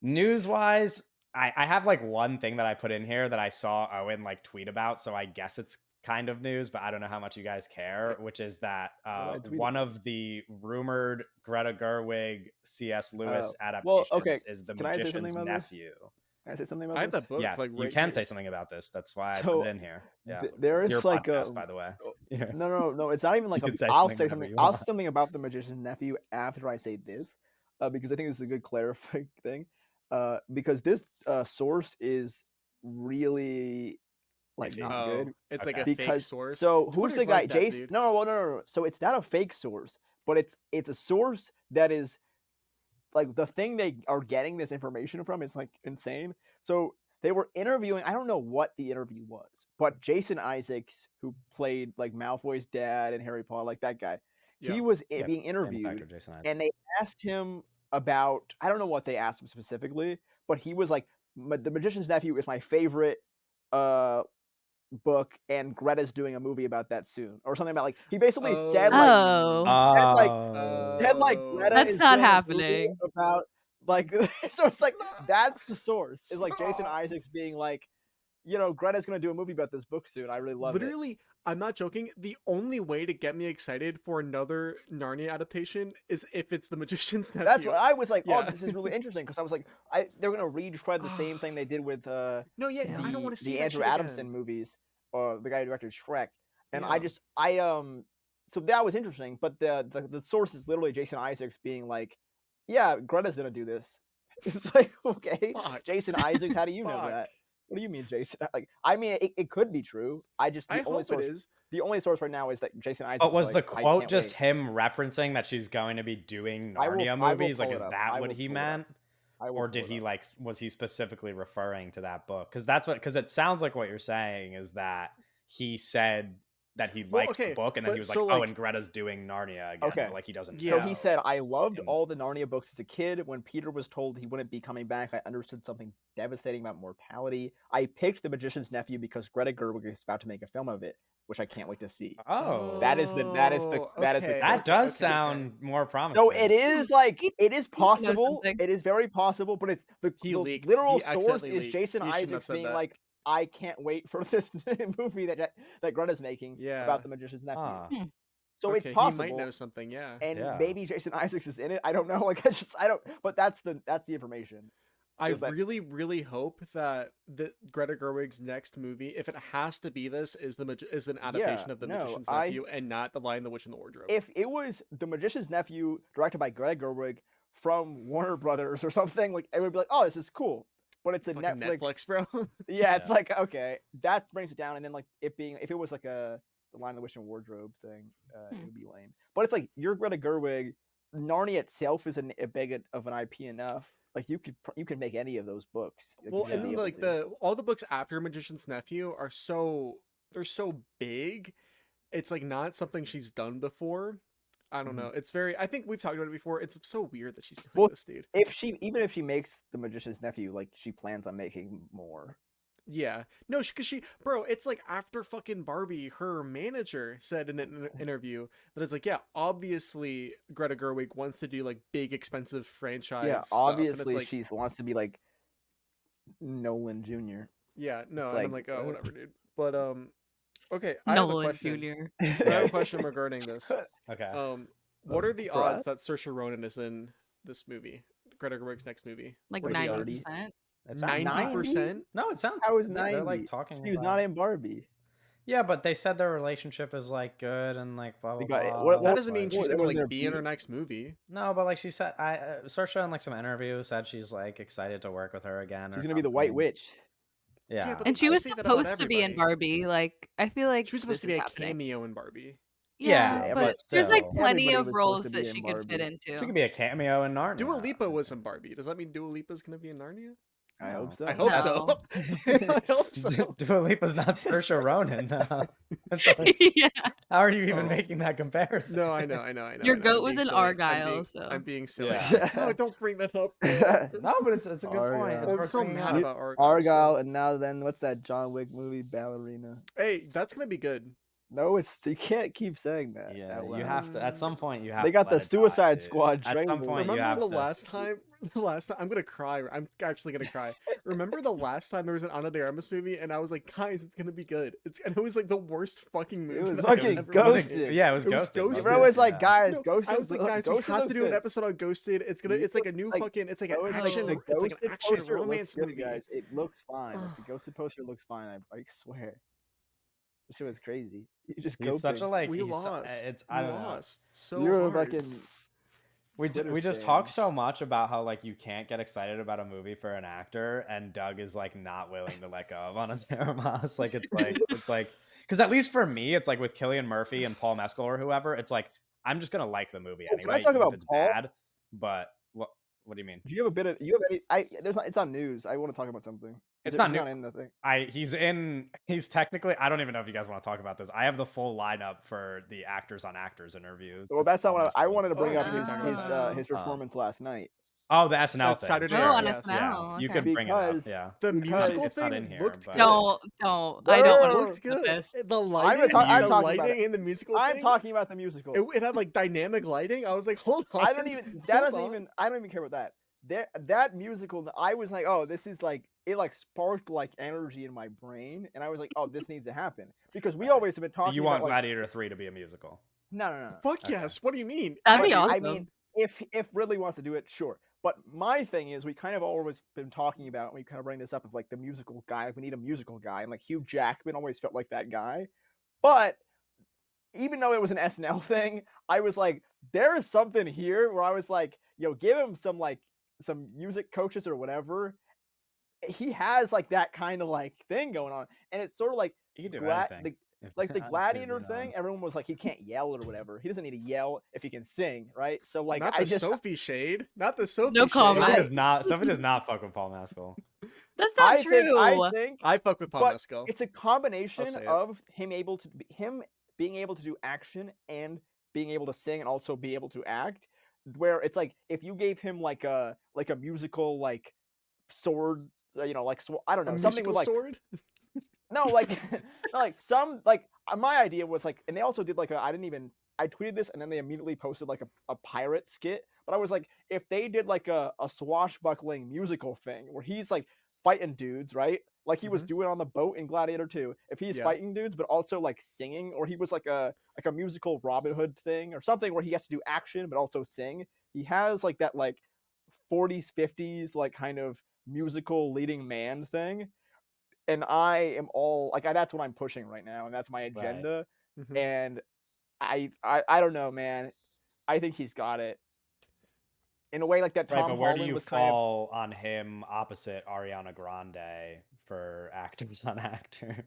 News wise, I have like one thing that I put in here that I saw Owen like tweet about, so I guess it's kind of news, but I don't know how much you guys care, which is that did I tweet one about? of the rumored Greta Gerwig C.S. Lewis well, adaptations okay, is The can I say something Magician's about this? Nephew. Can I say something about I have this? that book. Yeah, like you right can here. say something about this. That's why I So, put it in here. Yeah, there it's is your like podcast, a. by the way. Yeah. No. It's not even like You a. can say I'll something say whenever something. you I'll want. say something about the Magician's Nephew after I say this, because I think this is a good clarifying thing. Because this source is really like Iffy. not Oh, good. it's like Okay. a fake Because source. so who's Twitter's the guy? like that, Jason? dude. No. So it's not a fake source, but it's a source that is like the thing they are getting this information from is like insane. So they were interviewing. I don't know what the interview was, but Jason Isaacs, who played like Malfoy's dad and Harry Potter, like that guy, Yeah. he was Yeah, being famous interviewed, actor Jason Isaacs. and they asked him about. I don't know what they asked him specifically, but he was like, "The Magician's Nephew is my favorite book, and Greta's doing a movie about that soon," or something about like he basically said like Oh. said like Oh. said like Greta That's is not doing a movie happening. about like so it's like that's the source is like Jason Isaacs being like, you know, Greta's gonna do a movie about this book soon. I really love it. Literally, I'm not joking. The only way to get me excited for another Narnia adaptation is if it's The Magician's Nephew. That's what I was like. Yeah. Oh, this is really interesting because I was like, they're gonna retread the same thing they did with No, yeah, Damn. I don't want to see the that Andrew shit Adamson again. movies or the guy who directed Shrek, and Yeah. so that was interesting. But the source is literally Jason Isaacs being like, yeah, Greta's gonna do this. It's like, okay, Fuck. Jason Isaacs, how do you know Fuck. that? What do you mean, Jason? Like, I mean, it could be true. I hope it is. The only source right now is that Jason Isaacs. But was like, the I quote can't just wait. him referencing that she's going to be doing I will Narnia pull movies? Like, it is up. that I what will he pull it up. meant? I will Or pull did it he up. like, was he specifically referring to that book? Because that's what, because it sounds like what you're saying is that he said that he Well, liked the okay, book, and then but he was like, so, oh, like- and Greta's doing Narnia again. Okay. But, like, he doesn't. Yeah. So know. he said, I loved And- all the Narnia books as a kid. When Peter was told he wouldn't be coming back, I understood something devastating about mortality. I picked The Magician's Nephew because Greta Gerwig is about to make a film of it, which I can't wait to see. Oh, That is the okay, that okay, does okay. sound more promising. So it is like He- it is think you know possible. something. It is very possible, but it's the leaked. literal He source accidentally is leaked. Jason He shouldn't have Isaacs said being that. like, I can't wait for this movie that Greta's making Yeah. about The Magician's Nephew. Ah. So Okay, it's possible. He might know something, yeah. And Yeah. maybe Jason Isaacs is in it. I don't know. Like I don't. But that's the information. I Is that- really, really hope that the Greta Gerwig's next movie, if it has to be this, is an adaptation of The Magician's Nephew and not The Lion, the Witch, and the Wardrobe. If it was The Magician's Nephew directed by Greta Gerwig from Warner Brothers or something, like it would be like, oh, this is cool. But it's a Fucking Netflix, bro. Yeah, it's Yeah. like okay, that brings it down. And then like it being if it was like the Lion, the Witch, and Wardrobe thing, it would be lame. But it's like you're Greta Gerwig. Narnia itself is a big of an IP enough. Like you could make any of those books. Like, Well, you should and be then able like to. all the books after Magician's Nephew are they're so big. It's like not something she's done before. I don't know. It's very. I think we've talked about it before. It's so weird that she's doing Well, this, dude. if she makes The Magician's Nephew, like she plans on making more. Yeah. No, because bro, it's like after fucking Barbie, her manager said in an interview that it's like, yeah, obviously Greta Gerwig wants to do like big, expensive franchise. Yeah, stuff, and it's obviously like, she wants to be like Nolan Jr. yeah, no, it's and I'm like, like, oh, what? whatever, dude. But okay, I have a Nolan question. Jr. I have a question regarding this. Okay. What are the Brad? odds that Saoirse Ronan is in this movie, Greta Gerwig's next movie? Like What are the 90%. It sounds- 90%? No, it sounds. I was yeah, 90. They're like talking. She was about- not in Barbie. Yeah, but they said their relationship is like good and like blah blah They got- blah. what- That what- doesn't mean like- she's what gonna was like their be in her beef? next movie. No, but like she said, Saoirse in like some interview said she's like excited to work with her again. She's or gonna be the White something. Witch. Yeah. but And they she was say that about supposed to be in everybody. Barbie. Like I feel like She was supposed to this be is a happening. cameo in Barbie. Yeah, Yeah, but but there's like still. plenty Everybody of was supposed roles to that be she in could fit Barbie. into. She could be a cameo in Narnia. Dua Lipa was in Barbie. Does that mean Dua Lipa's gonna be in Narnia? I hope so. I hope so. I hope so. Dua Lipa's not Saoirse Ronan. It's like, Yeah. how are you even Oh. making that comparison? No, I know. Your I know. goat I'm was being in silly. Argyle, so. I'm being silly. Yeah. No, don't bring that up. No, but it's a good point. Argyle. It's I'm worth so bringing mad up. about Argyle. Argyle, and now then, what's that John Wick movie, Ballerina? Hey, that's gonna be good. No, you can't keep saying that. Yeah, out you loud. have to. At some point, you have. They to got let the it die, Suicide dude. Squad At some trailer. point, you Remember have the to. last time? The last time I'm gonna cry. I'm actually gonna cry. Remember the last time there was an Ana de Armas movie, and I was like, guys, it's gonna be good. And it was like the worst fucking movie. was that I've fucking ever Ghosted. seen. Yeah, it was It was Ghosted. Ghosted. Everyone was like, Yeah. guys, No, Ghosted. I was like, guys, we Ghosted have looks to do an good. episode on Ghosted. It's like a new Like, fucking. It's like an I was like, action. the It's like Ghosted an action poster looks romance good, movie. guys. It looks fine. Like, the Ghosted poster looks fine. I swear. This shit was crazy. You just go. He's such a like. We he's so- lost. It's We I don't know. lost so You're hard. fucking. We Twitter just talk fans. so much about how like you can't get excited about a movie for an actor, and Doug is like not willing to let go of Ana de Armas. Like it's like because at least for me, it's like with Cillian Murphy and Paul Mescal or whoever, it's like I'm just gonna like the movie Oh, can I anyway, talk even about if it's Paul? bad. But what do you mean? Do you have a bit of? You have any? There's not. It's on news. I want to talk about something. It's He's not new. in the thing. He's technically, I don't even know if you guys want to talk about this. I have the full lineup for the actors on actors interviews. Well, that's not Paul what I Mescal. wanted to bring Oh, up we can his talk about his that. performance last night. Oh, the SNL That's thing. Saturday Sure. Night Oh, on Live, SNL. Yeah, you okay. could bring it up. Because- Yeah. The Because musical it's not in thing here, looked but- good. Don't. I don't Brr. want Looked to good. this. The lighting, I'm the talking about lighting it. in the musical I'm thing. talking about the musical. It had like dynamic lighting. I was like, hold on. I don't even. That hold doesn't on. even. I don't even care about that. That musical. I was like, oh, this is like. It like sparked like energy in my brain, and I was like, oh, this needs to happen because we always have been So talking you want about like, Gladiator 3 to be a musical? no. Fuck Okay. yes. What do you mean? That'd be But, awesome. I mean, if Ridley wants to do it, sure. But my thing is, we kind of always been talking about, and we kind of bring this up of like the musical guy. Like, we need a musical guy, and like Hugh Jackman always felt like that guy. But even though it was an SNL thing, I was like, there is something here where I was like, yo, give him some music coaches or whatever. He has like that kind of like thing going on, and it's sort of like You can do Gla- anything. like the I'm gladiator moving thing. on. Everyone was like, he can't yell or whatever. He doesn't need to yell if he can sing, right? So like, Not I the just Sophie shade. Not the Sophie No shade. comment. Sophie does not fuck with Paul Mescal. That's not I true. think I fuck with Paul But Mescal. it's a combination say it. of him able to be him being able to do action and being able to sing and also be able to act, where it's like if you gave him like a musical like sword, like I don't A know, something musical with like sword? no, like no, like some like my idea was like, and they also did like I tweeted this and then they immediately posted like a pirate skit, but I was like, if they did like a swashbuckling musical thing where he's like fighting dudes, right? Like he was doing on the boat in Gladiator 2. If he's Yeah. fighting dudes, but also like singing, or he was like a musical Robin Hood thing or something where he has to do action but also sing. He has like that like 40s, 50s like kind of musical leading man thing. And I am all like that's what I'm pushing right now, and that's my agenda. Mhm. And I don't know, man. I think he's got it. In a way like that Right, Tom but where do Holland you was kind of fall on him opposite Ariana Grande for actors on actors?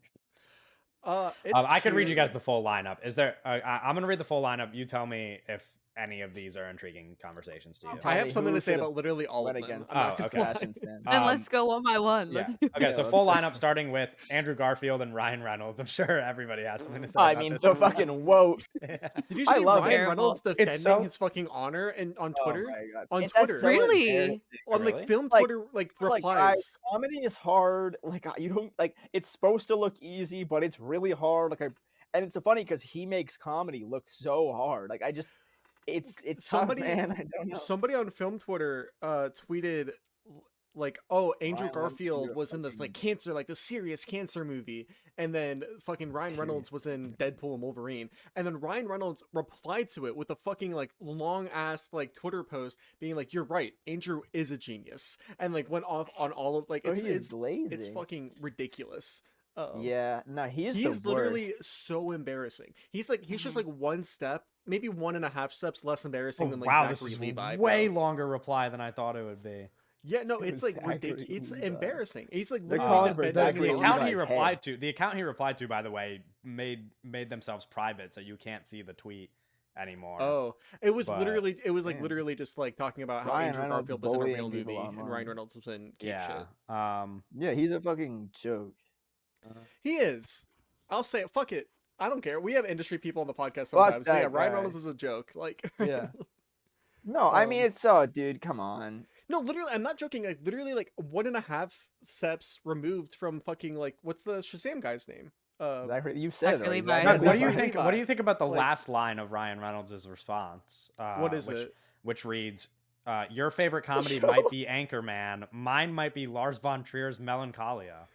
It's I could read you cute. guys the full lineup. Is there? I'm gonna read the full lineup. You tell me if any of these are intriguing conversations to you. I have me something who to say should've about literally all of went them. against I'm not Oh, gonna okay. lie. Sebastian Stan. Then let's go one by one. Yeah. Let's do Okay, it. so let's full go. lineup starting with Andrew Garfield and Ryan Reynolds. I'm sure everybody has something to say I about mean, this. the fucking whoa. Did you I see love Ryan him. Reynolds It's defending so- his fucking honor and on Oh Twitter? my god. On And Twitter. that's so Really? embarrassing. On Really? like film Like, Twitter like It's like, guys, replies. comedy is hard. Like, you don't like. It's supposed to look easy, but it's really hard. And it's so funny because he makes comedy look so hard. Like, it's Somebody tough, man. I don't know. somebody on film Twitter tweeted like, oh, Andrew Ryan Reynolds, Garfield you're was in this like fucking- cancer, like the serious cancer movie, and then fucking Ryan Reynolds was in Deadpool and Wolverine, and then Ryan Reynolds replied to it with a fucking like long ass like Twitter post being like, you're right, Andrew is a genius, and like went off on all of like Bro, it's he is lazy. it's fucking ridiculous. Yeah, no, he's He the is literally worst. so embarrassing. He's just like one step, maybe 1.5 steps less embarrassing Oh, than like wow, this Zachary is Levi. way bro. longer reply than I thought it would be. Yeah, no, it's like Zachary ridiculous. It's Levi. embarrassing. He's like They're literally calling for defending The his Zachary account honor. he Levi's replied head. to, the account he replied to, by the way, made themselves private, so you can't see the tweet anymore. Oh, it was But- Man. literally just like talking about how Ryan Andrew Reynolds Garfield was in a real bullying people movie and online. Ryan Reynolds was in cape yeah. shit. Yeah, he's a fucking joke. He is. I'll say it. Fuck it. I don't care. We have industry people on the podcast Fuck sometimes. But yeah, that Ryan guy. Reynolds is a joke. Like, Yeah. No, I mean, Um, it's dude, come on. no, literally, I'm not joking. Like, literally, like 1.5 steps removed from fucking like what's the Shazam guy's name? Zachary, you said it. Zachary already. Levi. No, what do you Zachary think? Levi. What do you think about the Like- last line of Ryan Reynolds' response? What is which, it? Which reads, "Your favorite comedy might be Anchorman. Mine might be Lars von Trier's Melancholia."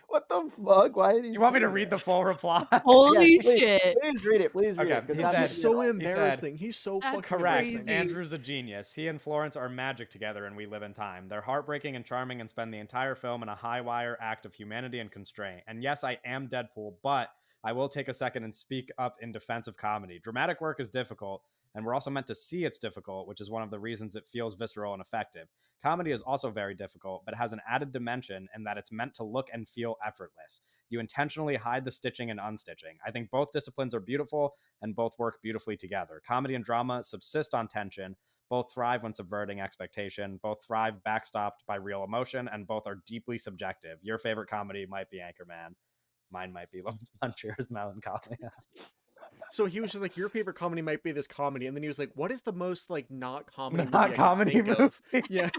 What the fuck? Why did he You want me say to read that? the full reply? Holy Yes, please. shit. Please read it. Please read Okay, it. 'cause he that's said- He's so what- embarrassing. He's so That's fucking Correct. embarrassing. Andrew's a genius. He and Florence are magic together, and we live in time. They're heartbreaking and charming, and spend the entire film in a high wire act of humanity and constraint. And yes, I am Deadpool, but I will take a second and speak up in defense of comedy. Dramatic work is difficult, and we're also meant to see it's difficult, which is one of the reasons it feels visceral and effective. Comedy is also very difficult, but it has an added dimension in that it's meant to look and feel effortless. You intentionally hide the stitching and unstitching. I think both disciplines are beautiful and both work beautifully together. Comedy and drama subsist on tension. Both thrive when subverting expectation. Both thrive backstopped by real emotion, and both are deeply subjective. Your favorite comedy might be Anchorman. Mine might be Lars von Trier's Melancholia. So he was just like, your favorite comedy might be this comedy, and then he was like, what is the most like not comedy Not movie I can comedy think of? movie. Yeah.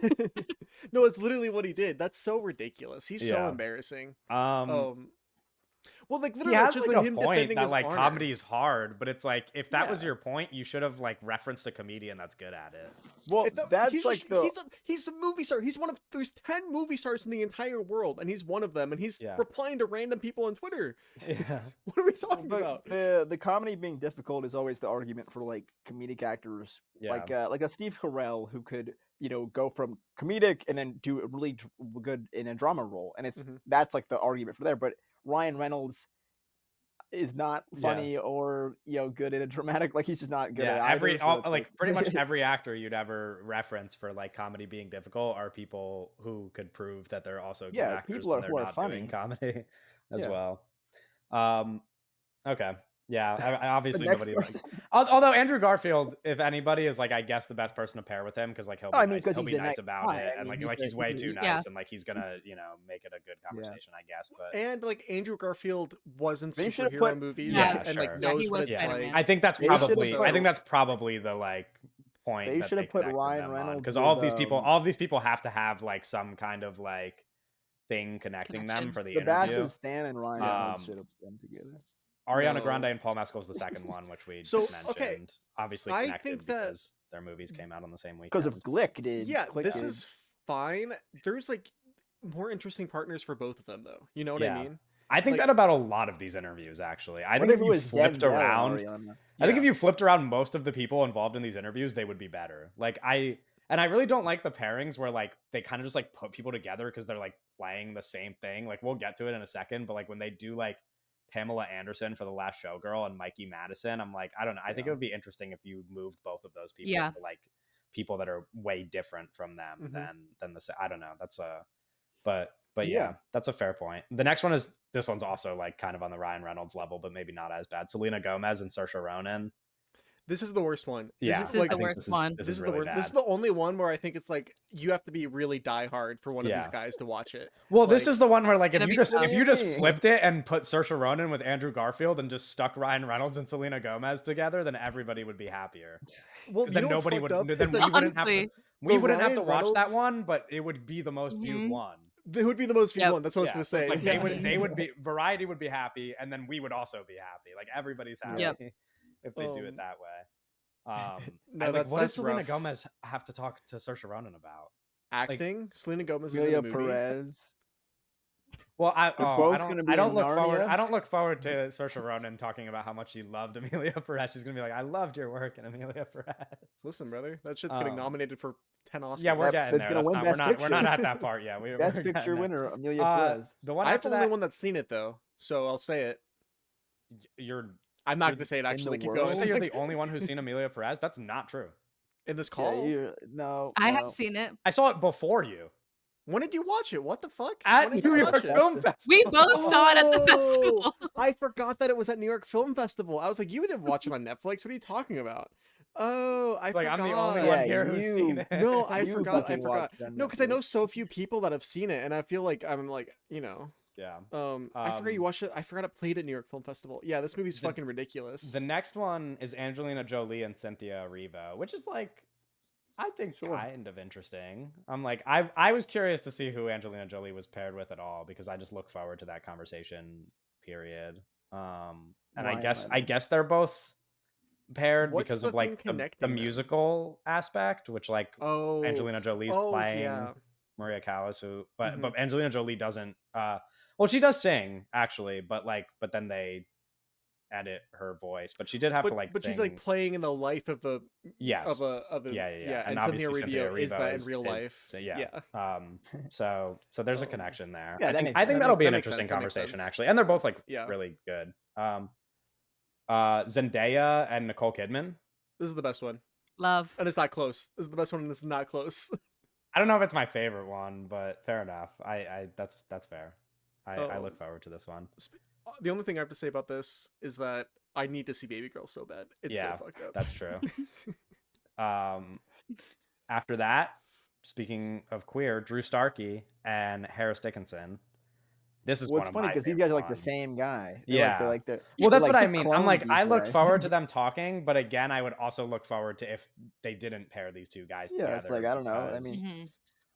No, it's literally what he did. That's so ridiculous. He's so Yeah. embarrassing. He Well, like literally, it's has just like like a him point defending that his like honor. comedy is hard, but it's like if that was Yeah. your point, you should have like referenced a comedian that's good at it. Well, If that- that's he's like just- he's a movie star. He's one of there's 10 movie stars in the entire world, and he's one of them. And he's Yeah. replying to random people on Twitter. Yeah. What are we talking but about? the comedy being difficult is always the argument for like comedic actors, like a Steve Carell who could go from comedic and then do a really good in a drama role, and Mhm. that's like the argument for there. But Ryan Reynolds is not funny or good in a dramatic, like he's just not good at either, so it's like pretty much every actor you'd ever reference for like comedy being difficult are people who could prove that they're also good actors people when who they're are not funny. doing comedy as Yeah. well. Okay. Yeah, The obviously next nobody person. although Andrew Garfield, if anybody, is like, I guess, the best person to pair with him because like Oh, I mean, because he'll he's be a nice nice about guy. it, I and mean, like he's way too Yeah. nice, and like he's gonna make it a good Yeah. conversation, I guess. But And like Andrew Garfield was in They should've superhero put- movies Yeah, and like sure. Yeah, he knows what was it's Spider-Man. I think that's They should've probably put- the like point They that should they have put connected Ryan them Reynolds because with, all of these people have to have like some kind of like thing connecting them Connection. for the interview. Sebastian Stan and Ryan Reynolds should have been together. Ariana No. Grande and Paul Mescal is the second one, which we So, mentioned. okay, Obviously I connected think that- because their movies came out on the same weekend. Because of Glick, dude. Yeah, Glick this did. is fine. There's like more interesting partners for both of them, though. You know what Yeah. I mean? I think like- that about a lot of these interviews, actually. I What think if if it you was flipped Denzel and around, Ariana? I think Yeah. if you flipped around most of the people involved in these interviews, they would be better. Like I really don't like the pairings where like they kind of just like put people together because they're like playing the same thing. Like we'll get to it in a second, but like when they do like Pamela Anderson for The Last Showgirl and Mikey Madison, I'm like, I don't know. I think it Yeah. would be interesting if you moved both of those people Yeah. to like people that are way different from them Mhm. than the I don't know. That's a but yeah, Yeah. that's a fair point. The next one is this one's also like kind of on the Ryan Reynolds level, but maybe not as bad. Selena Gomez and Saoirse Ronan. This is the worst one. Yeah, This is This like is I the think worst one. this is the really worst. bad. This is the only one where I think it's like you have to be really diehard for one of these Yeah. guys to watch it. Well, this Like- is the one where like Gonna be tough. if you just Really? flipped it and put Saoirse Ronan with Andrew Garfield and just stuck Ryan Reynolds and Selena Gomez together, then everybody would be happier. Well, 'Cause you then know what's nobody fucked would. up Then is we that wouldn't have to. Honestly. We wouldn't have to Ryan watch that Reynolds- one, but it would be the most viewed Mhm. one. It would be the most viewed Yep. one. That's what Yeah, I was so gonna it's say. like they would be Variety would be happy, and then we would also be happy. Like everybody's happy Yep. if they do it that way. No, and, like, that's what does Selena rough. Gomez have to talk to Saoirse Ronan about? Acting. Selena Gomez is in Amelia a movie. Perez. Well, They're both I gonna don't. be I don't in look forward. Narnia. I don't look forward to Saoirse Ronan talking about how much she loved Amelia Perez. She's gonna be like, "I loved your work in Amelia Perez." Listen, brother, that shit's getting Um, nominated for 10 Oscars. Yeah, we're That- getting that's there. gonna That's win not, Best we're not Picture. at that part yet. Best we're getting Picture there. winner, Amelia Perez. The one I'm after the only that, one that's seen it though, so I'll say it. you're. I'm not You're gonna say it the actually. Keep world? Did you going. say you're the only one who's seen Amelia Perez? That's not true. in this Yeah, call. no. I no. have seen it. I saw it before you When did you watch it? What the fuck? at When did New you York watch it? Film Festival. We both saw it at the Oh, festival. I forgot that it was at New York Film Festival. I was like, you didn't watch it on Netflix. What are you talking about? Oh, I It's like forgot. I'm the only Yeah, one here who's seen you- it. No, I You forgot. I fucking forgot. watched it on No, because I know Netflix. so few people that have seen it, and I feel like I'm like, you know, Yeah. I forgot you watched it. I forgot it played at New York Film Festival. Yeah, this movie's The- fucking ridiculous. The next one is Angelina Jolie and Cynthia Erivo, which is like, I think Sure. kind of interesting. I'm like, I was curious to see who Angelina Jolie was paired with at all because I just look forward to that conversation. Period. And Ryan I guess they're both paired What's because the of thing like the connecting them? musical aspect, which like Oh, Angelina Jolie's oh, playing yeah. Maria Callas, who but Mhm. Angelina Jolie doesn't. Well, she does sing actually, but then they edit her voice. But she did have to like. But she's sing- like playing in the life of a yes, of a yeah. And Cynthia obviously Cynthia Erivo is Erivo that in real life. So, yeah. So there's a Oh. connection there. Yeah, I that think makes I think sense. that'll be That an makes interesting sense, that makes conversation sense. actually, and they're both like Yeah. really good. Zendaya and Nicole Kidman. This is the best one, Love. and it's not close. This is the best one, and it's not close. I don't know if it's my favorite one, but fair enough. I that's fair. I Oh. look forward to this one. The only thing I have to say about this is that I need to see Baby Girl so bad. It's Yeah, so fucked up. that's true. After that, speaking of queer, Drew Starkey and Harris Dickinson. This is Well, one it's of funny my because these favorite guys are like the ones. same guy. Yeah. They're like the. Well, they're that's like what I who mean. I'm cloned like, these I look guys? forward to them talking, but again, I would also look forward to if they didn't pair these two guys Yeah, together. it's like I don't know. I because, mean, Mhm.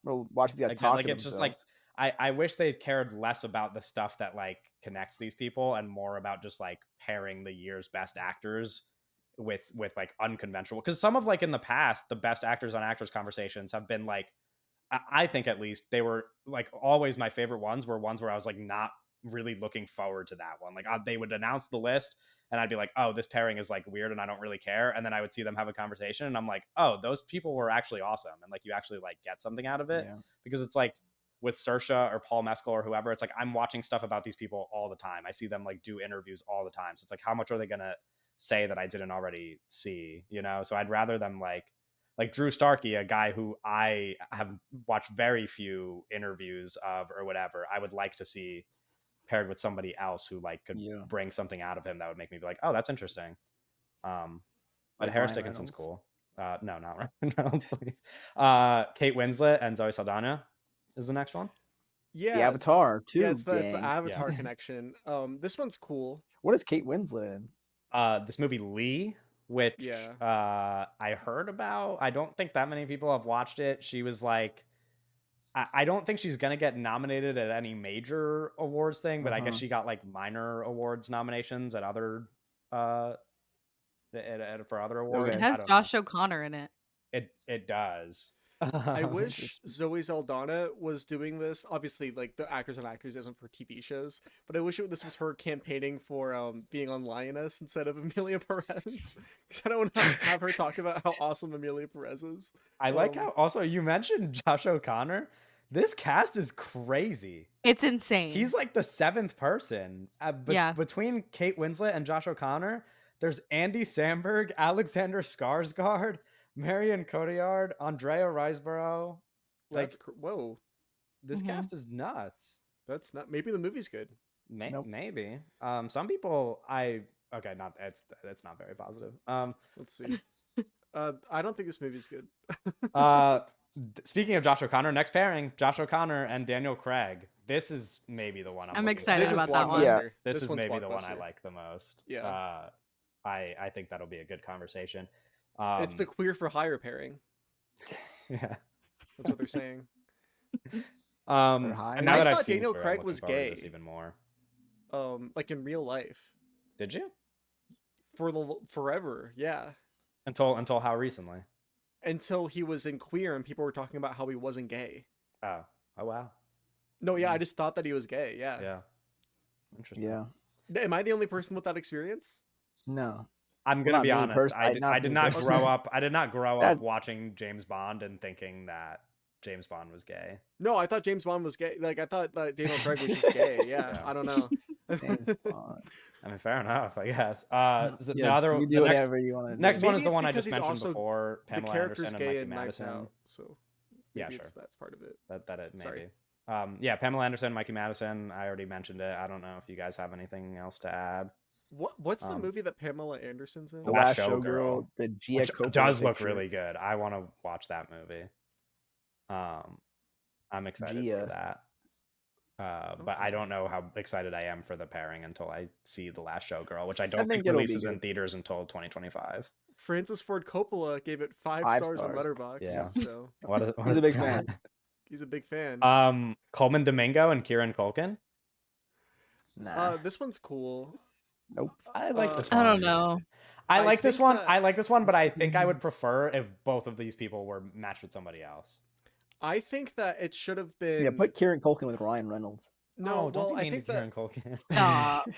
we'll watch these guys again, talk. like to it's just like themselves. I wish they cared less about the stuff that like connects these people and more about just like pairing the year's best actors with like unconventional, because some of like in the past the best actors on actors conversations have been like I think at least they were like always my favorite ones were ones where I was like not really looking forward to that one. Like they would announce the list and I'd be like, oh, this pairing is like weird and I don't really care, and then I would see them have a conversation and I'm like, oh, those people were actually awesome, and like you actually like get something out of it. Yeah. Because it's like with Saoirse or Paul Mescal or whoever, it's like I'm watching stuff about these people all the time. I see them like do interviews all the time, so it's like how much are they gonna say that I didn't already see, you know? So I'd rather them like Drew Starkey, a guy who I have watched very few interviews of or whatever, I would like to see paired with somebody else who like could Yeah. bring something out of him that would make me be like, oh, that's interesting. But Like Harris Ryan Dickinson's Reynolds? cool. No, not Ryan Reynolds, please. Kate Winslet and Zoe Saldana is the next one. The Yeah, Avatar too. yeah, it's the gang. Avatar connection. This one's cool. What is Kate Winslet in? This movie Lee, which Yeah. I heard about. I don't think that many people have watched it. She was like, I don't think she's gonna get nominated at any major awards thing, but I guess she got like minor awards nominations at other for other awards. It Okay. has Josh O'Connor in it. It does. I wish Zoe Saldana was doing this. Obviously, like the Actors on Actors isn't for TV shows, but I wish this was her campaigning for being on Lioness instead of Amelia Perez. Because I don't want to have her talk about how awesome Amelia Perez is. I like how also you mentioned Josh O'Connor. This cast is crazy. It's insane. He's like the 7th person. Between Kate Winslet and Josh O'Connor, there's Andy Samberg, Alexander Skarsgård, Marion Cotillard, Andrea Riseborough. Like, whoa, this cast is nuts. That's not. Maybe the movie's good. Maybe. Some people. Not. It's not very positive. Let's see. I don't think this movie's good. Speaking of Josh O'Connor, next pairing, Josh O'Connor and Daniel Craig. This is maybe the one I'm excited about that one. Yeah. This is maybe the one I like the most. Yeah. I think that'll be a good conversation. It's the queer for hire pairing. Yeah. That's what they're saying. And now that I I've thought seen Daniel Queer, I'm Craig looking was forward to gay. this even more. Like in real life. Did you? Forever, yeah. Until how recently? Until he was in Queer and people were talking about how he wasn't gay. Oh wow. No, yeah, I just thought that he was gay. Yeah. Yeah. Interesting. Yeah. Am I the only person with that experience? No. I'm gonna be honest. I did not grow up. I did not grow up watching James Bond and thinking that James Bond was gay. No, I thought James Bond was gay. Like I thought that Daniel Craig was just gay. Yeah, I don't know. James Bond. I mean, fair enough, I guess. You do whatever you want to do. Next one is Maybe the one I because just he's mentioned also before. Pamela the character's Anderson and gay Mikey in Knives Madison. Out, so Yeah, maybe sure. that's part of it. That it maybe. Sorry. Yeah, Pamela Anderson, Mikey Madison. I already mentioned it. I don't know if you guys have anything else to add. What's the movie that Pamela Anderson's in? The Last Showgirl. The Gia Coppola does look picture. really good. I want to watch that movie. I'm excited for that. But I don't know how excited I am for the pairing until I see The Last Showgirl, which I don't think releases in theaters until 2025. Francis Ford Coppola gave it 5 stars on Letterboxd. Yeah. So He's a big fan. He's a big fan. Coleman Domingo and Kieran Culkin. Nah. This one's cool. Nope. I like this one. I don't know. I like this think one. that- I like this one, but I think I would prefer if both of these people were matched with somebody else. I think that it should have been. Yeah, put Kieran Culkin with Ryan Reynolds. No, don't well, be I mean think to that. Kieran Culkin. Stop.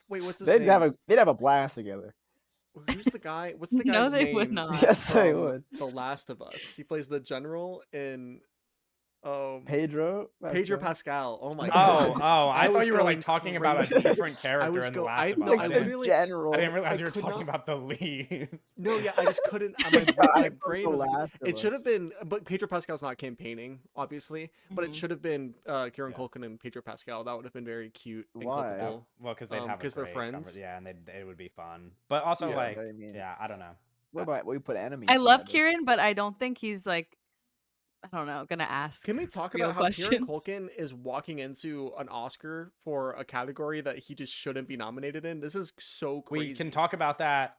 Wait, what's his They'd name? have a blast together. Who's the guy? What's the guy's No, they name? would not. Yes, they from would. The Last of Us. He plays the general in. Pedro Pascal. Oh my Oh, god. I thought was you were like going talking about a crazy. different character in The Last of Us. I I literally. general. didn't realize I you were could talking not- about the lead. No, yeah, I just couldn't. My brain was. Last of It Us. should have been, but Pedro Pascal's not campaigning, obviously. But it should have been Kieran Culkin and Pedro Pascal. That would have been very cute and Why? clippable. Well, because they'd have because they're friends. Yeah, and it would be fun. But also, Yeah, like, I mean- I don't know. What about we put enemies? I love together? Kieran, but I don't think he's like, I don't know, gonna ask. Can we talk real about how Kieran questions. Culkin is walking into an Oscar for a category that he just shouldn't be nominated in? This is so crazy. We can talk about that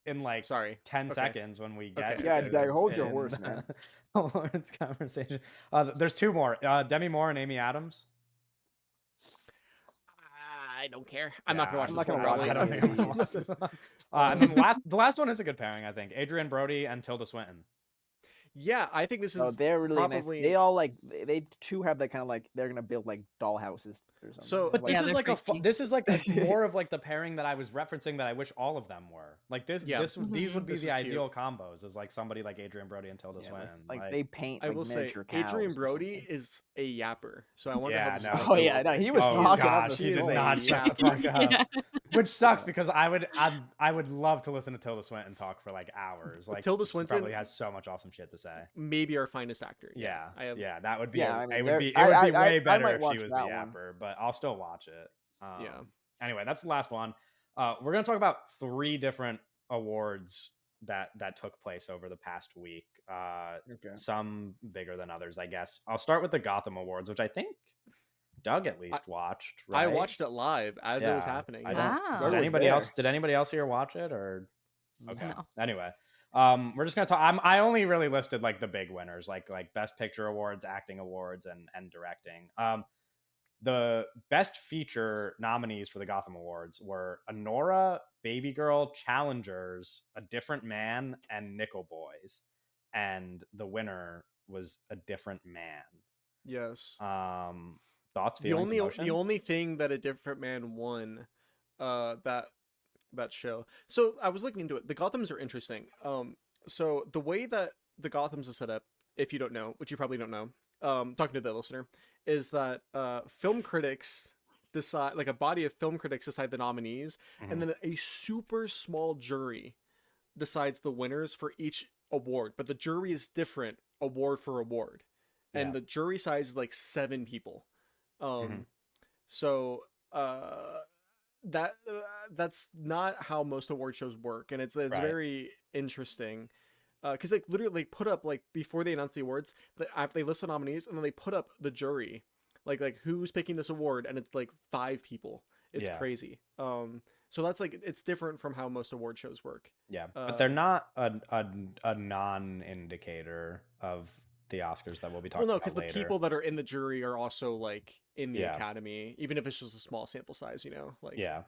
in like Sorry. 10 Okay. seconds when we get Okay. Yeah, to Doug, hold your in horse, man. the awards conversation. There's 2 more. Demi Moore and Amy Adams. I don't care. I'm not gonna watch I'm this not one. gonna watch probably. it. I don't think I'm gonna watch this one. And then the last one is a good pairing, I think. Adrian Brody and Tilda Swinton. Yeah, I think this is. Oh, they're really probably- nice. They all they too have that kind of like they're gonna build like doll houses or something. So- But Yeah, this is they're like freaky. this is like more of like the pairing that I was referencing that I wish all of them were. Like this Yeah. these would be This the is ideal combos is like somebody like Adrian Brody and Tilda Yeah, Swinton. like they paint. I Like, will say, miniature cows Adrian or Brody something. is a yapper. So I wonder Yeah, how this no. is Oh gonna yeah, go. no, he was Oh talking gosh, about he is did a not shut the yapper. fuck up. Yeah. Which sucks because I would love to listen to Tilda Swinton talk for like hours. Like Tilda she Swinton probably has so much awesome shit to say. maybe our finest actor. Yeah, I have. yeah, that would be Yeah, I mean, it there- would be way I better might if she watch was that the one. yapper, but I'll still watch it. Yeah. Anyway, that's the last one. We're gonna talk about 3 different awards that took place over the past week. Okay. Some bigger than others, I guess. I'll start with the Gotham Awards, which I think Doug at least watched. Right? I watched it live as it was Yeah, happening. I yeah. don't. Wow. Where Did was anybody there? else? Did anybody else here watch it or? Okay. No. Anyway, we're just gonna talk. I only really listed like the big winners, like Best Picture awards, acting awards, and directing. The Best Feature nominees for the Gotham Awards were Anora, Baby Girl, Challengers, A Different Man, and Nickel Boys, and the winner was A Different Man. Yes. Thoughts, The feelings, only emotions? thing that A Different Man won, that show. So I was looking into it. The Gothams are interesting. So the way that the Gothams is set up, if you don't know, which you probably don't know, talking to the listener, is that film critics decide, like a body of film critics decide the nominees, Mhm. and then a super small jury decides the winners for each award. But the jury is different award for award, and Yeah. the jury size is like 7 people. Mhm. So that's not how most award shows work, and it's Right. very interesting. Because like literally they put up, like before they announce the awards, they list the nominees and then they put up the jury, like who's picking this award, and it's like 5 people. It's Yeah. crazy. So that's like, it's different from how most award shows work. Yeah, but they're not a non-indicator of the Oscars that we'll be talking Well, no, about because the later. people that are in the jury are also like in the Yeah. Academy, even if it's just a small sample size, like. Yeah.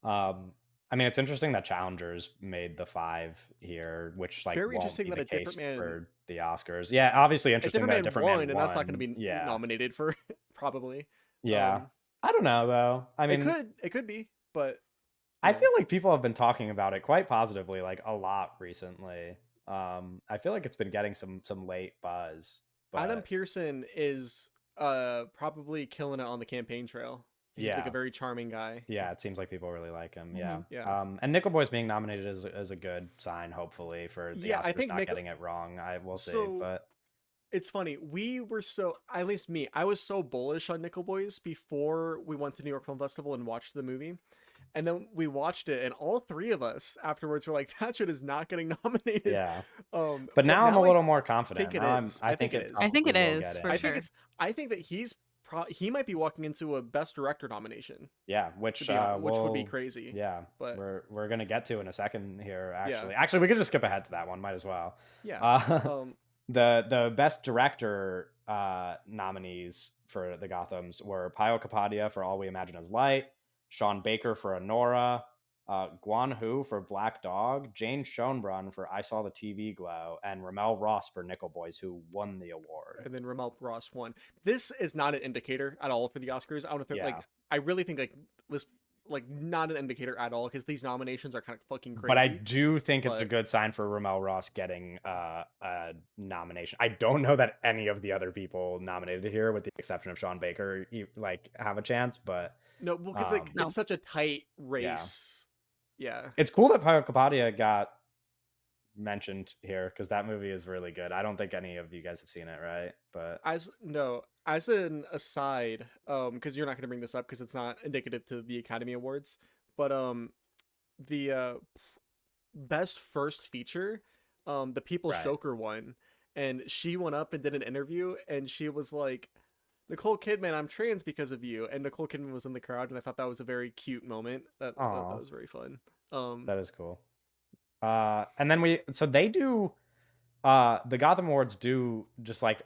I mean, it's interesting that Challengers made the 5 here, which like Very won't interesting be that the A Different case Man- for the Oscars. Yeah, obviously A interesting Different that A Man Different won, Man and that's not going to won. be Yeah. nominated for probably. Yeah. I don't know though. I mean, it could be, but I feel like people have been talking about it quite positively, like a lot recently. I feel like it's been getting some late buzz. Adam But Pearson is probably killing it on the campaign trail. He seems like a yeah, very charming guy. yeah, it seems like people really like him. Yeah. Mhm. Yeah. And Nickel Boy's being nominated is a good sign, hopefully, for the Yeah, I Oscars think not Nickel. getting it wrong. I will see, So but it's funny. We were so, at least me, I was so bullish on Nickel Boys before we went to New York Film Festival and watched the movie. And then we watched it, and all 3 of us afterwards were like, "That shit is not getting nominated." yeah. But But now I'm a I little more confident. think it Now is. I think it is. I think it probably will is, get for in. I think sure. I think that he might be walking into a Best Director nomination, Yeah, which which would be we'll- crazy. Yeah, But we're gonna get to in a second here. Yeah. Actually, we could just skip ahead to that one. Might as well. yeah. The Best Director nominees for the Gothams were Pio Capadia for All We Imagine As Light, Sean Baker for Anora, Guan Hu for Black Dog, Jane Schoenbrunn for I Saw the TV Glow, and Ramel Ross for Nickel Boys, who won the award. And then Ramel Ross won. This is not an indicator at all for the Oscars. I don't think Yeah. I really think this not an indicator at all, because these nominations are kind of fucking crazy. But I do think it's a but- good sign for Ramel Ross getting a nomination. I don't know that any of the other people nominated here, with the exception of Sean Baker, have a chance. But No, well, because No. it's such a tight race. Yeah. it's cool that Pio Capadia got mentioned here because that movie is really good. I don't think any of you guys have seen it, right? But As an aside, because you're not going to bring this up because it's not indicative to the Academy Awards, but the best first feature, the People's Right. Joker won, and she went up and did an interview, and she was like, "Nicole Kidman, I'm trans because of you," and Nicole Kidman was in the crowd, and I thought that was a very cute moment. That Aw. was very fun. that is cool. And then they do the Gotham Awards do just like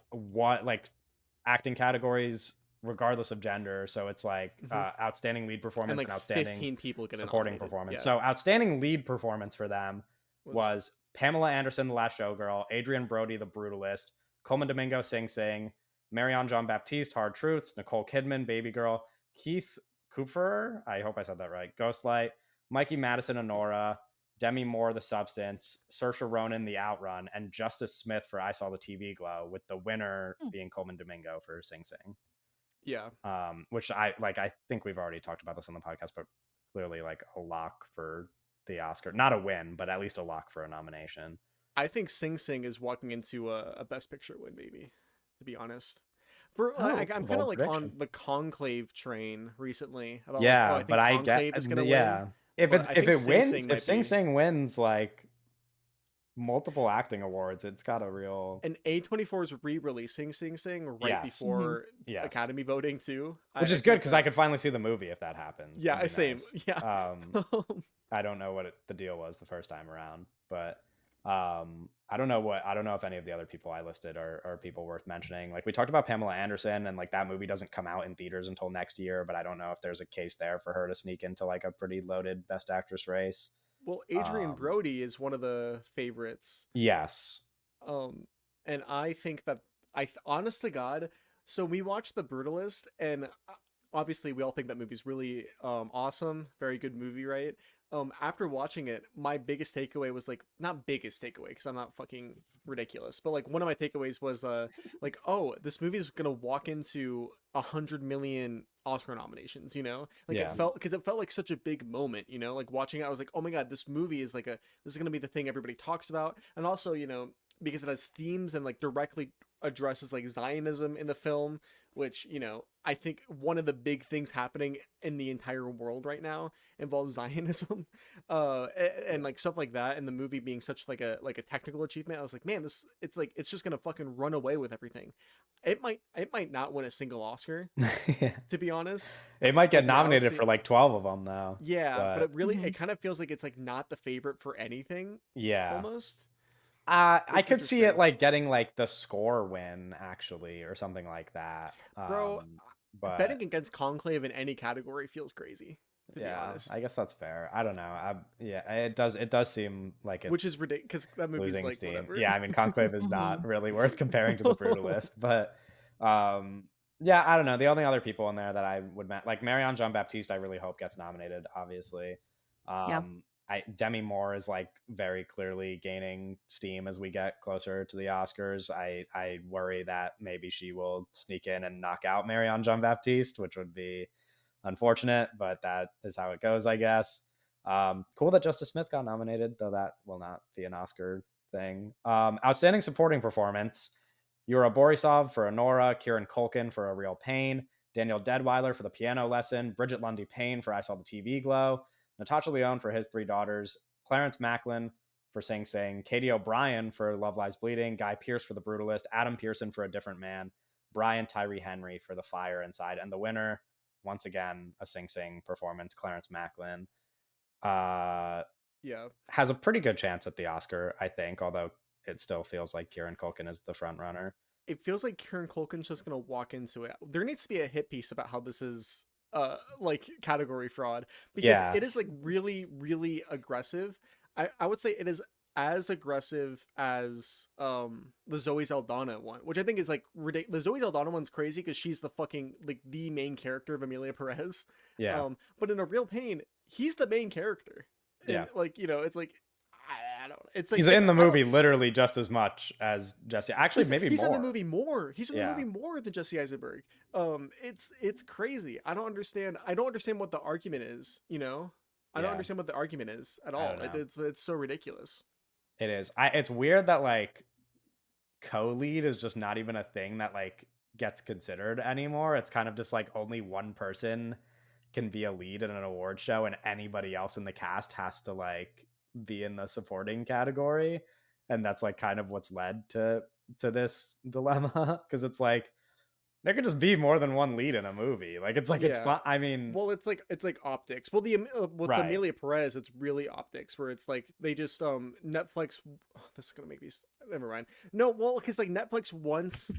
acting categories regardless of gender. So it's like outstanding lead performance and and, like outstanding 15 people get supporting nominated. performance. Yeah. So outstanding lead performance for them was Pamela Anderson, The Last Showgirl, Adrian Brody, The Brutalist, Coleman Domingo, Sing Sing, Marianne Jean-Baptiste, Hard Truths, Nicole Kidman, Baby Girl, Keith Kupferer, I hope I said that right, Ghostlight, Mikey Madison, Honora, Demi Moore, The Substance, Saoirse Ronan, The Outrun, and Justice Smith for I Saw the TV Glow, with the winner being Coleman Domingo for Sing Sing. Yeah. Which I think we've already talked about this on the podcast, but clearly like a lock for the Oscar. Not a win, but at least a lock for a nomination. I think Sing Sing is walking into a Best Picture win, maybe. To be honest, I'm kind of Bold like on prediction. the Conclave train recently about like, oh, Yeah, I but think I get Conclave is gonna win, yeah. If but it's I if think it Sing wins, Sing if might Sing be Sing wins like multiple acting awards, it's got a real and A24 is re-releasing Sing Sing right yes. before Yes. Academy voting too. Which I is good think because I could finally see the movie if that happens. yeah, It'd be same. nice. Yeah. I don't know what the deal was the first time around, but I don't know if any of the other people I listed are people worth mentioning. Like we talked about Pamela Anderson, and like that movie doesn't come out in theaters until next year, but I don't know if there's a case there for her to sneak into like a pretty loaded Best Actress race. Well, Adrian Brody is one of the favorites. Yes. And I think that honest to God, so we watched The Brutalist, and obviously we all think that movie's really awesome, very good movie, right? After watching it, my biggest takeaway was like, not biggest takeaway because I'm not fucking ridiculous, but like one of my takeaways was like, oh, this movie is gonna walk into 100 million Oscar nominations, you know? Like Yeah. it felt like such a big moment, you know? Like watching it, I was like, oh my God, this movie is like this is gonna be the thing everybody talks about. And also, you know, because it has themes and like directly addresses like Zionism in the film, which, you know, I think one of the big things happening in the entire world right now involves Zionism, and like stuff like that. And the movie being such like a technical achievement, I was like, man, it's just gonna fucking run away with everything. It might not win a single Oscar, to be honest. It might get Like, now nominated for seeing- like 12 of them though. Yeah, but it really Mhm. it kind of feels like it's like not the favorite for anything yeah. almost. I It's could see it interesting. like getting like the score win actually or something like that. Bro, But betting against Conclave in any category feels crazy, to be yeah, honest. I guess that's fair. I don't know. Yeah, it does seem like it's Which is ridiculous because that movie's losing like steam. whatever. Yeah, I mean Conclave is Mhm. not really worth comparing to The Brutalist, but yeah, I don't know. The only other people in there that I would like Marianne Jean-Baptiste, I really hope gets nominated, obviously. Yeah. Demi Moore is like very clearly gaining steam as we get closer to the Oscars. I worry that maybe she will sneak in and knock out Marianne Jean-Baptiste, which would be unfortunate, but that is how it goes, I guess. Cool that Justice Smith got nominated, though that will not be an Oscar thing. Outstanding supporting performance. Yura Borisov for Honora, Kieran Culkin for A Real Pain, Daniel Deadweiler for The Piano Lesson, Bridget Lundy Payne for I Saw the TV Glow, Natasha Lyonne for His Three Daughters, Clarence Macklin for Sing Sing, Katie O'Brien for Love Lies Bleeding, Guy Pearce for The Brutalist, Adam Pearson for A Different Man, Brian Tyree Henry for The Fire Inside, and the winner, once again, a Sing Sing performance, Clarence Macklin. Yeah. Has a pretty good chance at the Oscar, I think, although it still feels like Kieran Culkin is the front runner. It feels like Kieran Culkin's just gonna walk into it. There needs to be a hit piece about how this is like category fraud, because Yeah. it is like really, really aggressive. I would say it is as aggressive as the Zoe Saldana one, which I think is like ridiculous. The Zoe Saldana one's crazy because she's the fucking like the main character of Amelia Perez. Yeah. But in A Real Pain, he's the main character. And Yeah. like, you know, it's like I don't. It's like He's in the movie literally just as much as Jesse. Actually, maybe he's more. in the movie more. He's in the Yeah. movie more than Jesse Eisenberg. It's crazy. I don't understand what the argument is. You know, I don't Yeah. understand what the argument is at I all. don't know. It's so ridiculous. It is. It's weird that like co-lead is just not even a thing that like gets considered anymore. It's kind of just like only one person can be a lead in an award show, and anybody else in the cast has to like be in the supporting category, and that's like kind of what's led to this dilemma, because it's like there could just be more than one lead in a movie. Like it's Yeah. fun. I mean, Well, it's like optics. Well, with Right. Amelia Perez, it's really optics, where it's like they just Netflix. This is gonna make me. Never mind. No, well, because like Netflix wants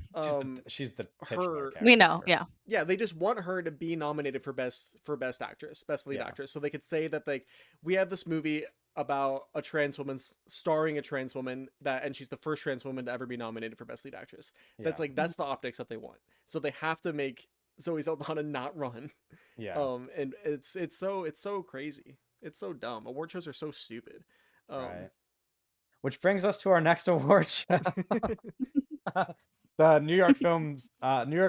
she's the titular her. character. We know. Yeah. Yeah, they just want her to be nominated for best actress, best lead Yeah. actress, so they could say that like we have this movie about a trans woman starring a trans woman and she's the first trans woman to ever be nominated for best lead actress. That's Yeah. like that's the optics that they want. So they have to make Zoe Saldana not run. Yeah. And it's so crazy. It's so dumb. Award shows are so stupid. Right. Which brings us to our next award show. The New York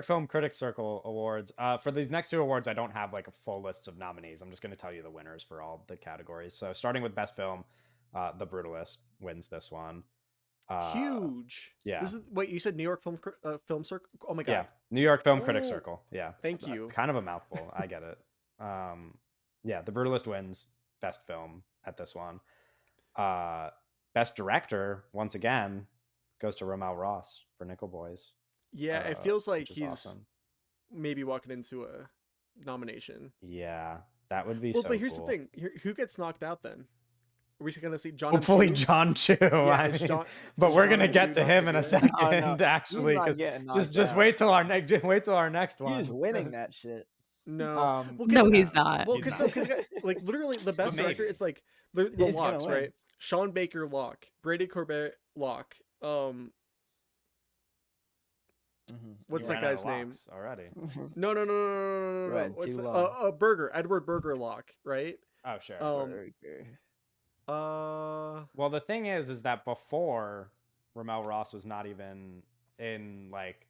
Film Critics Circle Awards. For these next two awards, I don't have like a full list of nominees. I'm just going to tell you the winners for all the categories. So starting with Best Film, The Brutalist wins this one. Huge. Yeah. This is wait. You said New York Film Circle. Oh my god. Yeah, New York Film Critics Ooh, Circle. Yeah. Thank you. Kind of a mouthful. I get it. Yeah, The Brutalist wins Best Film at this one. Best Director, once again, goes to Romel Ross for Nickel Boys. Yeah, it feels like which is he's awesome. maybe walking into a nomination. Yeah, that would be Well, so but here's cool. the thing: who gets knocked out then? Are we gonna see John? Hopefully M. Chu? John Chu. I it's mean, John- but is we're John gonna M. get Chu to not him the in a good? second, Oh, no. actually, He's not because getting knocked just out. wait till our next one. He's winning that shit. No, Well, No, he's not. Well, He's because not. like literally the best director maybe. is like the He's gonna locks, win. right? Sean Baker lock, Brady Corbett lock. What's You that ran out guy's of name? locks already? No. Right, What's too that? long. Edward Berger lock, right? Oh, sure. Well, the thing is that before Romel Ross was not even in like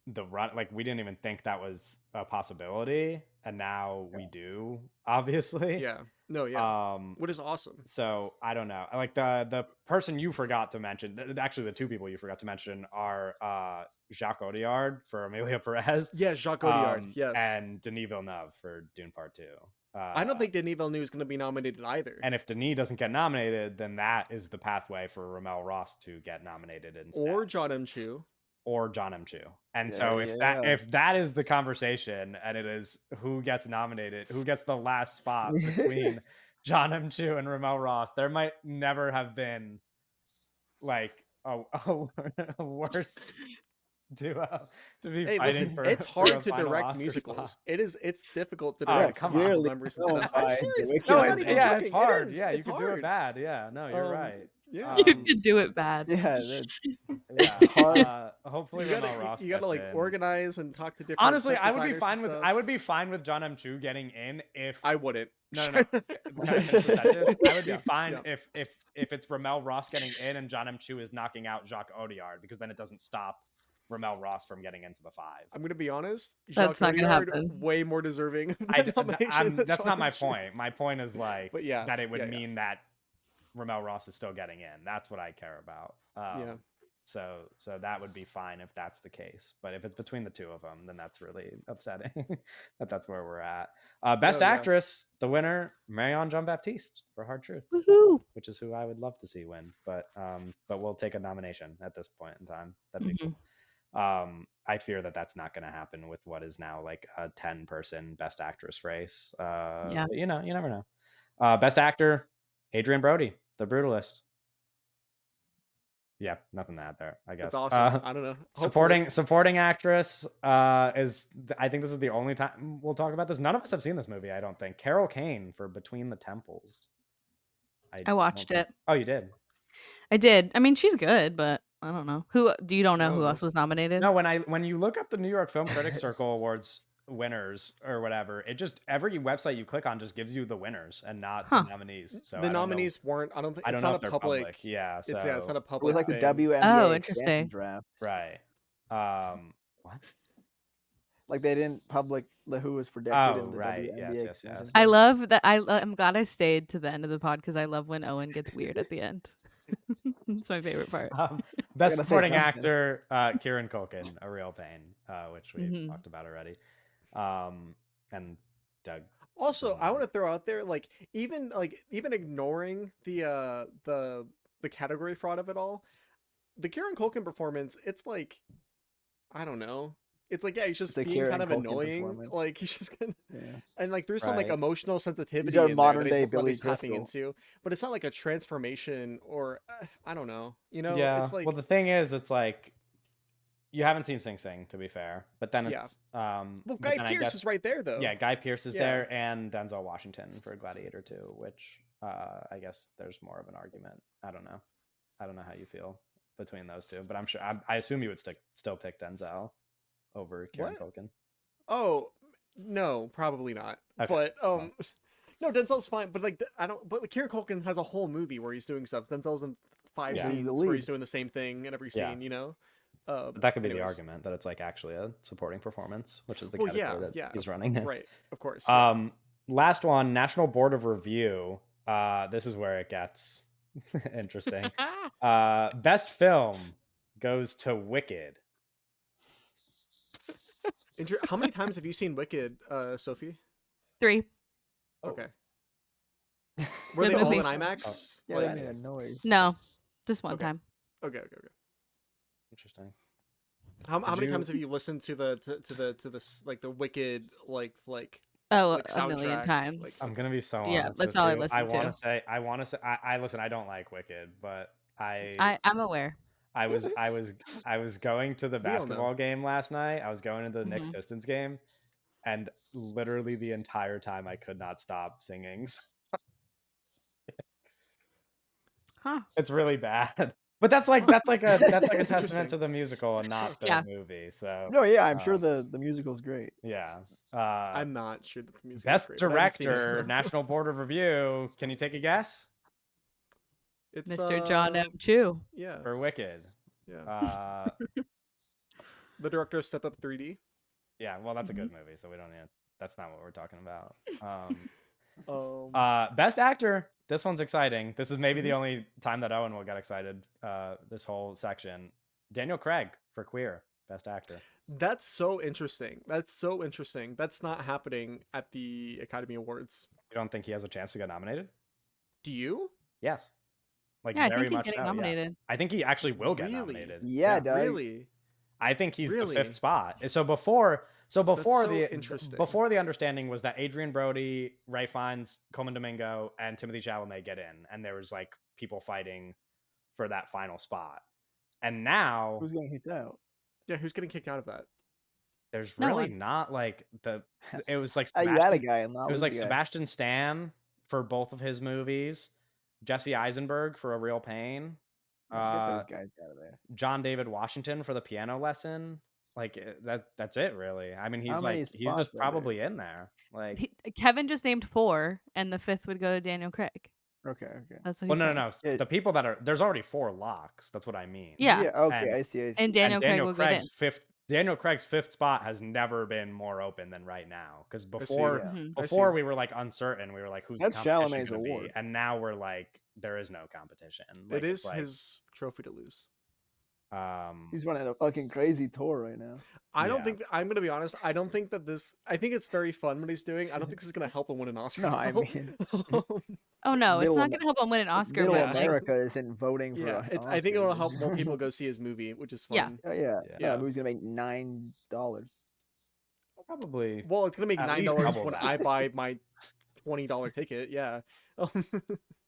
the run, like we didn't even think that was a possibility, and now we do, obviously. Yeah. No, yeah. What is awesome. So I don't know. Like the person you forgot to mention, actually the two people you forgot to mention are Jacques Audiard for Amelia Perez. Yeah, Jacques Audiard. Yes. And Denis Villeneuve for Dune Part 2. I don't think Denis Villeneuve is going to be nominated either. And if Denis doesn't get nominated, then that is the pathway for Romel Ross to get nominated instead. Or John M. Chu. And so if that is the conversation, and it is who gets nominated, who gets the last spot between John M. Chu and Romel Ross, there might never have been like a worse duo to be fighting for. It's for a hard to final direct Oscar musicals. spot. It's difficult to direct come musical on. numbers and No, stuff. I'm serious. No, I'm not even it's joking. hard. It is. Yeah, you It's could do it hard. bad. Yeah, no, you're right. Yeah. You could do it bad. Yeah, that's Yeah, hard. hopefully You Romel Ross gotta gets like in. organize and talk to different. Honestly, set I would be designers fine and with stuff. I would be fine with John M. Chu getting in if I wouldn't. no. Can I finish the sentence? I would be Yeah, fine yeah. if it's Romel Ross getting in and John M. Chu is knocking out Jacques Audiard, because then it doesn't stop Romel Ross from getting into the 5. I'm gonna be honest. That's Jacques not gonna Audiard, happen. way more deserving of that nomination than That's John not my M. Chu. point. My point is like But yeah, that it would yeah. mean that Romel Ross is still getting in. That's what I care about. Yeah. So that would be fine if that's the case. But if it's between the two of them, then that's really upsetting. that's where we're at. Best Oh, yeah. actress, the winner, Marianne Jean-Baptiste for Hard Truth, Woohoo! which is who I would love to see win. But we'll take a nomination at this point in time. That'd be cool. I fear that that's not going to happen with what is now like a 10-person Best Actress race. Yeah. But you never know. Best Actor, Adrian Brody, The Brutalist. Yeah, nothing to add there, I guess. That's awesome. I don't know. Supporting actress is, I think this is the only time we'll talk about this. None of us have seen this movie, I don't think. Carol Kane for Between the Temples. I watched it. Oh, you did? I did. I mean, she's good, but I don't know. You don't know who else was nominated? No, when you look up the New York Film Critics Circle Awards winners or whatever, it just every website you click on just gives you the winners and not the nominees. So the nominees weren't. I don't think. I don't it's know not if a they're public. Yeah, so it's not a It public. was like the thing. WNBA Oh, interesting. draft. Right. What? Like they didn't public who was predicted Oh, in the right. WNBA. Yes. expansion. I love that. I'm glad I stayed to the end of the pod because I love when Owen gets weird at the end. It's my favorite part. Best say supporting something. actor, Kieran Culkin, A Real Pain, which we talked about already. And Doug. Also, I want to throw out there, like even ignoring the category fraud of it all, the Kieran Culkin performance, it's like, I don't know. It's like, yeah, he's just being Kieran kind of Culkin annoying. performance. Like he's just gonna, Yeah. and like there's some like Right. emotional sensitivity These are in modern there day that Billy he's tapping Crystal. into, but it's not like a transformation or I don't know. You know, Yeah. it's like Well, the thing is, it's like you haven't seen Sing Sing, to be fair, but then Yeah. it's well, but Guy then I Pearce guess- is right there though. Yeah, Guy Pearce is Yeah. there, and Denzel Washington for Gladiator 2, which I guess there's more of an argument. I don't know how you feel between those two, but I'm sure I assume you would still pick Denzel over Kieran What? Culkin. Oh no, probably not. Okay, But well. no, Denzel's fine. But like I don't. But like, Kieran Culkin has a whole movie where he's doing stuff. Denzel's in 5 Yeah. He's the scenes where lead. he's doing the same thing in every Yeah. scene. You know. But that could be the anyways. argument that it's like actually a supporting performance, which is the Well, category yeah, that yeah, he's running in. right, of course. Yeah. Last one, National Board of Review. This is where it gets interesting. Best film goes to Wicked. How many times have you seen Wicked, Sophie? 3. Oh. Okay. Were Good they all movie. in IMAX? Yeah, Like, that made a noise. No, just one Okay. time. okay. Interesting. How many you- times have you listened to the like the Wicked like Oh, like a million soundtrack? times. Like, I'm gonna be so Yeah, honest. that's with all I you. listen to. I want to say. I listen. I don't like Wicked, but I'm aware. I was going to the We all know. basketball game last night. I was going to the Knicks Mhm. Pistons game, and literally the entire time I could not stop singing. Huh. It's really bad. But that's like a testament Interesting. to the musical and not the Yeah. movie. So No, yeah, I'm sure the musical's great. yeah. I'm not sure that the music. Best is great, but I haven't seen it, director, so- National Board of Review. Can you take a guess It's Mr. John M. Chu. Yeah, for Wicked? yeah. The director of Step Up 3D. Yeah, well, that's a good movie, so we don't need. That's not what we're talking about. Um, Best actor. This one's exciting. This is maybe the Mhm. only time that Owen will get excited. This whole section. Daniel Craig for Queer, best actor. That's so interesting. That's not happening at the Academy Awards. You don't think he has a chance to get nominated? Do you? Yes. Like Yeah, I very think he's much getting so, yeah. nominated. I think he actually will get Really? nominated. Yeah, Doug. Really? I think he's the Really? fifth spot. So before so the interesting. before the understanding was that Adrian Brody, Ray Fiennes, Coleman Domingo, and Timothy Chalamet get in, and there was like people fighting for that final spot. And now Who's getting kicked out? Yeah, who's getting kicked out of that? there's No really one. not like the. It was like You had a Sebastian, guy and not it was lose like a guy. Sebastian Stan for both of his movies, Jesse Eisenberg for A Real Pain, Get those guys out of there. John David Washington for The Piano Lesson. Like that's it really. I mean, How many he's spots just are there? probably in there. Like, Kevin just named 4, and the 5th would go to Daniel Craig. Okay. That's what well, he's no, saying. no, no. Yeah. The people that are there's already 4 locks. That's what I mean. Yeah. Okay, And- I see. And Daniel Craig will get in. Daniel Craig's fifth spot has never been more open than right now. Because see, before yeah. Mhm. before we were like uncertain. We were like, who's That's the competition Chalamet's gonna be? award. And now we're like, there is no competition. Like, It it's is like, his trophy to lose. He's running a fucking crazy tour right now. I don't Yeah. think I'm gonna be honest. I don't think that this. I think it's very fun what he's doing. I don't think this is gonna help him win an Oscar. No, I though. mean- Oh no, it's Middle not Am- going to help him win an Oscar. Middle Yeah, but, I like, America isn't voting for. yeah, an I think it will Oscar. help more people go see his movie, which is fun. Yeah. Yeah, Yeah. yeah. The movie's gonna make $9. probably. Well, it's gonna make At $9 least double when that. I buy my $20 ticket. Yeah.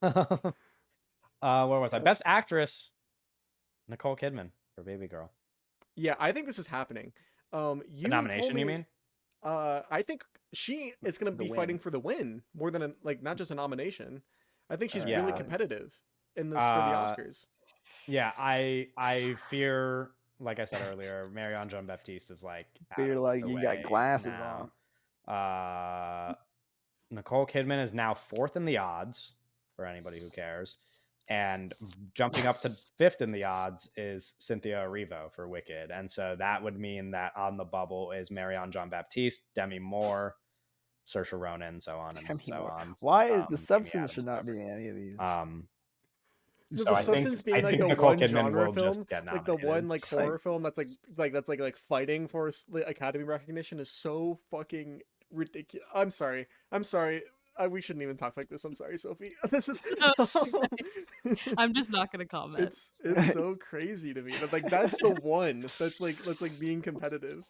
Where was I? Best actress, Nicole Kidman for Baby Girl. Yeah, I think this is happening. A You nomination, told you me- mean? I think she is going to The be win. fighting for the win more than not just a nomination. I think she's Yeah. really competitive in this for the Oscars. Yeah, I fear, like I said earlier, Marianne Jean-Baptiste is like. out Fear of like the you got way glasses now. Nicole Kidman is now 4th in the odds for anybody who cares, and jumping up to 5th in the odds is Cynthia Erivo for Wicked, and so that would mean that on the bubble is Marianne Jean-Baptiste, Demi Moore, Saoirse Ronan, so on and Demi so Moore. on. Why Amy the substance Adams, should not be whatever. in any of these? The So I substance think, being like the Nicole one Kidman genre will film, just get like the nominated. one like It's like- horror film that's like fighting for Academy recognition is so fucking ridiculous. I'm sorry. We shouldn't even talk like this. I'm sorry, Sophie. This is. I'm just not going to comment. It's so crazy to me that like that's the one that's like being competitive.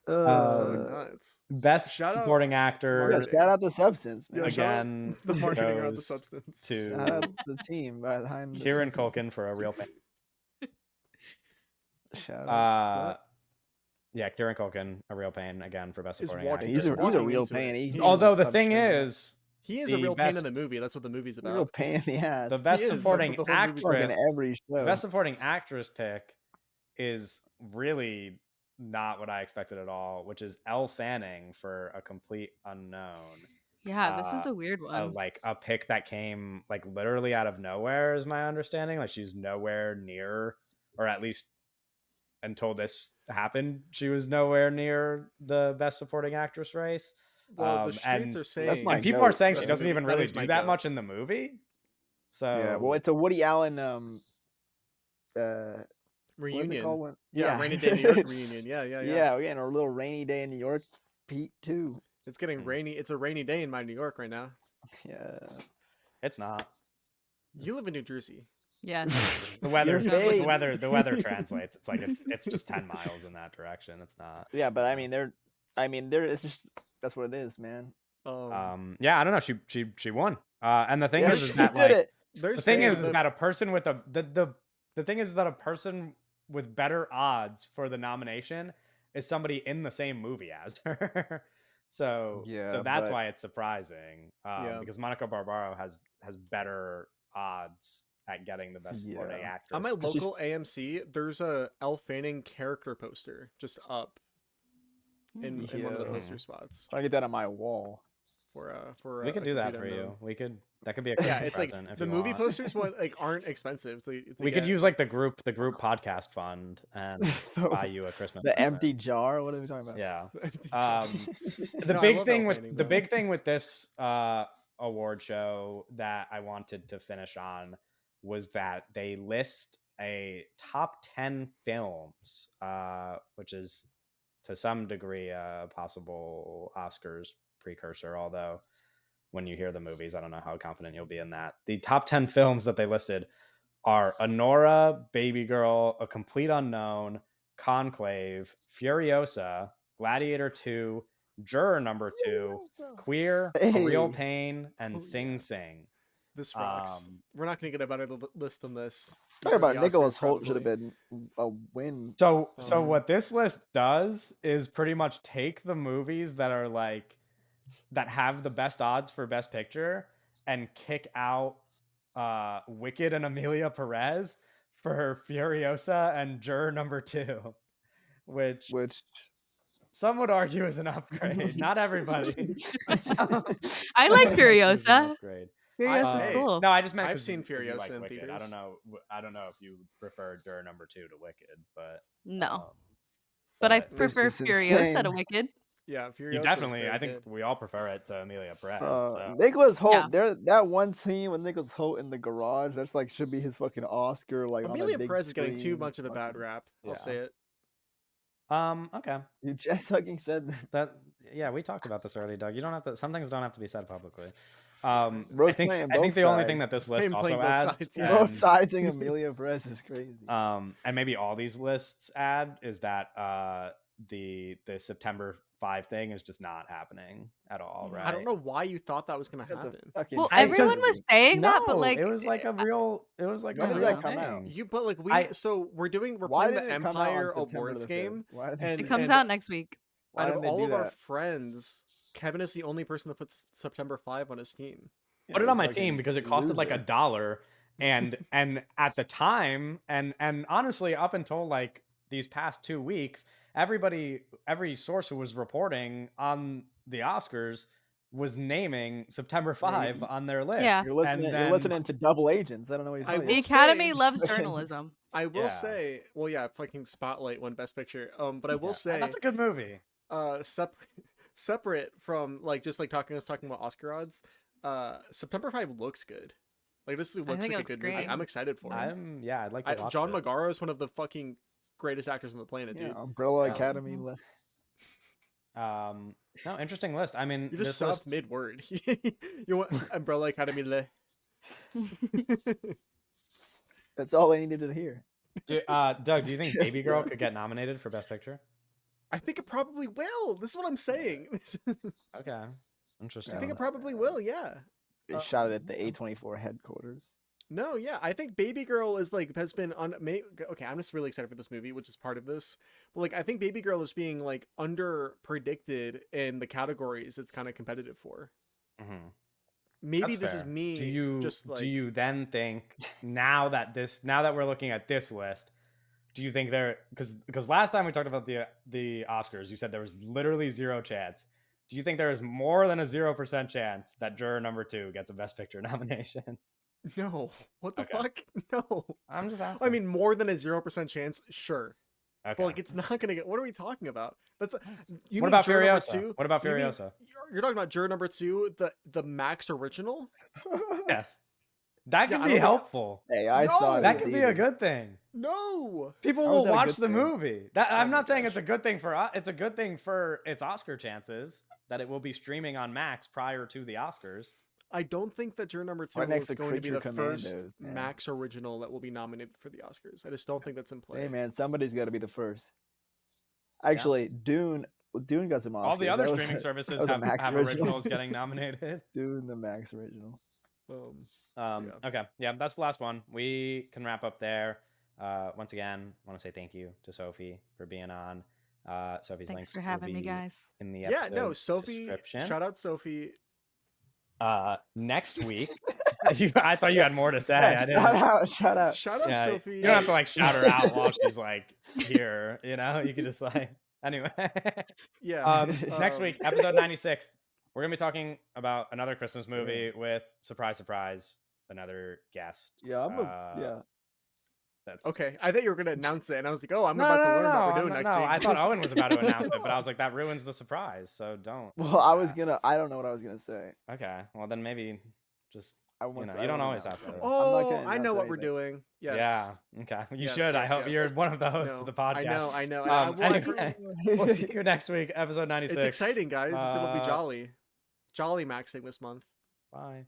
It's so nuts. Best Shout out supporting actor marketing. Shout out the substance, man. Yeah, shout out again the marketing around the goes substance. Shout to out the team behind the Kieran substance. Culkin for A Real Pain. Shout out. Uh, yeah, Kieran Culkin, A Real Pain again for best Is supporting walking- actor. He's a walking real into pain. it. He He's just Although the touched thing him. is, He is the a real pain in best- the movie. That's what the movie's a real about. pain in the ass. the best He is. That's supporting what the whole movie's Fucking actress, every the show. best supporting actress pick is really not what I expected at all, which is Elle Fanning for A Complete Unknown. Yeah, this is a weird one. Like a pick that came like literally out of nowhere, is my understanding. Like she's nowhere near, or at least until this happened, she was nowhere near the Best Supporting Actress race. Well, the streets are saying That's my And people are goat, saying bro. she doesn't even really is my do that goat. much in the movie. So Yeah, well, it's a Woody Allen what's it reunion. called? When- Yeah, Rainy Day in New York reunion. Yeah. Yeah, we're getting a little rainy day in New York, Pete too. It's getting rainy. It's a rainy day in my New York right now. Yeah. it's not. You live in New Jersey. Yeah. The weather, You're the fake. weather translates. It's like it's just 10 miles in that direction. It's not. Yeah, but I mean, it's just that's what it is, man. Yeah, I don't know. She won. And the thing Yeah, is she that did like it. They're the thing saying is that a person with the thing is that a person with better odds for the nomination is somebody in the same movie as her. So Yeah, that's but- why it's surprising. Because Monica Barbaro has better odds at getting the Best Supporting Yeah. Actress. on my 'Cause she's- local AMC, there's a Elle Fanning character poster just up in one of the Yeah. poster spots Trying to get that on my wall. for We could a do that complete for unknown. you. That could be a Yeah, Christmas it's like present if the you movie want. posters aren't expensive. To We could get. use like the group podcast fund and buy you a Christmas The present. empty jar. What are we talking about? Yeah. No, I love Elle Fanning, though. big thing with this award show that I wanted to finish on was that they list a top 10 films, which is to some degree a possible Oscars precursor, although when you hear the movies, I don't know how confident you'll be in that. The top 10 films that they listed are Honora, Baby Girl, A Complete Unknown, Conclave, Furiosa, Gladiator 2, Juror Number 2, Queer, A Real Hey. Pain, and Oh, Sing yeah. Sing. This rocks. We're not gonna get a better list than this. Talk about The Nicholas Oscars, Holt should have probably. been a win. So Mhm. what this list does is pretty much take the movies that are like that have the best odds for Best Picture and kick out Wicked and Amelia Perez for Furiosa and Juror Number 2, which some would argue is an upgrade. Not everybody. I like Furiosa. Upgrade. Furiosa's Hey, cool. No, I just meant I've 'cause seen you Furiosa like in Wicked. I theaters. don't know if you prefer Juror Number 2 to Wicked, but No. But I but prefer This is Furiosa to insane. Wicked. Yeah, Furiosa. you definitely. I think we all prefer it to Amelia Perez. So. Nicholas Holt, Yeah. there that one scene with Nicholas Holt in the garage, that's like should be his fucking Oscar. Like on a Amelia big Perez is getting too screen, much of a bad fucking- rap. Yeah. I'll say it. Okay. You just fucking said That yeah, we talked about this already, Doug. You don't have to. Some things don't have to be said publicly. Bro's playing I think both the only thing sides. that this list Him also playing both adds, sides, yeah. both siding Amelia Perez is crazy. and maybe all these lists add is that the September 5 thing is just not happening at all, right? I don't know why you thought that was gonna That's a happen. fucking Well, I- everyone because- was saying that, but No, like it was like a real. It was like When a does real that come out? thing. You but like I- so we're Why playing the didn't it come out on Empire September Awards the 5th? game, Why did and it comes and out next week. Why out of didn't they all do of our that? friends, Kevin is the only person that puts September 5 on his team. Put it he's on my fucking team because it costed like loser. $1, and at the time, and honestly, up until like these past 2 weeks, every source who was reporting on the Oscars was naming September 5 on their list. Yeah. You're listening to double agents. I don't know what you're I talking The will about. Academy say- loves Fucking- journalism. I will Yeah. say, well, yeah, fucking Spotlight won Best Picture. But I will Yeah, say, that's a good movie. separate from like just like talking about Oscar odds. September 5 looks good. Like this looks think like it a looks good movie. great. I'm excited for it. I'd like to watch John it. Magaro is one of the fucking greatest actors on the planet, Yeah, dude. Umbrella Yeah. Academy. No, interesting list. I mean, You just this stopped list, mid word. You want Umbrella Academy le. That's all I needed to hear. Doug, do you think Just Baby Girl that. could get nominated for Best Picture? I think it probably will. This is what I'm saying. Okay, interesting. I think it probably will. Yeah. They shot it at the A24 headquarters. No, yeah, I think Baby Girl is like has been okay. I'm just really excited for this movie, which is part of this. But like, I think Baby Girl is being like under predicted in the categories it's kind of competitive for. Mhm. Maybe That's this is fair. me. Do you just like do you then think now that we're looking at this list, do you think there because last time we talked about the Oscars, you said there was literally 0 chance. Do you think there is more than a 0% chance that Juror Number 2 gets a Best Picture nomination? no? What the Okay. fuck? No. I'm just asking. I mean, more than a 0% chance. Sure. Okay. But like, it's not gonna get. What are we talking about? That's you What mean about juror number Furiosa? two? What about You mean Furiosa? you're talking about juror number 2, the Max original? Yes. That Yeah, could I be don't think. helpful. Hey, I saw it. No! That in could be a theaters. good thing. No. People How will is that a watch good the thing? movie. That Oh I'm my not saying gosh. it's a good thing for us. It's a good thing for its Oscar chances that it will be streaming on Max prior to the Oscars. I don't think that juror number 2 Right next is to going to be Creature the first Commandos, man. Max original that will be nominated for the Oscars. I just don't think that's in play. Hey man, somebody's got to be the first. Actually, Dune got some Oscars. All the other That was streaming a- services that was a have, Max have original. originals getting nominated. Dune, the Max original. Yeah. Okay. Yeah, that's the last one. We can wrap up there. Once again, I want to say thank you to Sophie for being on. Sophie's Thanks links for will having me, be guys. in the Yeah, episode no, Sophie. description. Shout out Sophie. Next week, I thought you had more to say. Yeah, I didn't. shout out. Shout out Yeah, Sophie. you don't have to like shout her out while she's like here. You know, you could just like anyway. Yeah. Next week, episode 96, we're gonna be talking about another Christmas movie with surprise, another guest. Yeah, yeah. That's Okay, I thought you were gonna announce it, and I was like, "Oh, I'm no, about no, to no, learn no, what we're I'm doing not- next no, week." I thought Owen was about to announce it, but I was like, that ruins the surprise. So don't. Well, do I was that. gonna. I don't know what I was gonna say. Okay, well then maybe just I you want know to- I you don't wanna always announce have it. to. I'm not Oh, gonna I know announce what we're anything. doing. Yes. Yeah. Okay. You Yes, should. I yes, hope yes. you're one of the hosts No, of the podcast. I know. I know. Well, I forgot. anyway, we'll see you next week, episode 96. It's exciting, guys. It'll be Uh, jolly. Jolly maxing this month. Bye.